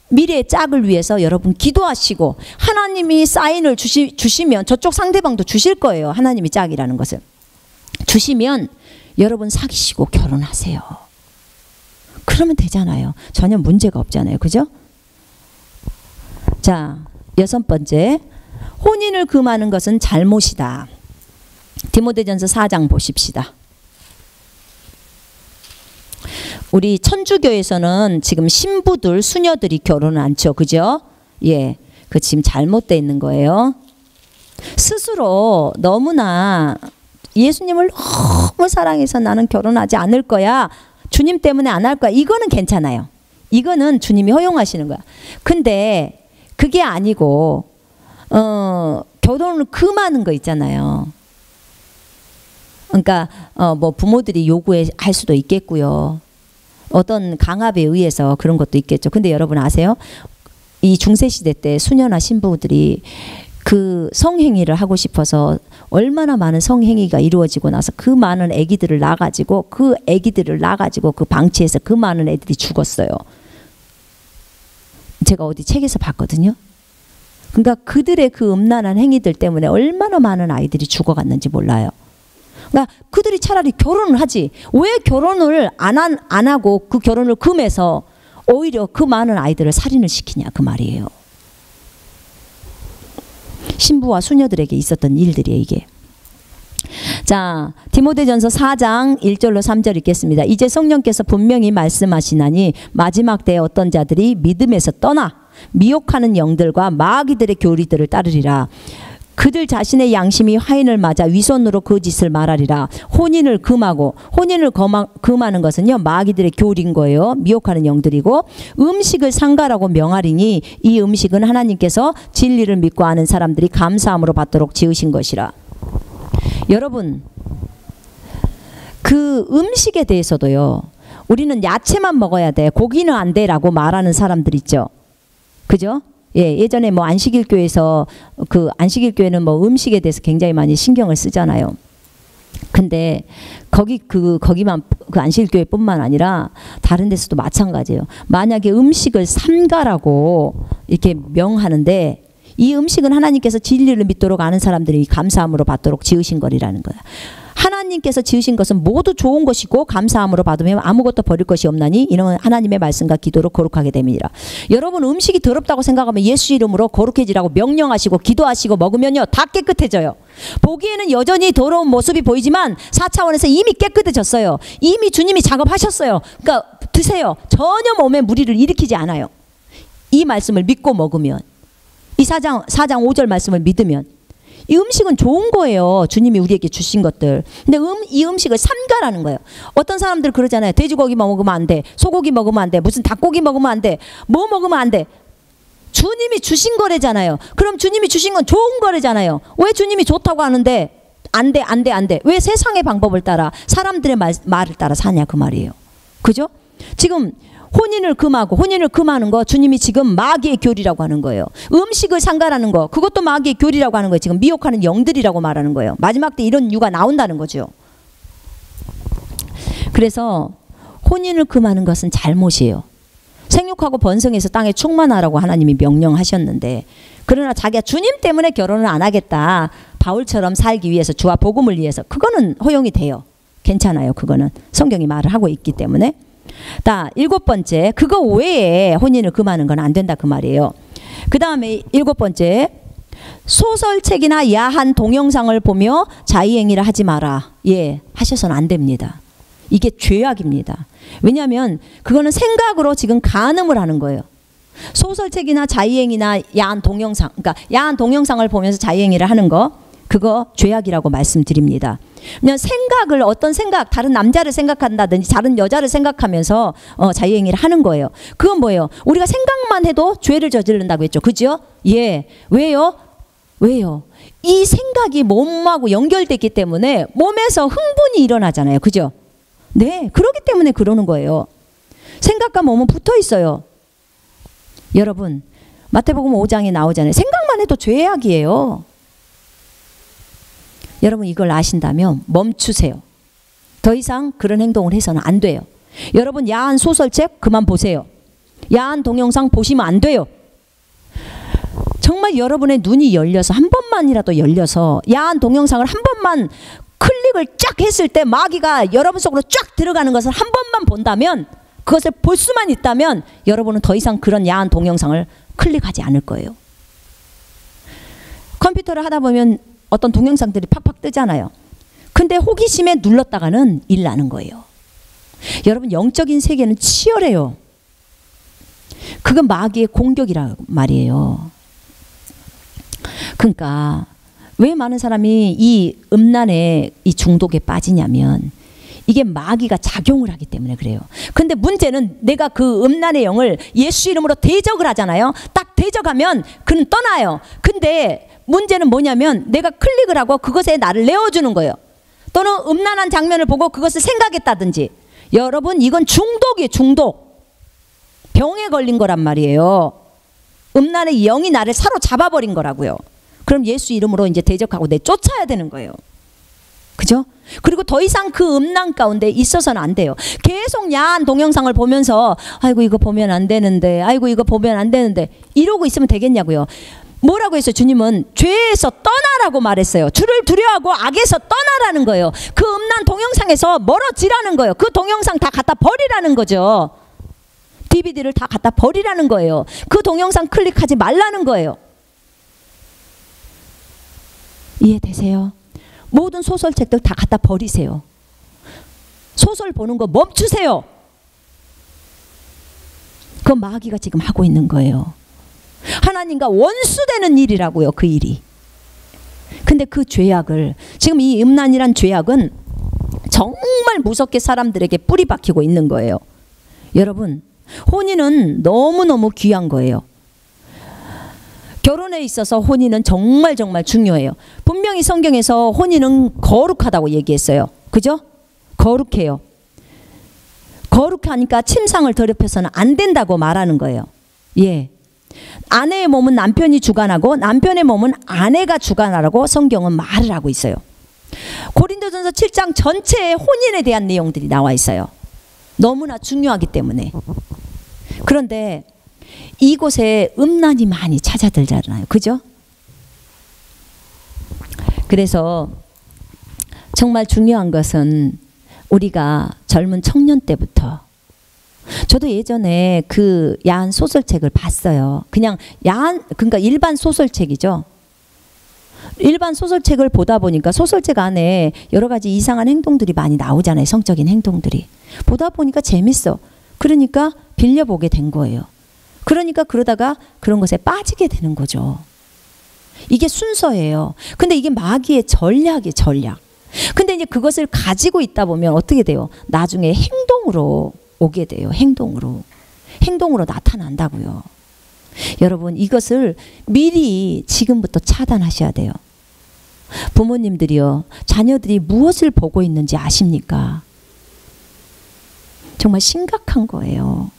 미래의 짝을 위해서 여러분 기도하시고 하나님이 사인을 주시면 저쪽 상대방도 주실 거예요. 하나님이 짝이라는 것을 주시면 여러분 사귀시고 결혼하세요. 그러면 되잖아요. 전혀 문제가 없잖아요. 그죠? 자, 6번째, 혼인을 금하는 것은 잘못이다. 디모데전서 4장 보십시다. 우리 천주교에서는 지금 신부들, 수녀들이 결혼을 않죠. 그죠? 예, 그 지금 잘못되어 있는 거예요. 스스로 너무나 예수님을 너무 사랑해서 나는 결혼하지 않을 거야. 주님 때문에 안 할 거야. 이거는 괜찮아요. 이거는 주님이 허용하시는 거야. 근데 그게 아니고 결혼을 금하는 거 있잖아요. 그러니까 뭐 부모들이 요구할 수도 있겠고요. 어떤 강압에 의해서 그런 것도 있겠죠. 근데 여러분 아세요? 이 중세시대 때 수녀나 신부들이 그 성행위를 하고 싶어서 얼마나 많은 성행위가 이루어지고 나서 그 많은 아기들을 낳아가지고 그 방치해서 그 많은 애들이 죽었어요. 제가 어디 책에서 봤거든요. 그러니까 그들의 그 음란한 행위들 때문에 얼마나 많은 아이들이 죽어갔는지 몰라요. 그러니까 그들이 차라리 결혼을 하지. 왜 결혼을 안 하고 그 결혼을 금해서 오히려 그 많은 아이들을 살인을 시키냐 그 말이에요. 신부와 수녀들에게 있었던 일들이에요 이게. 자, 디모데전서 4장 1절로 3절 읽겠습니다. 이제 성령께서 분명히 말씀하시나니 마지막 때에 어떤 자들이 믿음에서 떠나 미혹하는 영들과 마귀들의 교리들을 따르리라. 그들 자신의 양심이 화인을 맞아 위선으로 그 짓을 말하리라. 혼인을 금하고, 혼인을 금하는 것은요 마귀들의 교리인 거예요. 미혹하는 영들이고, 음식을 상가라고 명하리니 이 음식은 하나님께서 진리를 믿고 아는 사람들이 감사함으로 받도록 지으신 것이라. 여러분, 그 음식에 대해서도요 우리는 야채만 먹어야 돼, 고기는 안 돼 라고 말하는 사람들 있죠. 그죠? 예, 예전에 뭐 안식일교회에서 그 안식일교회는 뭐 음식에 대해서 굉장히 많이 신경을 쓰잖아요. 근데 거기만 그 안식일교회뿐만 아니라 다른 데서도 마찬가지예요. 만약에 음식을 삼가라고 이렇게 명하는데 이 음식은 하나님께서 진리를 믿도록 아는 사람들이 감사함으로 받도록 지으신 거리라는 거야. 하나님께서 지으신 것은 모두 좋은 것이고 감사함으로 받으면 아무것도 버릴 것이 없나니 이는 하나님의 말씀과 기도로 거룩하게 됨이니라. 여러분, 음식이 더럽다고 생각하면 예수 이름으로 거룩해지라고 명령하시고 기도하시고 먹으면요 다 깨끗해져요. 보기에는 여전히 더러운 모습이 보이지만 4차원에서 이미 깨끗해졌어요. 이미 주님이 작업하셨어요. 그러니까 드세요. 전혀 몸에 무리를 일으키지 않아요. 이 말씀을 믿고 먹으면, 이 4장 5절 말씀을 믿으면 이 음식은 좋은 거예요. 주님이 우리에게 주신 것들. 근데 이 음식을 삼가라는 거예요. 어떤 사람들 그러잖아요. 돼지고기만 먹으면 안 돼. 소고기 먹으면 안 돼. 무슨 닭고기 먹으면 안 돼. 뭐 먹으면 안 돼. 주님이 주신 거래잖아요. 그럼 주님이 주신 건 좋은 거래잖아요. 왜 주님이 좋다고 하는데 안 돼, 안 돼, 안 돼. 왜 세상의 방법을 따라 사람들의 말을 따라 사냐 그 말이에요. 그죠? 지금 혼인을 금하고, 혼인을 금하는 거 주님이 지금 마귀의 교리라고 하는 거예요. 음식을 상가라는 거, 그것도 마귀의 교리라고 하는 거예요. 지금 미혹하는 영들이라고 말하는 거예요. 마지막 때 이런 유가 나온다는 거죠. 그래서 혼인을 금하는 것은 잘못이에요. 생육하고 번성해서 땅에 충만하라고 하나님이 명령하셨는데, 그러나 자기가 주님 때문에 결혼을 안 하겠다, 바울처럼 살기 위해서, 주와 복음을 위해서, 그거는 허용이 돼요. 괜찮아요. 그거는 성경이 말을 하고 있기 때문에. 7번째, 그거 외에 혼인을 금하는 건 안 된다 그 말이에요. 그 다음에 7번째, 소설책이나 야한 동영상을 보며 자의행위를 하지 마라. 예, 하셔서는 안 됩니다. 이게 죄악입니다. 왜냐하면 그거는 생각으로 지금 간음을 하는 거예요. 소설책이나 자의행위나 야한 동영상, 그러니까 야한 동영상을 보면서 자의행위를 하는 거, 그거 죄악이라고 말씀드립니다. 그냥 생각을, 어떤 생각, 다른 남자를 생각한다든지 다른 여자를 생각하면서 자유행위를 하는 거예요. 그건 뭐예요? 우리가 생각만 해도 죄를 저지른다고 했죠. 그죠? 예. 왜요? 왜요? 이 생각이 몸하고 연결됐기 때문에 몸에서 흥분이 일어나잖아요. 그죠? 네. 그렇기 때문에 그러는 거예요. 생각과 몸은 붙어 있어요. 여러분, 마태복음 5장에 나오잖아요. 생각만 해도 죄악이에요. 여러분, 이걸 아신다면 멈추세요. 더 이상 그런 행동을 해서는 안 돼요. 여러분, 야한 소설책 그만 보세요. 야한 동영상 보시면 안 돼요. 정말 여러분의 눈이 열려서, 한 번만이라도 열려서 야한 동영상을 한 번만 클릭을 쫙 했을 때 마귀가 여러분 속으로 쫙 들어가는 것을 한 번만 본다면, 그것을 볼 수만 있다면 여러분은 더 이상 그런 야한 동영상을 클릭하지 않을 거예요. 컴퓨터를 하다 보면 어떤 동영상들이 팍팍 뜨잖아요. 근데 호기심에 눌렀다가는 일 나는 거예요. 여러분, 영적인 세계는 치열해요. 그건 마귀의 공격이란 말이에요. 그러니까 왜 많은 사람이 이 음란의 이 중독에 빠지냐면 이게 마귀가 작용을 하기 때문에 그래요. 근데 문제는 내가 그 음란의 영을 예수 이름으로 대적을 하잖아요. 딱 대적하면 그는 떠나요. 근데 문제는 뭐냐면 내가 클릭을 하고 그것에 나를 내어주는 거예요. 또는 음란한 장면을 보고 그것을 생각했다든지. 여러분, 이건 중독이에요. 중독. 병에 걸린 거란 말이에요. 음란의 영이 나를 사로잡아버린 거라고요. 그럼 예수 이름으로 이제 대적하고 내쫓아야 되는 거예요. 그죠? 그리고 더 이상 그 음란 가운데 있어서는 안 돼요. 계속 야한 동영상을 보면서 아이고 이거 보면 안 되는데, 아이고 이거 보면 안 되는데 이러고 있으면 되겠냐고요. 뭐라고 했어요? 주님은 죄에서 떠나라고 말했어요. 주를 두려워하고 악에서 떠나라는 거예요. 그 음란 동영상에서 멀어지라는 거예요. 그 동영상 다 갖다 버리라는 거죠. DVD를 다 갖다 버리라는 거예요. 그 동영상 클릭하지 말라는 거예요. 이해되세요? 모든 소설책들 다 갖다 버리세요. 소설 보는 거 멈추세요. 그 마귀가 지금 하고 있는 거예요. 하나님과 원수되는 일이라고요. 그 일이. 근데 그 죄악을, 지금 이 음란이란 죄악은 정말 무섭게 사람들에게 뿌리 박히고 있는 거예요. 여러분, 혼인은 너무너무 귀한 거예요. 결혼에 있어서 혼인은 정말 정말 중요해요. 분명히 성경에서 혼인은 거룩하다고 얘기했어요. 그죠? 거룩해요. 거룩하니까 침상을 더럽혀서는 안 된다고 말하는 거예요. 예. 아내의 몸은 남편이 주관하고 남편의 몸은 아내가 주관하라고 성경은 말을 하고 있어요. 고린도전서 7장 전체에 혼인에 대한 내용들이 나와 있어요. 너무나 중요하기 때문에. 그런데 이곳에 음란이 많이 찾아들잖아요. 그죠? 그래서 정말 중요한 것은 우리가 젊은 청년 때부터, 저도 예전에 그 야한 소설책을 봤어요. 그냥 야한, 그러니까 일반 소설책이죠. 일반 소설책을 보다 보니까 소설책 안에 여러 가지 이상한 행동들이 많이 나오잖아요. 성적인 행동들이. 보다 보니까 재밌어. 그러니까 빌려보게 된 거예요. 그러니까 그러다가 그런 것에 빠지게 되는 거죠. 이게 순서예요. 근데 이게 마귀의 전략이에요. 전략. 근데 이제 그것을 가지고 있다 보면 어떻게 돼요? 나중에 행동으로 오게 돼요. 행동으로 나타난다고요. 여러분, 이것을 미리 지금부터 차단하셔야 돼요. 부모님들이요, 자녀들이 무엇을 보고 있는지 아십니까? 정말 심각한 거예요.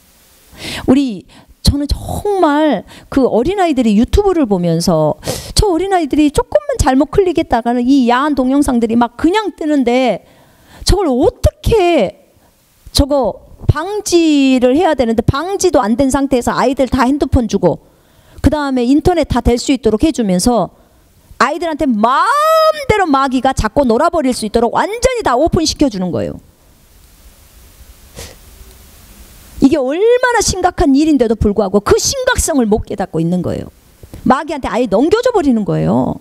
저는 정말 그 어린아이들이 유튜브를 보면서, 저 어린아이들이 조금만 잘못 클릭했다가는 이 야한 동영상들이 막 그냥 뜨는데, 저걸 어떻게 저거 방지를 해야 되는데 방지도 안 된 상태에서 아이들 다 핸드폰 주고 그 다음에 인터넷 다 될 수 있도록 해주면서 아이들한테 마음대로 마귀가 잡고 놀아버릴 수 있도록 완전히 다 오픈시켜주는 거예요. 이게 얼마나 심각한 일인데도 불구하고 그 심각성을 못 깨닫고 있는 거예요. 마귀한테 아예 넘겨줘 버리는 거예요.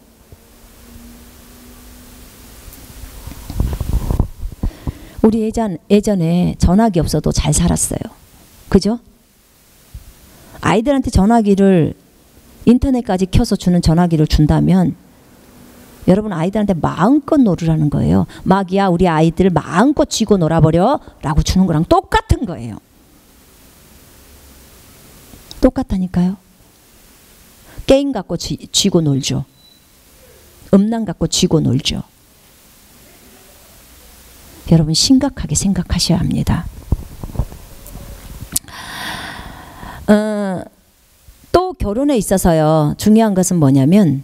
우리 예전에 전화기 없어도 잘 살았어요. 그죠? 아이들한테 전화기를, 인터넷까지 켜서 주는 전화기를 준다면 여러분, 아이들한테 마음껏 놀으라는 거예요. 마귀야, 우리 아이들 마음껏 쥐고 놀아버려 라고 주는 거랑 똑같은 거예요. 똑같다니까요. 게임 갖고 쥐고 놀죠. 음란 갖고 쥐고 놀죠. 여러분, 심각하게 생각하셔야 합니다. 또 결혼에 있어서요, 중요한 것은 뭐냐면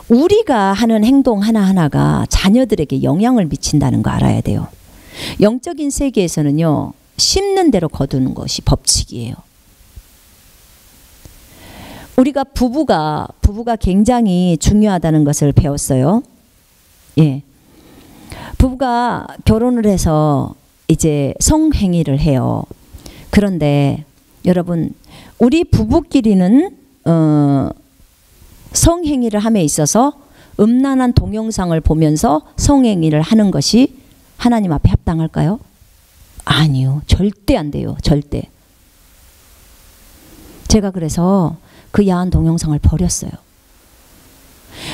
우리가 하는 행동 하나하나가 자녀들에게 영향을 미친다는 거 알아야 돼요. 영적인 세계에서는요, 심는 대로 거두는 것이 법칙이에요. 우리가 부부가 굉장히 중요하다는 것을 배웠어요. 예. 부부가 결혼을 해서 이제 성행위를 해요. 그런데 여러분, 우리 부부끼리는 성행위를 함에 있어서 음란한 동영상을 보면서 성행위를 하는 것이 하나님 앞에 합당할까요? 아니요. 절대 안 돼요. 절대. 제가 그래서 그 야한 동영상을 버렸어요.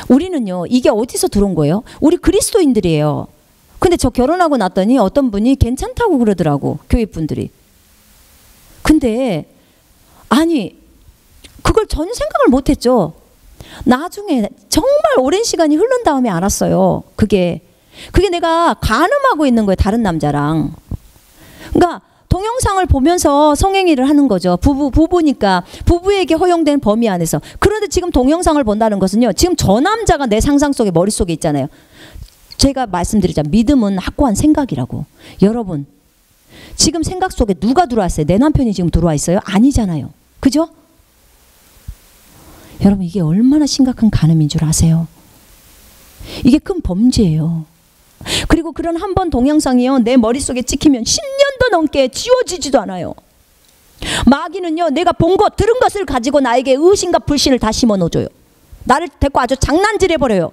우리는요, 이게 어디서 들어온 거예요? 우리 그리스도인들이에요. 근데 저 결혼하고 났더니 어떤 분이 괜찮다고 그러더라고, 교회 분들이. 근데 아니, 그걸 전혀 생각을 못했죠. 나중에 정말 오랜 시간이 흐른 다음에 알았어요. 그게 내가 간음하고 있는 거예요, 다른 남자랑. 그러니까 동영상을 보면서 성행위를 하는 거죠. 부부니까 부부에게 허용된 범위 안에서. 그런데 지금 동영상을 본다는 것은요, 지금 저 남자가 내 상상 속에, 머릿속에 있잖아요. 제가 말씀드리자, 믿음은 확고한 생각이라고. 여러분, 지금 생각 속에 누가 들어왔어요? 내 남편이 지금 들어와 있어요? 아니잖아요. 그죠? 여러분, 이게 얼마나 심각한 간음인 줄 아세요? 이게 큰 범죄예요. 그리고 그런 한 번 동영상이요, 내 머릿속에 찍히면 10년도 넘게 지워지지도 않아요. 마귀는요, 내가 본 것, 들은 것을 가지고 나에게 의심과 불신을 다 심어 넣어줘요. 나를 데리고 아주 장난질 해버려요.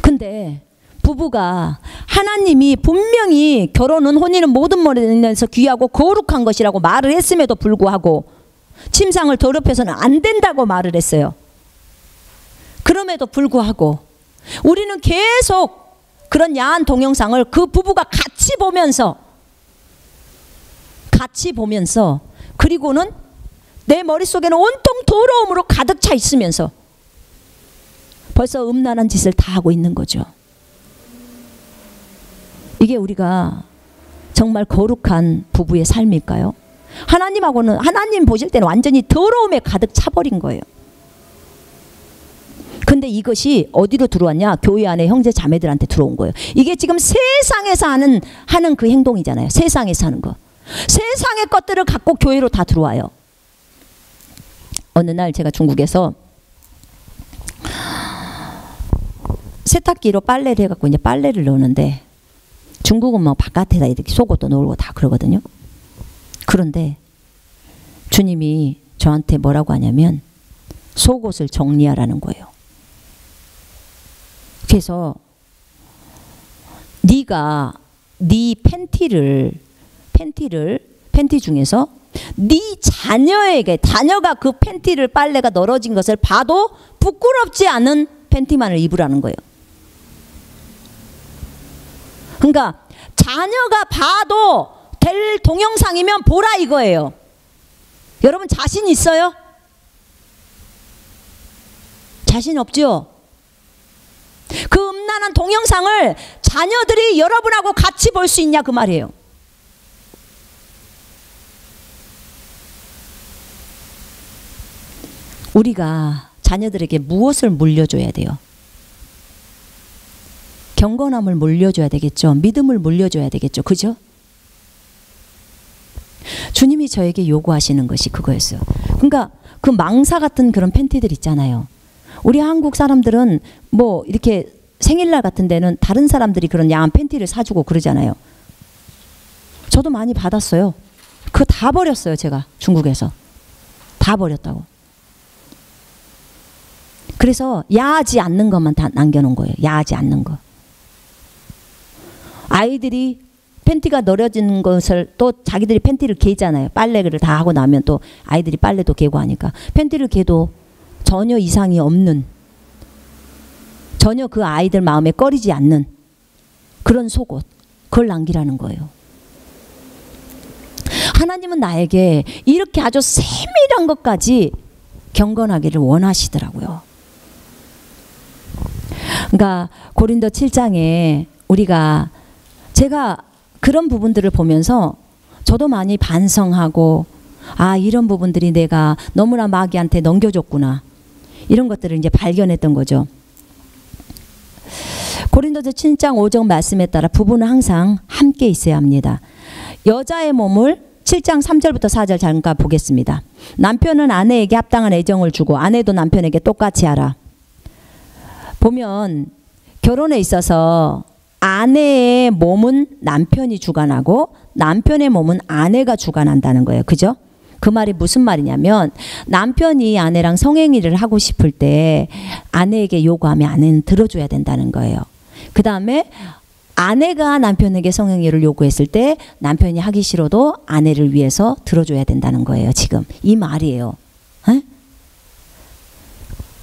근데 부부가 하나님이 분명히 결혼은, 혼인은 모든 면에서 귀하고 거룩한 것이라고 말을 했음에도 불구하고 침상을 더럽혀서는 안 된다고 말을 했어요. 그럼에도 불구하고 우리는 계속 그런 야한 동영상을 그 부부가 같이 보면서 그리고는 내 머릿속에는 온통 더러움으로 가득 차 있으면서 벌써 음란한 짓을 다 하고 있는 거죠. 이게 우리가 정말 거룩한 부부의 삶일까요? 하나님하고는, 하나님 보실 때는 완전히 더러움에 가득 차버린 거예요. 근데 이것이 어디로 들어왔냐? 교회 안에 형제 자매들한테 들어온 거예요. 이게 지금 세상에서 하는 그 행동이잖아요. 세상에서 하는 거. 세상의 것들을 갖고 교회로 다 들어와요. 어느 날 제가 중국에서 세탁기로 빨래를 해갖고 이제 빨래를 넣는데, 중국은 뭐 바깥에다 이렇게 속옷도 넣고 다 그러거든요. 그런데 주님이 저한테 뭐라고 하냐면 속옷을 정리하라는 거예요. 그래서 네가 네 팬티 중에서 네 자녀가 그 팬티를, 빨래가 널어진 것을 봐도 부끄럽지 않은 팬티만을 입으라는 거예요. 그러니까 자녀가 봐도 될 동영상이면 보라 이거예요. 여러분 자신 있어요? 자신 없죠? 그 음란한 동영상을 자녀들이 여러분하고 같이 볼 수 있냐 그 말이에요. 우리가 자녀들에게 무엇을 물려줘야 돼요? 경건함을 물려줘야 되겠죠. 믿음을 물려줘야 되겠죠. 그죠? 주님이 저에게 요구하시는 것이 그거였어요. 그러니까 그 망사 같은 그런 팬티들 있잖아요. 우리 한국 사람들은 뭐 이렇게 생일날 같은 데는 다른 사람들이 그런 야한 팬티를 사주고 그러잖아요. 저도 많이 받았어요. 그거 다 버렸어요. 제가 중국에서. 다 버렸다고. 그래서 야하지 않는 것만 다 남겨놓은 거예요. 야하지 않는 거. 아이들이 팬티가 널어지는 것을 또 자기들이 팬티를 개잖아요. 빨래를 다 하고 나면 또 아이들이 빨래도 개고 하니까 팬티를 개도 전혀 이상이 없는, 전혀 그 아이들 마음에 꺼리지 않는 그런 속옷, 그걸 남기라는 거예요. 하나님은 나에게 이렇게 아주 세밀한 것까지 경건하기를 원하시더라고요. 그러니까 고린도 7장에 제가 그런 부분들을 보면서 저도 많이 반성하고, 아, 이런 부분들이 내가 너무나 마귀한테 넘겨줬구나, 이런 것들을 이제 발견했던 거죠. 고린도서 7장 5절 말씀에 따라 부부는 항상 함께 있어야 합니다. 여자의 몸을 7장 3절부터 4절 잠깐 보겠습니다. 남편은 아내에게 합당한 애정을 주고 아내도 남편에게 똑같이 하라. 보면 결혼에 있어서 아내의 몸은 남편이 주관하고 남편의 몸은 아내가 주관한다는 거예요. 그죠? 그 말이 무슨 말이냐면, 남편이 아내랑 성행위를 하고 싶을 때 아내에게 요구하면 아내는 들어줘야 된다는 거예요. 그 다음에 아내가 남편에게 성행위를 요구했을 때 남편이 하기 싫어도 아내를 위해서 들어줘야 된다는 거예요. 지금 이 말이에요. 에?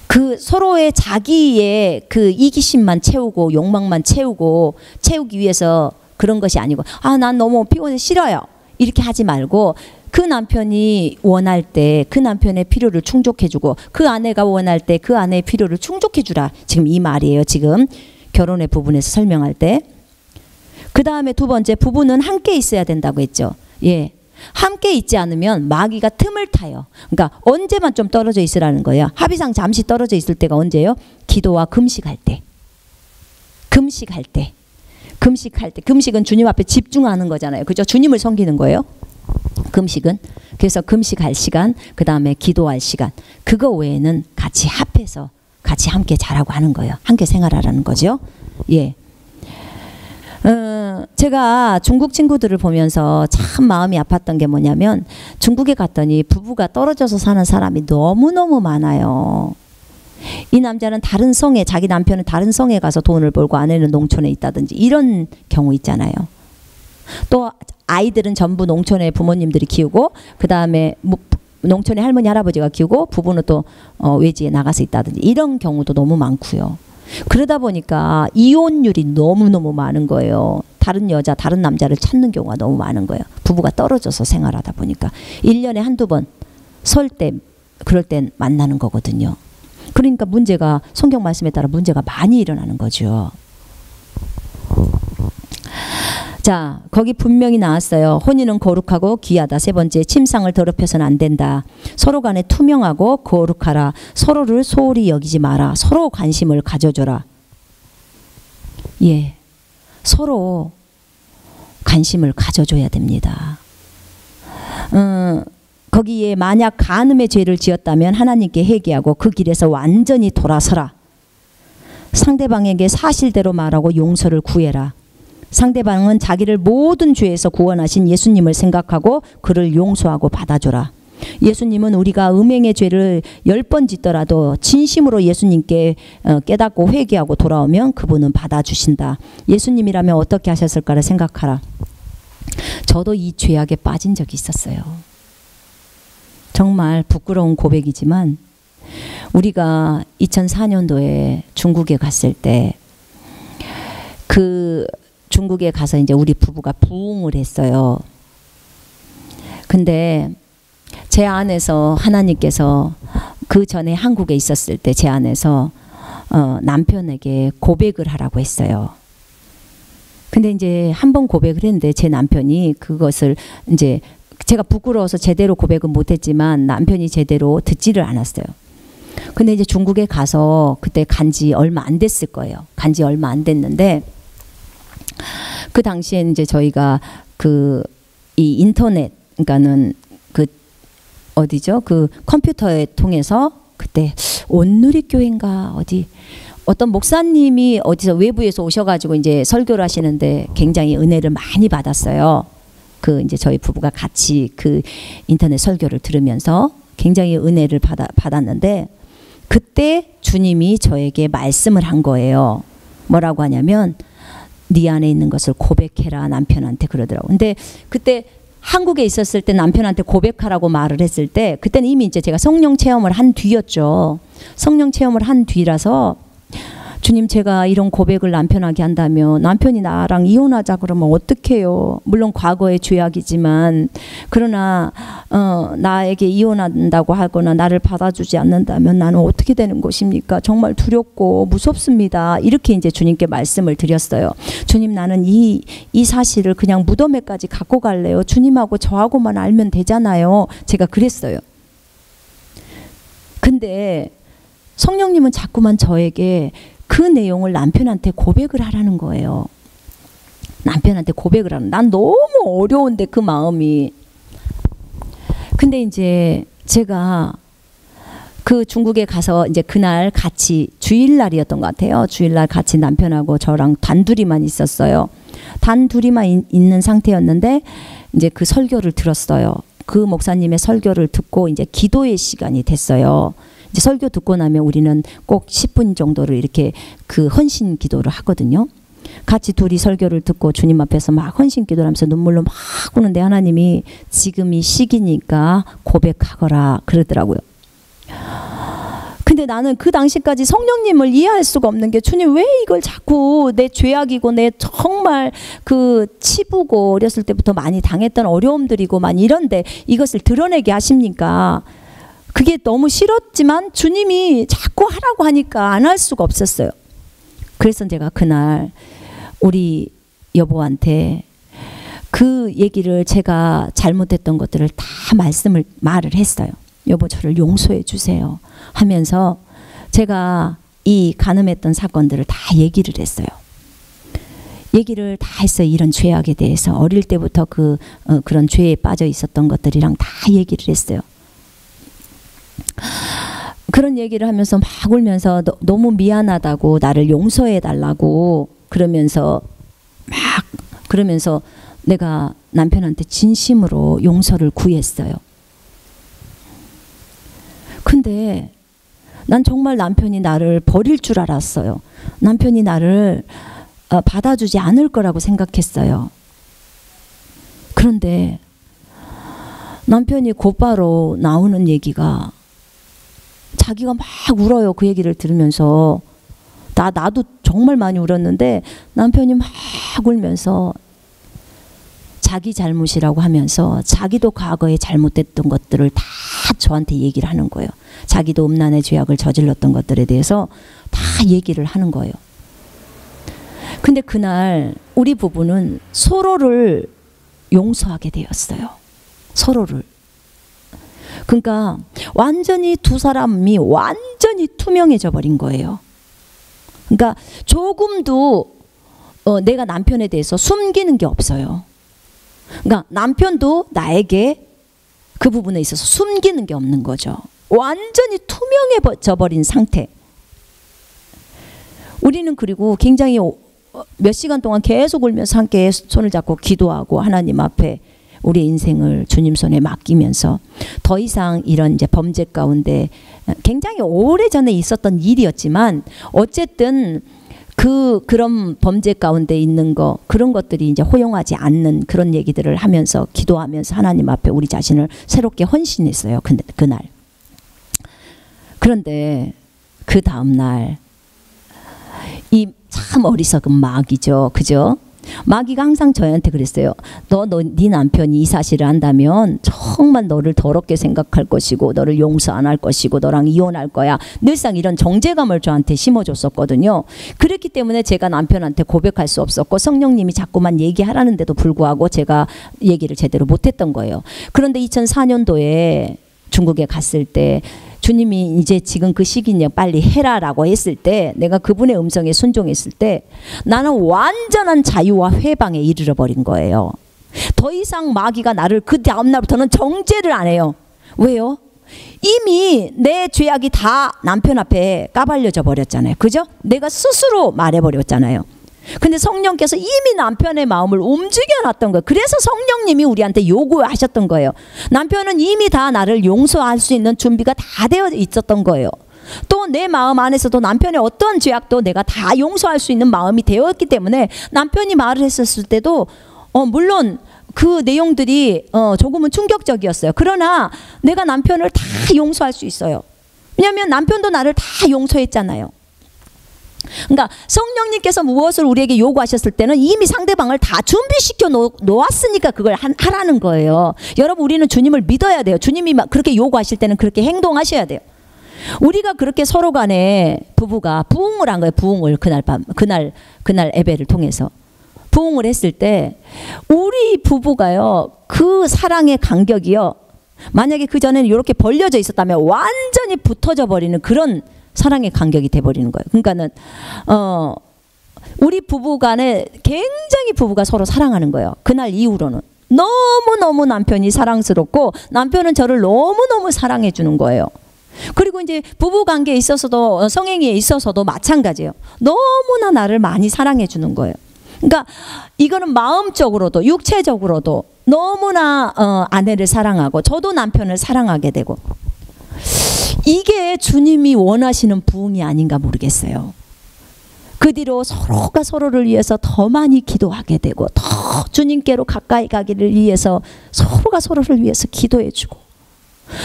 그 서로의 자기의 그 이기심만 채우고 욕망만 채우기 위해서 그런 것이 아니고, 아, 난 너무 피곤해 싫어요, 이렇게 하지 말고 그 남편이 원할 때 그 남편의 필요를 충족해주고 그 아내가 원할 때 그 아내의 필요를 충족해주라, 지금 이 말이에요. 지금 결혼의 부분에서 설명할 때. 그 다음에 두 번째, 부부는 함께 있어야 된다고 했죠. 예, 함께 있지 않으면 마귀가 틈을 타요. 그러니까 언제만 좀 떨어져 있으라는 거예요. 합의상 잠시 떨어져 있을 때가 언제예요? 기도와 금식할 때. 금식할 때. 금식은 주님 앞에 집중하는 거잖아요. 그죠? 주님을 섬기는 거예요. 금식은. 그래서 금식할 시간, 그 다음에 기도할 시간, 그거 외에는 같이 합해서 같이 함께 자라고 하는 거예요. 함께 생활하라는 거죠. 예. 제가 중국 친구들을 보면서 참 마음이 아팠던 게 뭐냐면, 중국에 갔더니 부부가 떨어져서 사는 사람이 너무너무 많아요. 이 남자는 다른 성에, 자기 남편은 다른 성에 가서 돈을 벌고 아내는 농촌에 있다든지 이런 경우 있잖아요. 또 아이들은 전부 농촌에 부모님들이 키우고, 그 다음에 농촌에 할머니 할아버지가 키우고, 부부는 또 외지에 나가서 있다든지 이런 경우도 너무 많고요. 그러다 보니까 이혼율이 너무너무 많은 거예요. 다른 여자, 다른 남자를 찾는 경우가 너무 많은 거예요. 부부가 떨어져서 생활하다 보니까 1년에 한두 번 설 때, 그럴 땐 만나는 거거든요. 그러니까 문제가, 성경 말씀에 따라 문제가 많이 일어나는 거죠. 자, 거기 분명히 나왔어요. 혼인은 거룩하고 귀하다. 세 번째, 침상을 더럽혀서는 안 된다. 서로 간에 투명하고 거룩하라. 서로를 소홀히 여기지 마라. 서로 관심을 가져줘라. 예, 서로 관심을 가져줘야 됩니다. 거기에 만약 간음의 죄를 지었다면 하나님께 회개하고 그 길에서 완전히 돌아서라. 상대방에게 사실대로 말하고 용서를 구해라. 상대방은 자기를 모든 죄에서 구원하신 예수님을 생각하고 그를 용서하고 받아줘라. 예수님은 우리가 음행의 죄를 10번 짓더라도 진심으로 예수님께 깨닫고 회개하고 돌아오면 그분은 받아주신다. 예수님이라면 어떻게 하셨을까를 생각하라. 저도 이 죄악에 빠진 적이 있었어요. 정말 부끄러운 고백이지만, 우리가 2004년도에 중국에 갔을 때, 그 중국에 가서 이제 우리 부부가 부흥을 했어요. 근데 제 안에서 하나님께서, 그 전에 한국에 있었을 때 제 안에서 남편에게 고백을 하라고 했어요. 근데 이제 한 번 고백을 했는데 제 남편이 그것을 이제, 제가 부끄러워서 제대로 고백은 못했지만 남편이 제대로 듣지를 않았어요. 근데 이제 중국에 가서 그때 간지 얼마 안 됐을 거예요. 간지 얼마 안 됐는데, 그 당시에 이제 저희가 이 인터넷, 그러니까는 그 어디죠? 그 컴퓨터에 통해서, 그때 온누리교회인가 어떤 목사님이 어디서 외부에서 오셔가지고 이제 설교를 하시는데 굉장히 은혜를 많이 받았어요. 그 이제 저희 부부가 같이 그 인터넷 설교를 들으면서 굉장히 은혜를 받았는데, 그때 주님이 저에게 말씀을 한 거예요. 뭐라고 하냐면, 네 안에 있는 것을 고백해라, 남편한테 그러더라고. 근데 그때 한국에 있었을 때 남편한테 고백하라고 말을 했을 때, 그때는 이미 이제 제가 성령 체험을 한 뒤였죠. 성령 체험을 한 뒤라서, 주님, 제가 이런 고백을 남편에게 한다면 남편이 나랑 이혼하자 그러면 어떡해요? 물론 과거의 죄악이지만, 그러나 나에게 이혼한다고 하거나 나를 받아주지 않는다면 나는 어떻게 되는 것입니까? 정말 두렵고 무섭습니다. 이렇게 이제 주님께 말씀을 드렸어요. 주님, 나는 이 사실을 그냥 무덤에까지 갖고 갈래요. 주님하고 저하고만 알면 되잖아요. 제가 그랬어요. 근데 성령님은 자꾸만 저에게 그 내용을 남편한테 고백을 하라는 거예요. 남편한테 고백을 하는. 난 너무 어려운데 그 마음이. 근데 이제 제가 그 중국에 가서 이제 그날 같이, 주일날이었던 것 같아요. 주일날 같이 남편하고 저랑 단둘이만 있었어요. 단둘이만 있는 상태였는데 이제 그 설교를 들었어요. 그 목사님의 설교를 듣고 이제 기도의 시간이 됐어요. 이제 설교 듣고 나면 우리는 꼭 10분 정도를 이렇게 그 헌신 기도를 하거든요. 같이 둘이 설교를 듣고 주님 앞에서 막 헌신 기도를 하면서 눈물로 막 우는데, 하나님이 지금 이 시기니까 고백하거라 그러더라고요. 근데 나는 그 당시까지 성령님을 이해할 수가 없는 게, 주님 왜 이걸 자꾸 내 죄악이고 내 정말 그 치부고 어렸을 때부터 많이 당했던 어려움들이고 만 이런데 이것을 드러내게 하십니까? 그게 너무 싫었지만 주님이 자꾸 하라고 하니까 안 할 수가 없었어요. 그래서 제가 그날 우리 여보한테 그 얘기를, 제가 잘못했던 것들을 다 말을 했어요. 여보, 저를 용서해 주세요 하면서 제가 이 간음했던 사건들을 다 얘기를 했어요. 얘기를 다 했어요. 이런 죄악에 대해서. 어릴 때부터 그런 죄에 빠져 있었던 것들이랑 다 얘기를 했어요. 그런 얘기를 하면서 막 울면서 너무 미안하다고, 나를 용서해 달라고 그러면서 내가 남편한테 진심으로 용서를 구했어요. 근데 난 정말 남편이 나를 버릴 줄 알았어요. 남편이 나를 받아주지 않을 거라고 생각했어요. 그런데 남편이 곧바로 나오는 얘기가, 자기가 막 울어요. 그 얘기를 들으면서. 나도 정말 많이 울었는데 남편이 막 울면서 자기 잘못이라고 하면서 자기도 과거에 잘못됐던 것들을 다 저한테 얘기를 하는 거예요. 자기도 음란의 죄악을 저질렀던 것들에 대해서 다 얘기를 하는 거예요. 근데 그날 우리 부부는 서로를 용서하게 되었어요. 서로를. 그러니까 완전히 두 사람이 완전히 투명해져 버린 거예요. 그러니까 조금도 내가 남편에 대해서 숨기는 게 없어요. 그러니까 남편도 나에게 그 부분에 있어서 숨기는 게 없는 거죠. 완전히 투명해져 버린 상태. 우리는 그리고 굉장히 몇 시간 동안 계속 울면서 함께 손을 잡고 기도하고 하나님 앞에 우리의 인생을 주님 손에 맡기면서 더 이상 이런 이제 범죄 가운데, 굉장히 오래전에 있었던 일이었지만 어쨌든 그런 범죄 가운데 있는 그런 것들이 이제 허용하지 않는 그런 얘기들을 하면서 기도하면서 하나님 앞에 우리 자신을 새롭게 헌신했어요. 그날. 그런데 그 다음 날 이 참 어리석은 마귀죠. 그죠? 마귀가 항상 저희한테 그랬어요. 네 남편이 이 사실을 안다면 정말 너를 더럽게 생각할 것이고 너를 용서 안 할 것이고 너랑 이혼할 거야. 늘상 이런 정죄감을 저한테 심어줬었거든요. 그렇기 때문에 제가 남편한테 고백할 수 없었고 성령님이 자꾸만 얘기하라는데도 불구하고 제가 얘기를 제대로 못했던 거예요. 그런데 2004년도에 중국에 갔을 때 주님이 이제 지금 그 시기냐 빨리 해라라고 했을 때, 내가 그분의 음성에 순종했을 때 나는 완전한 자유와 회방에 이르러 버린 거예요. 더 이상 마귀가 나를 그 다음 날부터는 정죄를 안 해요. 왜요? 이미 내 죄악이 다 남편 앞에 까발려져 버렸잖아요. 그죠? 내가 스스로 말해버렸잖아요. 근데 성령께서 이미 남편의 마음을 움직여놨던 거예요. 그래서 성령님이 우리한테 요구하셨던 거예요. 남편은 이미 다 나를 용서할 수 있는 준비가 다 되어 있었던 거예요. 또 내 마음 안에서도 남편의 어떤 죄악도 내가 다 용서할 수 있는 마음이 되었기 때문에 남편이 말을 했었을 때도 물론 그 내용들이 조금은 충격적이었어요. 그러나 내가 남편을 다 용서할 수 있어요. 왜냐하면 남편도 나를 다 용서했잖아요. 그러니까 성령님께서 무엇을 우리에게 요구하셨을 때는 이미 상대방을 다 준비시켜 놓았으니까 그걸 하라는 거예요. 여러분, 우리는 주님을 믿어야 돼요. 주님이 그렇게 요구하실 때는 그렇게 행동하셔야 돼요. 우리가 그렇게 서로 간에 부부가 부흥을 한 거예요. 부흥을 그날 밤, 그날 예배를 통해서 부흥을 했을 때 우리 부부가요, 그 사랑의 간격이요, 만약에 그 전에는 이렇게 벌려져 있었다면 완전히 붙어져 버리는 그런 사랑의 간격이 돼버리는 거예요. 그러니까는 우리 부부간에 굉장히 부부가 서로 사랑하는 거예요. 그날 이후로는 너무너무 남편이 사랑스럽고 남편은 저를 너무너무 사랑해 주는 거예요. 그리고 이제 부부관계에 있어서도 성행위에 있어서도 마찬가지예요. 너무나 나를 많이 사랑해 주는 거예요. 그러니까 이거는 마음적으로도 육체적으로도 너무나 아내를 사랑하고 저도 남편을 사랑하게 되고, 이게 주님이 원하시는 부흥이 아닌가 모르겠어요. 그 뒤로 서로가 서로를 위해서 더 많이 기도하게 되고 더 주님께로 가까이 가기를 위해서 서로가 서로를 위해서 기도해 주고,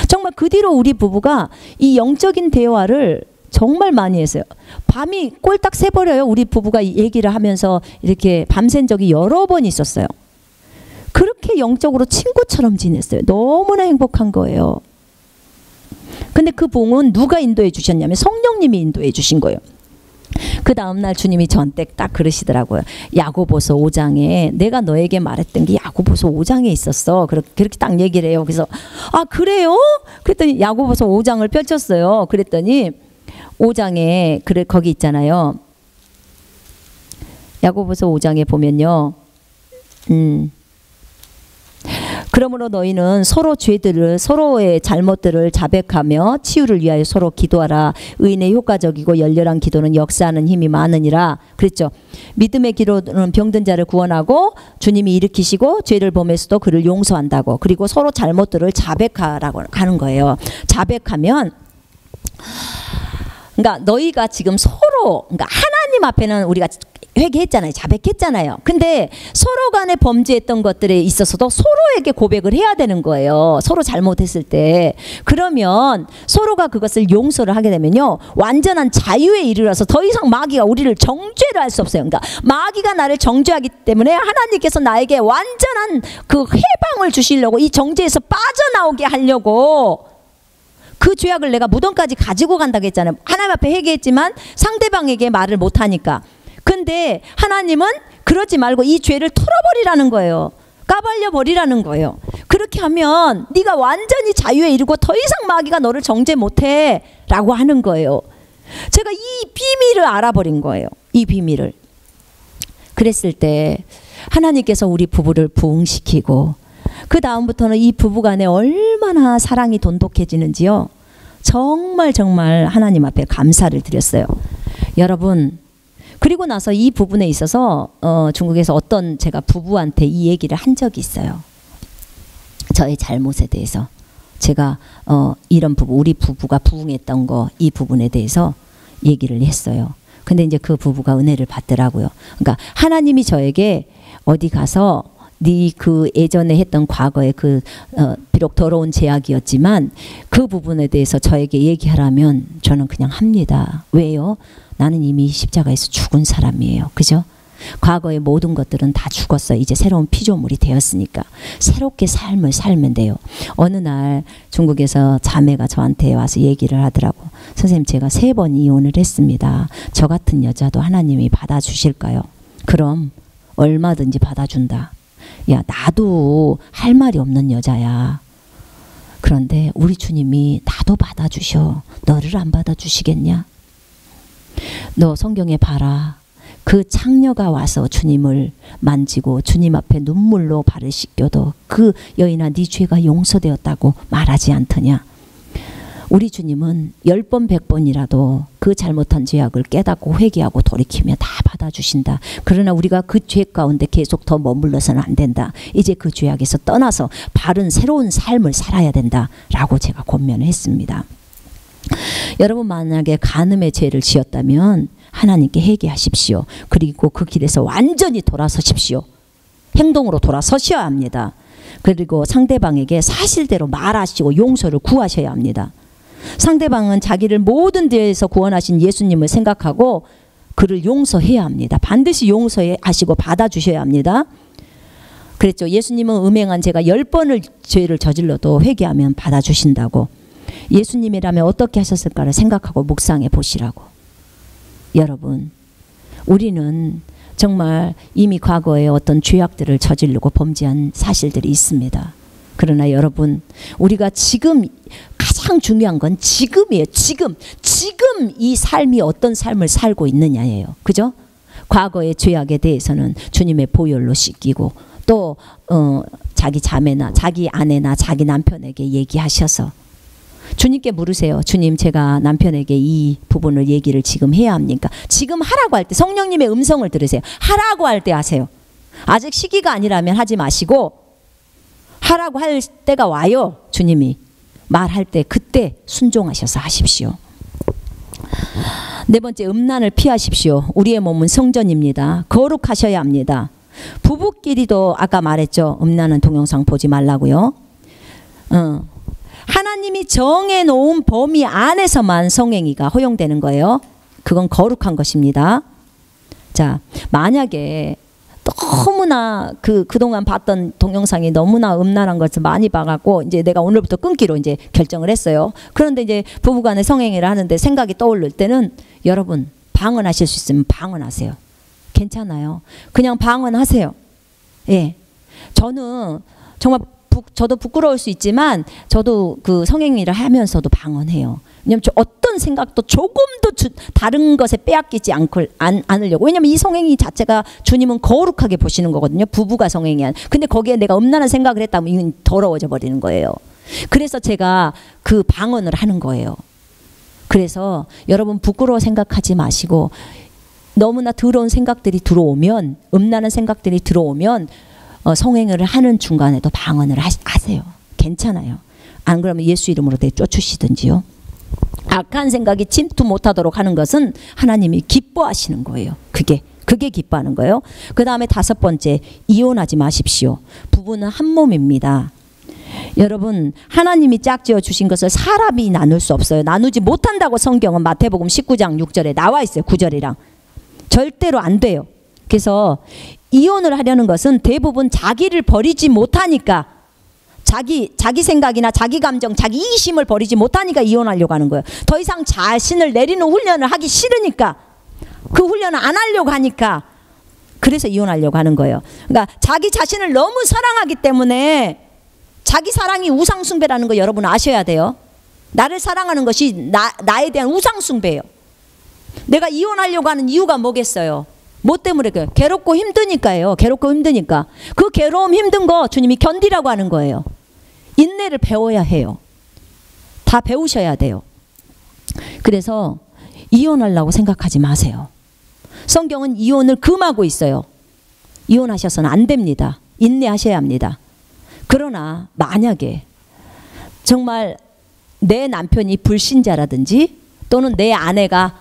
정말 그 뒤로 우리 부부가 이 영적인 대화를 정말 많이 했어요. 밤이 꼴딱 새버려요. 우리 부부가 얘기를 하면서 이렇게 밤샌 적이 여러 번 있었어요. 그렇게 영적으로 친구처럼 지냈어요. 너무나 행복한 거예요. 근데 그 부흥은 누가 인도해 주셨냐면 성령님이 인도해 주신 거예요. 그 다음날 주님이 저한테 딱 그러시더라고요. 야고보서 5장에 내가 너에게 말했던 게 야고보서 5장에 있었어. 그렇게 딱 얘기를 해요. 그래서 아 그래요? 그랬더니 야고보서 5장을 펼쳤어요. 그랬더니 5장에 거기 있잖아요. 야고보서 5장에 보면요. 그러므로 너희는 서로 죄들을 서로의 잘못들을 자백하며 치유를 위하여 서로 기도하라. 의인의 효과적이고 열렬한 기도는 역사하는 힘이 많으니라. 그랬죠. 믿음의 기도는 병든 자를 구원하고 주님이 일으키시고 죄를 범해서도 그를 용서한다고. 그리고 서로 잘못들을 자백하라고 하는 거예요. 자백하면 그러니까 너희가 지금 서로 그러니까 하나님 앞에는 우리가 회개했잖아요. 자백했잖아요. 근데 서로 간에 범죄했던 것들에 있어서도 서로에게 고백을 해야 되는 거예요. 서로 잘못했을 때. 그러면 서로가 그것을 용서를 하게 되면요. 완전한 자유에 이르러서 더 이상 마귀가 우리를 정죄를 할 수 없어요. 그러니까 마귀가 나를 정죄하기 때문에 하나님께서 나에게 완전한 그 해방을 주시려고 이 정죄에서 빠져나오게 하려고 그 죄악을 내가 무덤까지 가지고 간다고 했잖아요. 하나님 앞에 회개했지만 상대방에게 말을 못하니까. 근데 하나님은 그러지 말고 이 죄를 털어버리라는 거예요. 까발려 버리라는 거예요. 그렇게 하면 네가 완전히 자유에 이르고 더 이상 마귀가 너를 정죄 못해 라고 하는 거예요. 제가 이 비밀을 알아버린 거예요. 이 비밀을. 그랬을 때 하나님께서 우리 부부를 부흥시키고 그 다음부터는 이 부부간에 얼마나 사랑이 돈독해지는지요. 정말 하나님 앞에 감사를 드렸어요. 여러분, 그리고 나서 이 부분에 있어서 중국에서 어떤 제가 부부한테 이 얘기를 한 적이 있어요. 저의 잘못에 대해서. 제가 이런 부부, 우리 부부가 부흥했던 거 이 부분에 대해서 얘기를 했어요. 근데 이제 그 부부가 은혜를 받더라고요. 그러니까 하나님이 저에게 어디 가서 네 그 예전에 했던 과거의 그 비록 더러운 죄악이었지만 그 부분에 대해서 저에게 얘기하라면 저는 그냥 합니다. 왜요? 나는 이미 십자가에서 죽은 사람이에요. 그죠? 과거의 모든 것들은 다 죽었어요. 이제 새로운 피조물이 되었으니까 새롭게 삶을 살면 돼요. 어느 날 중국에서 자매가 저한테 와서 얘기를 하더라고. 선생님, 제가 3번 이혼을 했습니다. 저 같은 여자도 하나님이 받아주실까요? 그럼 얼마든지 받아준다. 야, 나도 할 말이 없는 여자야. 그런데 우리 주님이 나도 받아주셔. 너를 안 받아주시겠냐? 너 성경에 봐라. 그 창녀가 와서 주님을 만지고 주님 앞에 눈물로 발을 씻겨도 그 여인아 네 죄가 용서되었다고 말하지 않더냐? 우리 주님은 10번 100번이라도 그 잘못한 죄악을 깨닫고 회개하고 돌이키면 다 받아주신다. 그러나 우리가 그 죄 가운데 계속 더 머물러서는 안 된다. 이제 그 죄악에서 떠나서 바른 새로운 삶을 살아야 된다 라고 제가 권면을 했습니다. 여러분, 만약에 간음의 죄를 지었다면 하나님께 회개하십시오. 그리고 그 길에서 완전히 돌아서십시오. 행동으로 돌아서셔야 합니다. 그리고 상대방에게 사실대로 말하시고 용서를 구하셔야 합니다. 상대방은 자기를 모든 데에서 구원하신 예수님을 생각하고 그를 용서해야 합니다. 반드시 용서하시고 받아주셔야 합니다. 그랬죠. 예수님은 음행한 제가 10번을 죄를 저질러도 회개하면 받아주신다고. 예수님이라면 어떻게 하셨을까를 생각하고 묵상해 보시라고. 여러분, 우리는 정말 이미 과거에 어떤 죄악들을 저지르고 범죄한 사실들이 있습니다. 그러나 여러분, 우리가 지금 가장 중요한 건 지금이에요. 지금 이 삶이 어떤 삶을 살고 있느냐예요. 그죠? 과거의 죄악에 대해서는 주님의 보혈로 씻기고 또 자기 자매나 자기 아내나 자기 남편에게 얘기하셔서 주님께 물으세요. 주님, 제가 남편에게 이 부분을 얘기를 지금 해야 합니까? 지금 하라고 할 때 성령님의 음성을 들으세요. 하라고 할 때 하세요. 아직 시기가 아니라면 하지 마시고 하라고 할 때가 와요. 주님이 말할 때 그때 순종하셔서 하십시오. 4번째, 음란을 피하십시오. 우리의 몸은 성전입니다. 거룩하셔야 합니다. 부부끼리도 아까 말했죠. 음란한 동영상 보지 말라고요. 하나님이 정해놓은 범위 안에서만 성행위가 허용되는 거예요. 그건 거룩한 것입니다. 자, 만약에 너무나 그동안 봤던 동영상이 너무나 음란한 것을 많이 봐갖고 이제 내가 오늘부터 끊기로 이제 결정을 했어요. 그런데 이제 부부간의 성행위를 하는데 생각이 떠오를 때는 여러분, 방언하실 수 있으면 방언하세요. 괜찮아요. 그냥 방언하세요. 예, 저는 정말 저도 부끄러울 수 있지만 저도 그 성행위를 하면서도 방언해요. 왜냐면 어떤 생각도 조금도 다른 것에 빼앗기지 않으려고. 왜냐면 이 성행위 자체가 주님은 거룩하게 보시는 거거든요. 부부가 성행위한. 근데 거기에 내가 음란한 생각을 했다면 이건 더러워져 버리는 거예요. 그래서 제가 그 방언을 하는 거예요. 그래서 여러분 부끄러워 생각하지 마시고, 너무나 더러운 생각들이 들어오면, 음란한 생각들이 들어오면 성행위를 하는 중간에도 방언을 하세요. 괜찮아요. 안 그러면 예수 이름으로 내쫓으시든지요. 악한 생각이 침투 못하도록 하는 것은 하나님이 기뻐하시는 거예요. 그게 기뻐하는 거예요. 그 다음에 5번째, 이혼하지 마십시오. 부부는 한 몸입니다. 여러분, 하나님이 짝지어 주신 것을 사람이 나눌 수 없어요. 나누지 못한다고 성경은 마태복음 19장 6절에 나와 있어요. 9절이랑. 절대로 안 돼요. 그래서 이혼을 하려는 것은 대부분 자기를 버리지 못하니까, 자기 생각이나 자기 감정, 자기 이기심을 버리지 못하니까 이혼하려고 하는 거예요. 더 이상 자신을 내리는 훈련을 하기 싫으니까, 그 훈련을 안 하려고 하니까, 그래서 이혼하려고 하는 거예요. 그러니까 자기 자신을 너무 사랑하기 때문에, 자기 사랑이 우상숭배라는 거 여러분 아셔야 돼요. 나를 사랑하는 것이 나에 대한 우상숭배예요. 내가 이혼하려고 하는 이유가 뭐겠어요? 뭐 때문에? 괴롭고 힘드니까요. 괴롭고 힘드니까. 그 괴로움 힘든 거 주님이 견디라고 하는 거예요. 인내를 배워야 해요. 다 배우셔야 돼요. 그래서 이혼하려고 생각하지 마세요. 성경은 이혼을 금하고 있어요. 이혼하셔서는 안 됩니다. 인내하셔야 합니다. 그러나 만약에 정말 내 남편이 불신자라든지 또는 내 아내가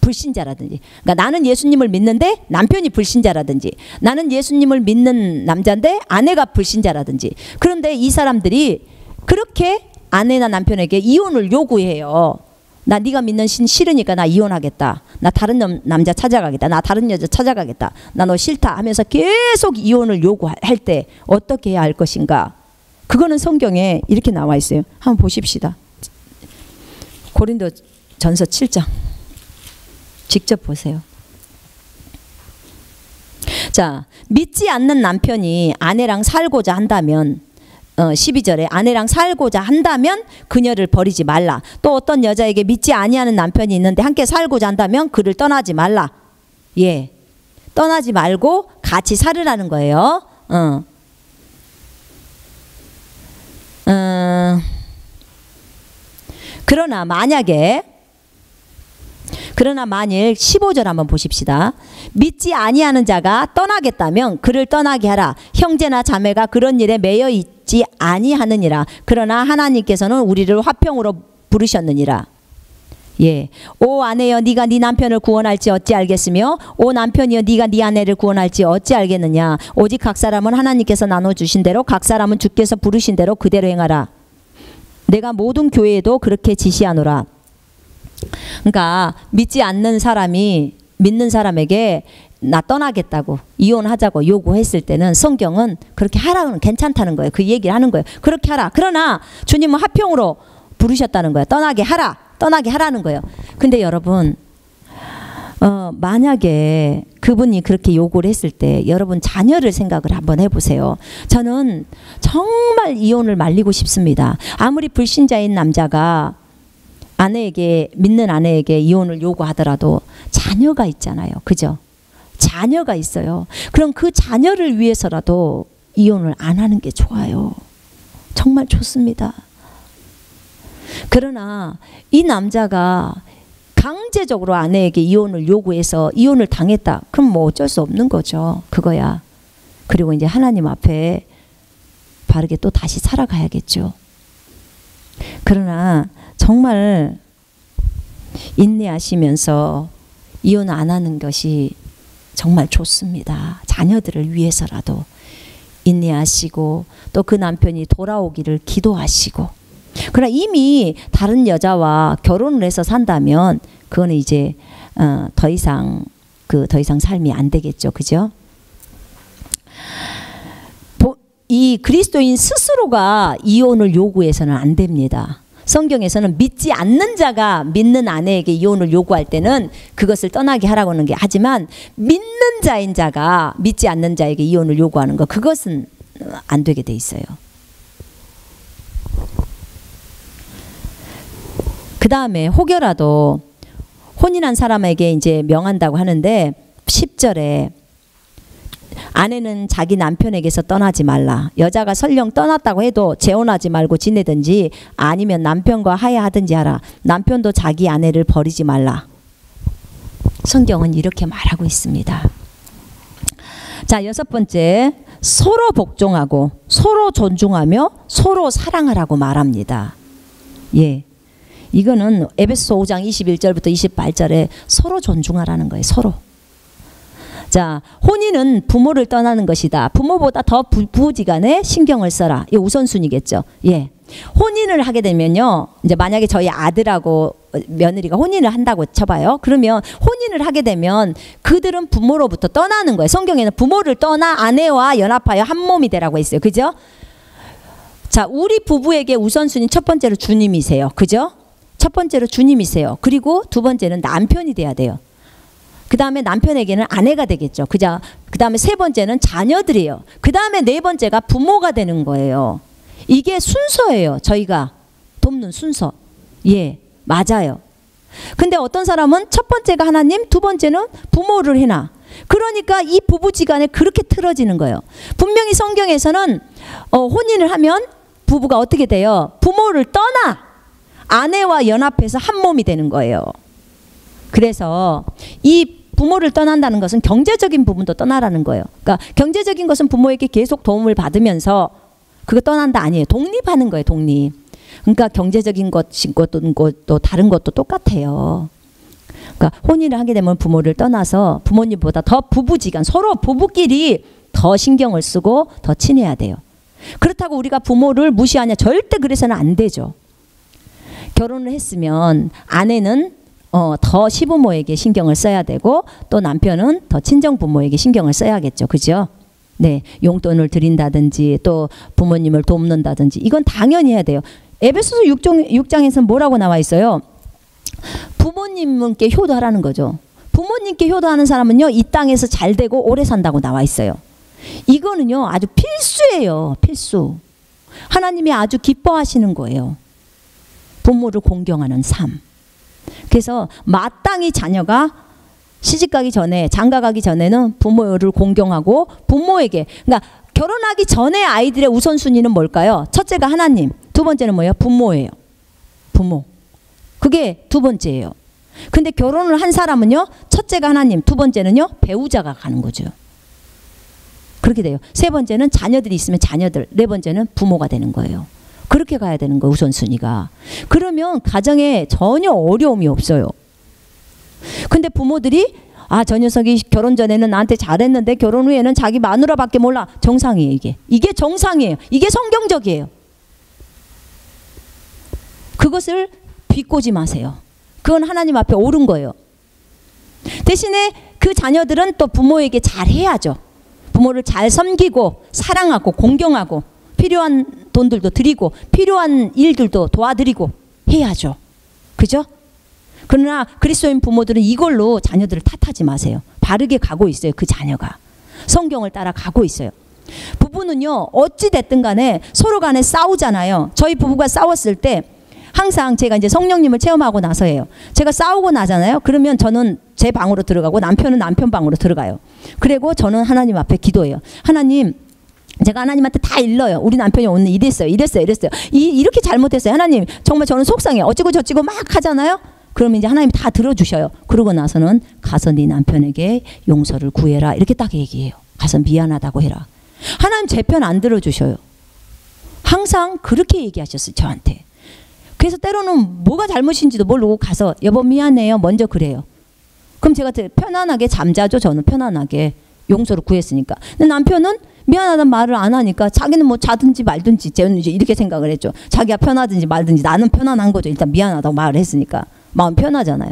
불신자라든지, 그러니까 나는 예수님을 믿는데 남편이 불신자라든지, 나는 예수님을 믿는 남자인데 아내가 불신자라든지, 그런데 이 사람들이 그렇게 아내나 남편에게 이혼을 요구해요. 나 네가 믿는 신 싫으니까 나 이혼하겠다. 나 다른 남자 찾아가겠다. 나 다른 여자 찾아가겠다. 나 너 싫다 하면서 계속 이혼을 요구할 때 어떻게 해야 할 것인가? 그거는 성경에 이렇게 나와 있어요. 한번 보십시다. 고린도전서 7장. 직접 보세요. 자, 믿지 않는 남편이 아내랑 살고자 한다면, 12절에 아내랑 살고자 한다면 그녀를 버리지 말라. 또 어떤 여자에게 믿지 아니하는 남편이 있는데 함께 살고자 한다면 그를 떠나지 말라. 예, 떠나지 말고 같이 살으라는 거예요. 그러나 만일 15절 한번 보십시다. 믿지 아니하는 자가 떠나겠다면 그를 떠나게 하라. 형제나 자매가 그런 일에 매여 있지 아니하느니라. 그러나 하나님께서는 우리를 화평으로 부르셨느니라. 예, 오 아내여 네가 네 남편을 구원할지 어찌 알겠으며 오 남편이여 네가 네 아내를 구원할지 어찌 알겠느냐. 오직 각 사람은 하나님께서 나눠주신 대로 각 사람은 주께서 부르신 대로 그대로 행하라. 내가 모든 교회에도 그렇게 지시하노라. 그러니까 믿지 않는 사람이 믿는 사람에게 나 떠나겠다고 이혼하자고 요구했을 때는 성경은 그렇게 하라는 괜찮다는 거예요. 그 얘기를 하는 거예요. 그렇게 하라. 그러나 주님은 화평으로 부르셨다는 거예요. 떠나게 하라는 거예요. 근데 여러분 만약에 그분이 그렇게 요구를 했을 때 여러분 자녀를 생각을 한번 해보세요. 저는 정말 이혼을 말리고 싶습니다. 아무리 불신자인 남자가 믿는 아내에게 이혼을 요구하더라도 자녀가 있잖아요. 그죠? 자녀가 있어요. 그럼 그 자녀를 위해서라도 이혼을 안 하는 게 좋아요. 정말 좋습니다. 그러나 이 남자가 강제적으로 아내에게 이혼을 요구해서 이혼을 당했다. 그럼 뭐 어쩔 수 없는 거죠. 그거야. 그리고 이제 하나님 앞에 바르게 또 다시 살아가야겠죠. 그러나 정말 인내하시면서 이혼 안 하는 것이 정말 좋습니다. 자녀들을 위해서라도 인내하시고 또 그 남편이 돌아오기를 기도하시고. 그러나 이미 다른 여자와 결혼을 해서 산다면 그거는 이제 더 이상 삶이 안 되겠죠. 그죠? 이 그리스도인 스스로가 이혼을 요구해서는 안 됩니다. 성경에서는 믿지 않는 자가 믿는 아내에게 이혼을 요구할 때는 그것을 떠나게 하라고 하는 게, 하지만 믿는 자인 자가 믿지 않는 자에게 이혼을 요구하는 거, 그것은 안 되게 돼 있어요. 그 다음에 혹여라도 혼인한 사람에게 이제 명한다고 하는데 10절에 아내는 자기 남편에게서 떠나지 말라. 여자가 설령 떠났다고 해도 재혼하지 말고 지내든지 아니면 남편과 하야하든지 하라. 남편도 자기 아내를 버리지 말라. 성경은 이렇게 말하고 있습니다. 자, 6번째, 서로 복종하고 서로 존중하며 서로 사랑하라고 말합니다. 예, 이거는 에베소 5장 21절부터 28절에 서로 존중하라는 거예요. 서로. 자, 혼인은 부모를 떠나는 것이다. 부모보다 더 부부지간에 신경을 써라. 이 우선순위겠죠. 예. 혼인을 하게 되면요, 이제 만약에 저희 아들하고 며느리가 혼인을 한다고 쳐봐요. 그러면 혼인을 하게 되면 그들은 부모로부터 떠나는 거예요. 성경에는 부모를 떠나 아내와 연합하여 한 몸이 되라고 했어요. 그죠? 자, 우리 부부에게 우선순위 첫 번째로 주님이세요. 그죠? 첫 번째로 주님이세요. 그리고 두 번째는 남편이 돼야 돼요. 그 다음에 남편에게는 아내가 되겠죠. 그 다음에 세 번째는 자녀들이에요. 그 다음에 네 번째가 부모가 되는 거예요. 이게 순서예요. 저희가 돕는 순서. 예, 맞아요. 근데 어떤 사람은 첫 번째가 하나님, 두 번째는 부모를 해놔. 그러니까 이 부부지간에 그렇게 틀어지는 거예요. 분명히 성경에서는 혼인을 하면 부부가 어떻게 돼요? 부모를 떠나 아내와 연합해서 한 몸이 되는 거예요. 그래서 이 부모를 떠난다는 것은 경제적인 부분도 떠나라는 거예요. 그러니까 경제적인 것은 부모에게 계속 도움을 받으면서 그거 떠난다 아니에요. 독립하는 거예요. 독립. 그러니까 경제적인 것도 다른 것도 똑같아요. 그러니까 혼인을 하게 되면 부모를 떠나서 부모님보다 더 부부지간 서로 부부끼리 더 신경을 쓰고 더 친해야 돼요. 그렇다고 우리가 부모를 무시하냐? 절대 그래서는 안 되죠. 결혼을 했으면 아내는 더 시부모에게 신경을 써야 되고 또 남편은 더 친정부모에게 신경을 써야겠죠. 그죠? 네, 용돈을 드린다든지 또 부모님을 돕는다든지 이건 당연히 해야 돼요. 에베소서 6장에서는 뭐라고 나와 있어요? 부모님께 효도하라는 거죠. 부모님께 효도하는 사람은요, 이 땅에서 잘 되고 오래 산다고 나와 있어요. 이거는요, 아주 필수예요. 필수. 하나님이 아주 기뻐하시는 거예요. 부모를 공경하는 삶. 그래서 마땅히 자녀가 시집가기 전에, 장가가기 전에는 부모를 공경하고 부모에게, 그러니까 결혼하기 전에 아이들의 우선순위는 뭘까요? 첫째가 하나님, 두 번째는 뭐예요? 부모예요. 부모. 그게 두 번째예요. 근데 결혼을 한 사람은요, 첫째가 하나님, 두 번째는요, 배우자가 가는 거죠. 그렇게 돼요. 세 번째는 자녀들이 있으면 자녀들, 네 번째는 부모가 되는 거예요. 그렇게 가야 되는 거예요, 우선순위가. 그러면 가정에 전혀 어려움이 없어요. 근데 부모들이 저 녀석이 결혼 전에는 나한테 잘했는데 결혼 후에는 자기 마누라밖에 몰라. 정상이에요, 이게. 이게 정상이에요. 이게 성경적이에요. 그것을 비꼬지 마세요. 그건 하나님 앞에 옳은 거예요. 대신에 그 자녀들은 또 부모에게 잘해야죠. 부모를 잘 섬기고 사랑하고 공경하고 필요한 돈들도 드리고 필요한 일들도 도와드리고 해야죠. 그죠? 그러나 그리스도인 부모들은 이걸로 자녀들을 탓하지 마세요. 바르게 가고 있어요. 그 자녀가. 성경을 따라 가고 있어요. 부부는요, 어찌 됐든 간에 서로 간에 싸우잖아요. 저희 부부가 싸웠을 때 항상 제가 이제 성령님을 체험하고 나서예요. 제가 싸우고 나잖아요. 그러면 저는 제 방으로 들어가고 남편은 남편 방으로 들어가요. 그리고 저는 하나님 앞에 기도해요. 하나님, 제가 하나님한테 다 일러요. 우리 남편이 오늘 이랬어요. 이렇게 잘못했어요. 하나님, 정말 저는 속상해요. 어찌고 저찌고 막 하잖아요. 그러면 이제 하나님이 다 들어주셔요. 그러고 나서는 가서 네 남편에게 용서를 구해라. 이렇게 딱 얘기해요. 가서 미안하다고 해라. 하나님 제 편 안 들어주셔요. 항상 그렇게 얘기하셨어요. 저한테. 그래서 때로는 뭐가 잘못인지도 모르고 가서 여보 미안해요. 먼저 그래요. 그럼 제가 편안하게 잠자죠. 저는 편안하게 용서를 구했으니까. 근데 남편은 미안하다는 말을 안 하니까 자기는 뭐 자든지 말든지 저는 이제 이렇게 생각을 했죠. 자기가 편하든지 말든지 나는 편안한 거죠. 일단 미안하다고 말을 했으니까 마음 편하잖아요.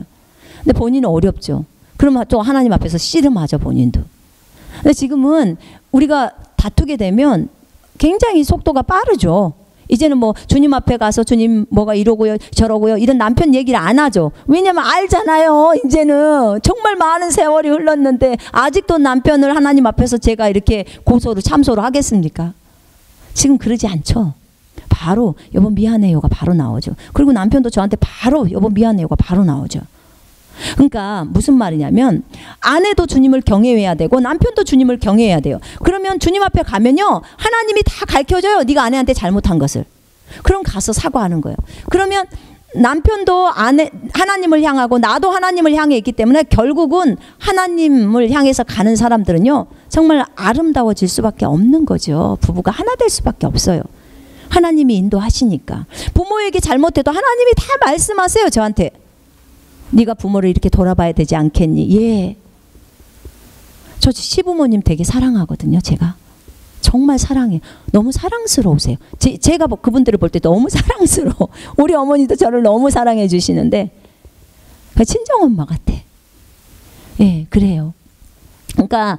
근데 본인은 어렵죠. 그러면 또 하나님 앞에서 씨름하죠. 본인도. 근데 지금은 우리가 다투게 되면 굉장히 속도가 빠르죠. 이제는 뭐 주님 앞에 가서 주님 뭐가 이러고요 저러고요 이런 남편 얘기를 안 하죠. 왜냐면 알잖아요. 이제는 정말 많은 세월이 흘렀는데 아직도 남편을 하나님 앞에서 제가 이렇게 고소를 참소를 하겠습니까? 지금 그러지 않죠. 바로 여보 미안해요가 바로 나오죠. 그리고 남편도 저한테 바로 여보 미안해요가 바로 나오죠. 그러니까 무슨 말이냐면 아내도 주님을 경외해야 되고 남편도 주님을 경외해야 돼요. 그러면 주님 앞에 가면요 하나님이 다 가르쳐줘요. 네가 아내한테 잘못한 것을. 그럼 가서 사과하는 거예요. 그러면 남편도 하나님을 향하고 나도 하나님을 향해 있기 때문에 결국은 하나님을 향해서 가는 사람들은요 정말 아름다워질 수밖에 없는 거죠. 부부가 하나 될 수밖에 없어요. 하나님이 인도하시니까. 부모에게 잘못해도 하나님이 다 말씀하세요. 저한테. 네가 부모를 이렇게 돌아봐야 되지 않겠니? 예. 저 시부모님 되게 사랑하거든요. 제가. 정말 사랑해요. 너무 사랑스러우세요. 제가 그분들을 볼 때 너무 사랑스러워. 우리 어머니도 저를 너무 사랑해 주시는데 친정엄마 같아. 예, 그래요. 그러니까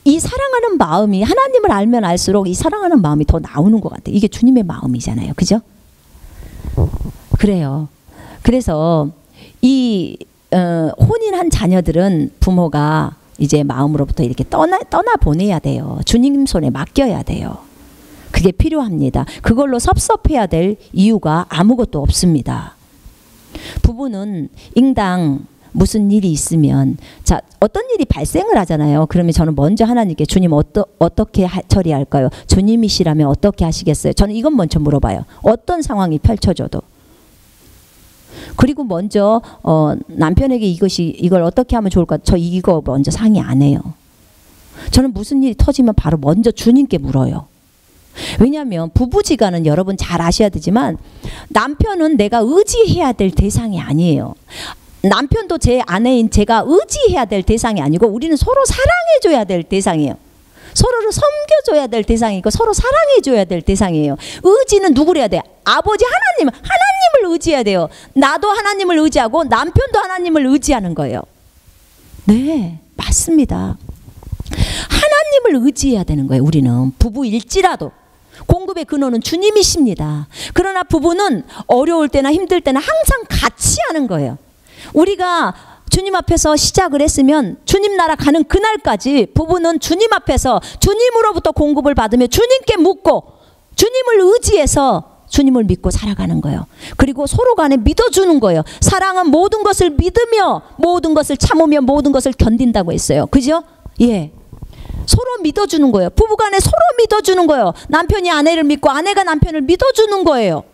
이 사랑하는 마음이 하나님을 알면 알수록 이 사랑하는 마음이 더 나오는 것 같아요. 이게 주님의 마음이잖아요. 그죠? 그래요. 그래서 이 혼인한 자녀들은 부모가 이제 마음으로부터 이렇게 떠나 보내야 돼요. 주님 손에 맡겨야 돼요. 그게 필요합니다. 그걸로 섭섭해야 될 이유가 아무것도 없습니다. 부부는 인당 무슨 일이 있으면 자 어떤 일이 발생을 하잖아요. 그러면 저는 먼저 하나님께 주님 어떻게 처리할까요? 주님이시라면 어떻게 하시겠어요? 저는 이건 먼저 물어봐요. 어떤 상황이 펼쳐져도. 그리고 먼저 남편에게 이걸 어떻게 하면 좋을까? 저 이거 먼저 상의 안 해요. 저는 무슨 일이 터지면 바로 먼저 주님께 물어요. 왜냐하면 부부지간은 여러분 잘 아셔야 되지만 남편은 내가 의지해야 될 대상이 아니에요. 남편도 제 아내인 제가 의지해야 될 대상이 아니고 우리는 서로 사랑해줘야 될 대상이에요. 서로를 섬겨줘야 될 대상이고 서로 사랑해줘야 될 대상이에요. 의지는 누구를 해야 돼? 아버지 하나님을 의지해야 돼요. 나도 하나님을 의지하고 남편도 하나님을 의지하는 거예요. 네, 맞습니다. 하나님을 의지해야 되는 거예요. 우리는 부부일지라도 공급의 근원은 주님이십니다. 그러나 부부는 어려울 때나 힘들 때나 항상 같이 하는 거예요. 우리가 주님 앞에서 시작을 했으면 주님 나라 가는 그날까지 부부는 주님 앞에서 주님으로부터 공급을 받으며 주님께 묻고 주님을 의지해서 주님을 믿고 살아가는 거예요. 그리고 서로 간에 믿어주는 거예요. 사랑은 모든 것을 믿으며 모든 것을 참으며 모든 것을 견딘다고 했어요. 그죠? 예. 서로 믿어주는 거예요. 부부간에 서로 믿어주는 거예요. 남편이 아내를 믿고 아내가 남편을 믿어주는 거예요.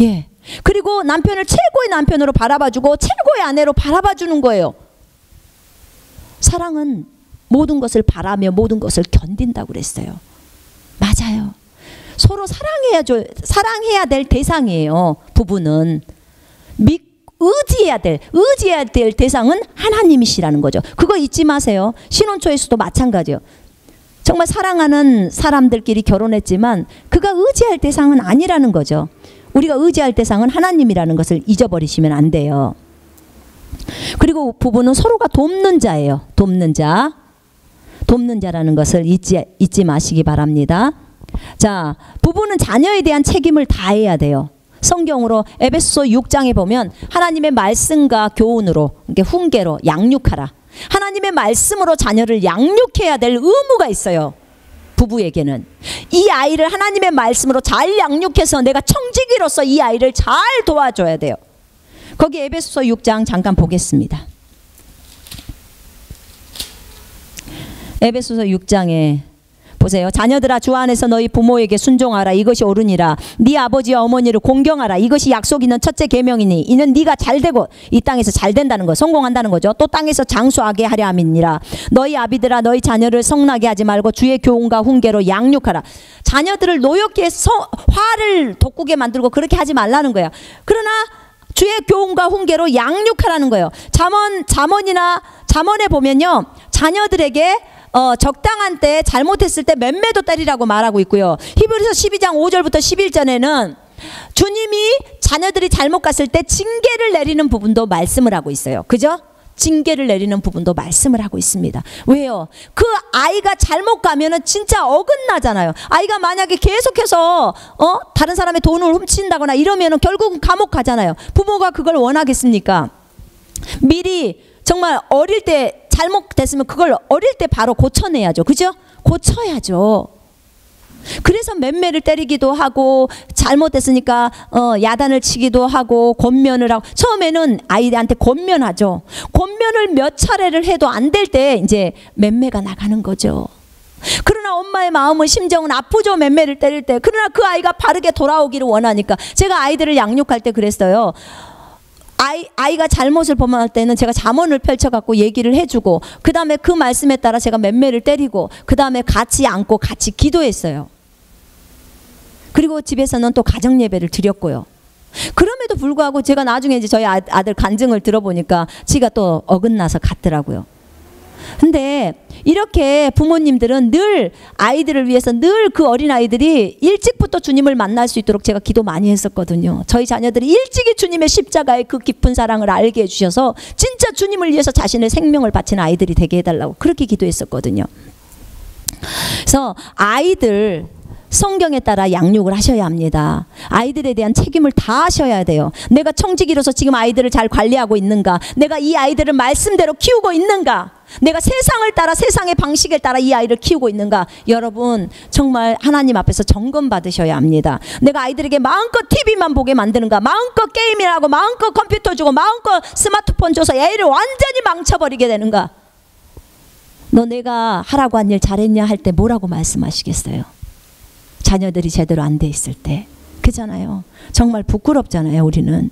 예. 그리고 남편을 최고의 남편으로 바라봐주고 최고의 아내로 바라봐주는 거예요. 사랑은 모든 것을 바라며 모든 것을 견딘다고 그랬어요. 맞아요. 서로 사랑해야 될 대상이에요. 부부는 의지해야 될 대상은 하나님이시라는 거죠. 그거 잊지 마세요. 신혼초에서도 마찬가지예요. 정말 사랑하는 사람들끼리 결혼했지만 그가 의지할 대상은 아니라는 거죠. 우리가 의지할 대상은 하나님이라는 것을 잊어버리시면 안 돼요. 그리고 부부는 서로가 돕는 자예요. 돕는 자라는 것을 잊지 마시기 바랍니다. 자, 부부는 자녀에 대한 책임을 다해야 돼요. 성경으로 에베소서 6장에 보면 하나님의 말씀과 교훈으로, 그러니까 훈계로 양육하라. 하나님의 말씀으로 자녀를 양육해야 될 의무가 있어요. 부부에게는 이 아이를 하나님의 말씀으로 잘 양육해서 내가 청지기로서 이 아이를 잘 도와줘야 돼요. 거기 에베소서 6장 잠깐 보겠습니다. 에베소서 6장에 보세요. 자녀들아 주 안에서 너희 부모에게 순종하라. 이것이 옳으니라. 네 아버지와 어머니를 공경하라. 이것이 약속 있는 첫째 계명이니 이는 네가 잘되고 이 땅에서 잘된다는 거, 성공한다는 거죠. 또 땅에서 장수하게 하려 함이니라. 너희 아비들아 너희 자녀를 성나게 하지 말고 주의 교훈과 훈계로 양육하라. 자녀들을 노엽게 화를 돋구게 만들고 그렇게 하지 말라는 거야. 그러나 주의 교훈과 훈계로 양육하라는 거예요. 잠언에 보면요. 자녀들에게 적당한 때 잘못했을 때 맴매도 때리라고 말하고 있고요. 히브리서 12장 5절부터 11절에는 주님이 자녀들이 잘못 갔을 때 징계를 내리는 부분도 말씀을 하고 있어요. 그죠? 징계를 내리는 부분도 말씀을 하고 있습니다. 왜요? 그 아이가 잘못 가면은 진짜 어긋나잖아요. 아이가 만약에 계속해서 다른 사람의 돈을 훔친다거나 이러면은 결국은 감옥 가잖아요. 부모가 그걸 원하겠습니까? 미리 정말 어릴 때 잘못됐으면 그걸 어릴 때 바로 고쳐내야죠. 그죠? 고쳐야죠. 그래서 맴매를 때리기도 하고 잘못됐으니까 야단을 치기도 하고 권면을 하고, 처음에는 아이들한테 권면하죠. 권면을 몇 차례를 해도 안 될 때 이제 맴매가 나가는 거죠. 그러나 엄마의 마음은 심정은 아프죠. 맴매를 때릴 때. 그러나 그 아이가 바르게 돌아오기를 원하니까. 제가 아이들을 양육할 때 그랬어요. 아이가 잘못을 범할 때는 제가 잠언을 펼쳐갖고 얘기를 해주고, 그 다음에 그 말씀에 따라 제가 맴매를 때리고, 그 다음에 같이 앉고 같이 기도했어요. 그리고 집에서는 또 가정 예배를 드렸고요. 그럼에도 불구하고 제가 나중에 이제 저희 아들 간증을 들어보니까 지가 또 어긋나서 갔더라고요. 근데 이렇게 부모님들은 늘 아이들을 위해서 늘 그 어린아이들이 일찍부터 주님을 만날 수 있도록 제가 기도 많이 했었거든요. 저희 자녀들이 일찍이 주님의 십자가의 그 깊은 사랑을 알게 해주셔서 진짜 주님을 위해서 자신의 생명을 바치는 아이들이 되게 해달라고 그렇게 기도했었거든요. 그래서 아이들 성경에 따라 양육을 하셔야 합니다. 아이들에 대한 책임을 다 하셔야 돼요. 내가 청지기로서 지금 아이들을 잘 관리하고 있는가? 내가 이 아이들을 말씀대로 키우고 있는가? 내가 세상을 따라, 세상의 방식에 따라 이 아이를 키우고 있는가? 여러분 정말 하나님 앞에서 점검 받으셔야 합니다. 내가 아이들에게 마음껏 TV만 보게 만드는가? 마음껏 게임이라고 마음껏 컴퓨터 주고 마음껏 스마트폰 줘서 애를 완전히 망쳐버리게 되는가? 너 내가 하라고 한 일 잘했냐 할 때 뭐라고 말씀하시겠어요? 자녀들이 제대로 안 돼 있을 때. 그잖아요. 정말 부끄럽잖아요, 우리는.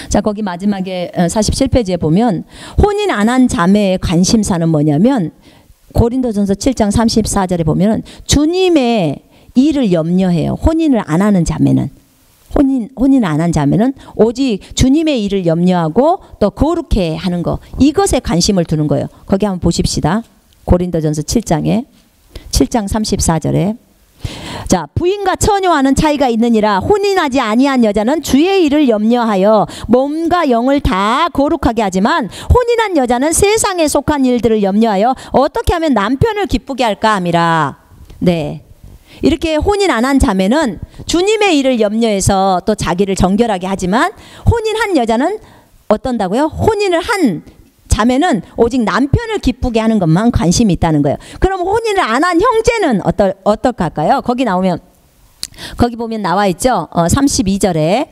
자, 거기 마지막에 47페이지에 보면 혼인 안 한 자매의 관심사는 뭐냐면, 고린도전서 7장 34절에 보면 주님의 일을 염려해요. 혼인을 안 하는 자매는. 혼인 안 한 자매는 오직 주님의 일을 염려하고 또 거룩해 하는 거, 이것에 관심을 두는 거예요. 거기 한번 보십시다. 고린도전서 7장 34절에. 자, 부인과 처녀와는 차이가 있느니라. 혼인하지 아니한 여자는 주의 일을 염려하여 몸과 영을 다 거룩하게 하지만, 혼인한 여자는 세상에 속한 일들을 염려하여 어떻게 하면 남편을 기쁘게 할까 함이라. 네, 이렇게 혼인 안 한 자매는 주님의 일을 염려해서 또 자기를 정결하게 하지만, 혼인한 여자는 어떤다고요? 혼인을 한 자매는 오직 남편을 기쁘게 하는 것만 관심이 있다는 거예요. 그럼 혼인을 안 한 형제는 어떨까요? 거기 보면 나와 있죠. 32절에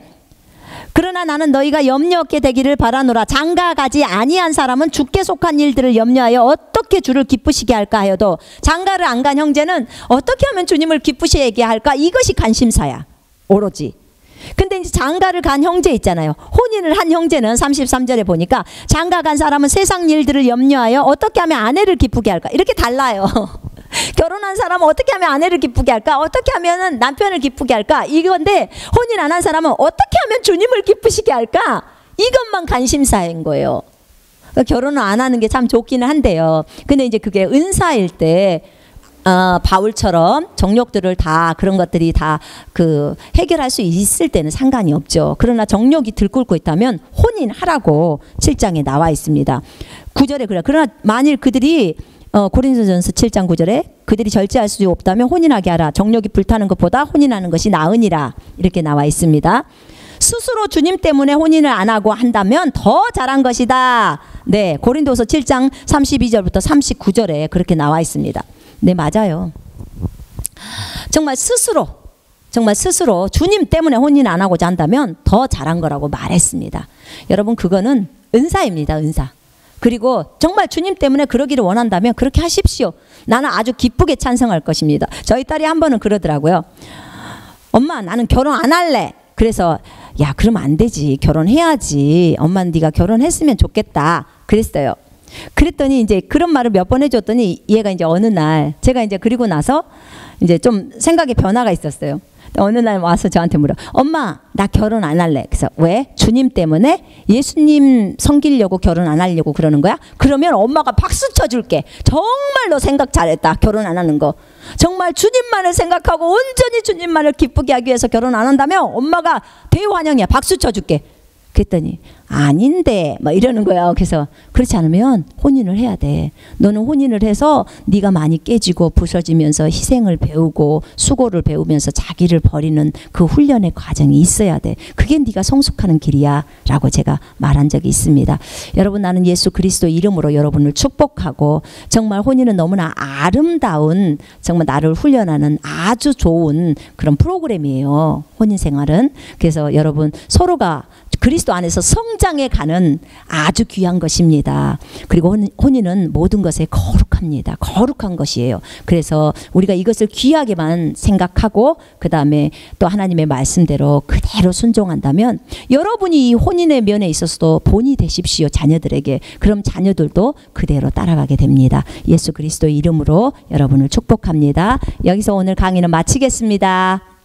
그러나 나는 너희가 염려 없게 되기를 바라노라. 장가가지 아니한 사람은 주께 속한 일들을 염려하여 어떻게 주를 기쁘시게 할까 하여도, 장가를 안 간 형제는 어떻게 하면 주님을 기쁘시게 할까, 이것이 관심사야, 오로지. 근데 이제 장가를 간 형제 있잖아요. 혼인을 한 형제는 33절에 보니까 장가 간 사람은 세상 일들을 염려하여 어떻게 하면 아내를 기쁘게 할까, 이렇게 달라요. 결혼한 사람은 어떻게 하면 아내를 기쁘게 할까, 어떻게 하면 남편을 기쁘게 할까, 이건데 혼인 안 한 사람은 어떻게 하면 주님을 기쁘시게 할까, 이것만 관심사인 거예요. 결혼을 안 하는 게 참 좋기는 한데요. 근데 이제 그게 은사일 때 바울처럼 정욕들을 다, 그런 것들이 다 해결할 수 있을 때는 상관이 없죠. 그러나 정욕이 들끓고 있다면 혼인하라고 7장에 나와 있습니다. 9절에 그래. 그러나 만일 그들이 고린도전서 7장 9절에 그들이 절제할 수 없다면 혼인하게 하라. 정욕이 불타는 것보다 혼인하는 것이 나으니라, 이렇게 나와 있습니다. 스스로 주님 때문에 혼인을 안 하고 한다면 더 잘한 것이다. 네, 고린도서 7장 32절부터 39절에 그렇게 나와 있습니다. 네, 맞아요. 정말 스스로 주님 때문에 혼인 안 하고자 한다면 더 잘한 거라고 말했습니다. 여러분, 그거는 은사입니다, 은사. 그리고 정말 주님 때문에 그러기를 원한다면 그렇게 하십시오. 나는 아주 기쁘게 찬성할 것입니다. 저희 딸이 한 번은 그러더라고요. 엄마, 나는 결혼 안 할래. 그래서 야, 그러면 안 되지. 결혼해야지. 엄마는 네가 결혼했으면 좋겠다. 그랬어요. 그랬더니 이제 그런 말을 몇 번 해줬더니 얘가 이제 어느 날, 제가 이제 그리고 나서 이제 좀 생각의 변화가 있었어요. 어느 날 와서 저한테 물어. 엄마, 나 결혼 안 할래. 그래서 왜? 주님 때문에? 예수님 섬기려고 결혼 안 하려고 그러는 거야? 그러면 엄마가 박수 쳐줄게. 정말 너 생각 잘했다. 결혼 안 하는 거. 정말 주님만을 생각하고 온전히 주님만을 기쁘게 하기 위해서 결혼 안 한다면 엄마가 대환영이야. 박수 쳐줄게. 그랬더니 아닌데 막 이러는 거예요. 그래서 그렇지 않으면 혼인을 해야 돼. 너는 혼인을 해서 네가 많이 깨지고 부서지면서 희생을 배우고 수고를 배우면서 자기를 버리는 그 훈련의 과정이 있어야 돼. 그게 네가 성숙하는 길이야 라고 제가 말한 적이 있습니다. 여러분, 나는 예수 그리스도 이름으로 여러분을 축복하고, 정말 혼인은 너무나 아름다운, 정말 나를 훈련하는 아주 좋은 그런 프로그램이에요, 혼인 생활은. 그래서 여러분, 서로가 그리스도 안에서 성장해 가는 아주 귀한 것입니다. 그리고 혼인은 모든 것에 거룩합니다. 거룩한 것이에요. 그래서 우리가 이것을 귀하게만 생각하고 그 다음에 또 하나님의 말씀대로 그대로 순종한다면 여러분이 이 혼인의 면에 있어서도 본이 되십시오, 자녀들에게. 그럼 자녀들도 그대로 따라가게 됩니다. 예수 그리스도의 이름으로 여러분을 축복합니다. 여기서 오늘 강의는 마치겠습니다.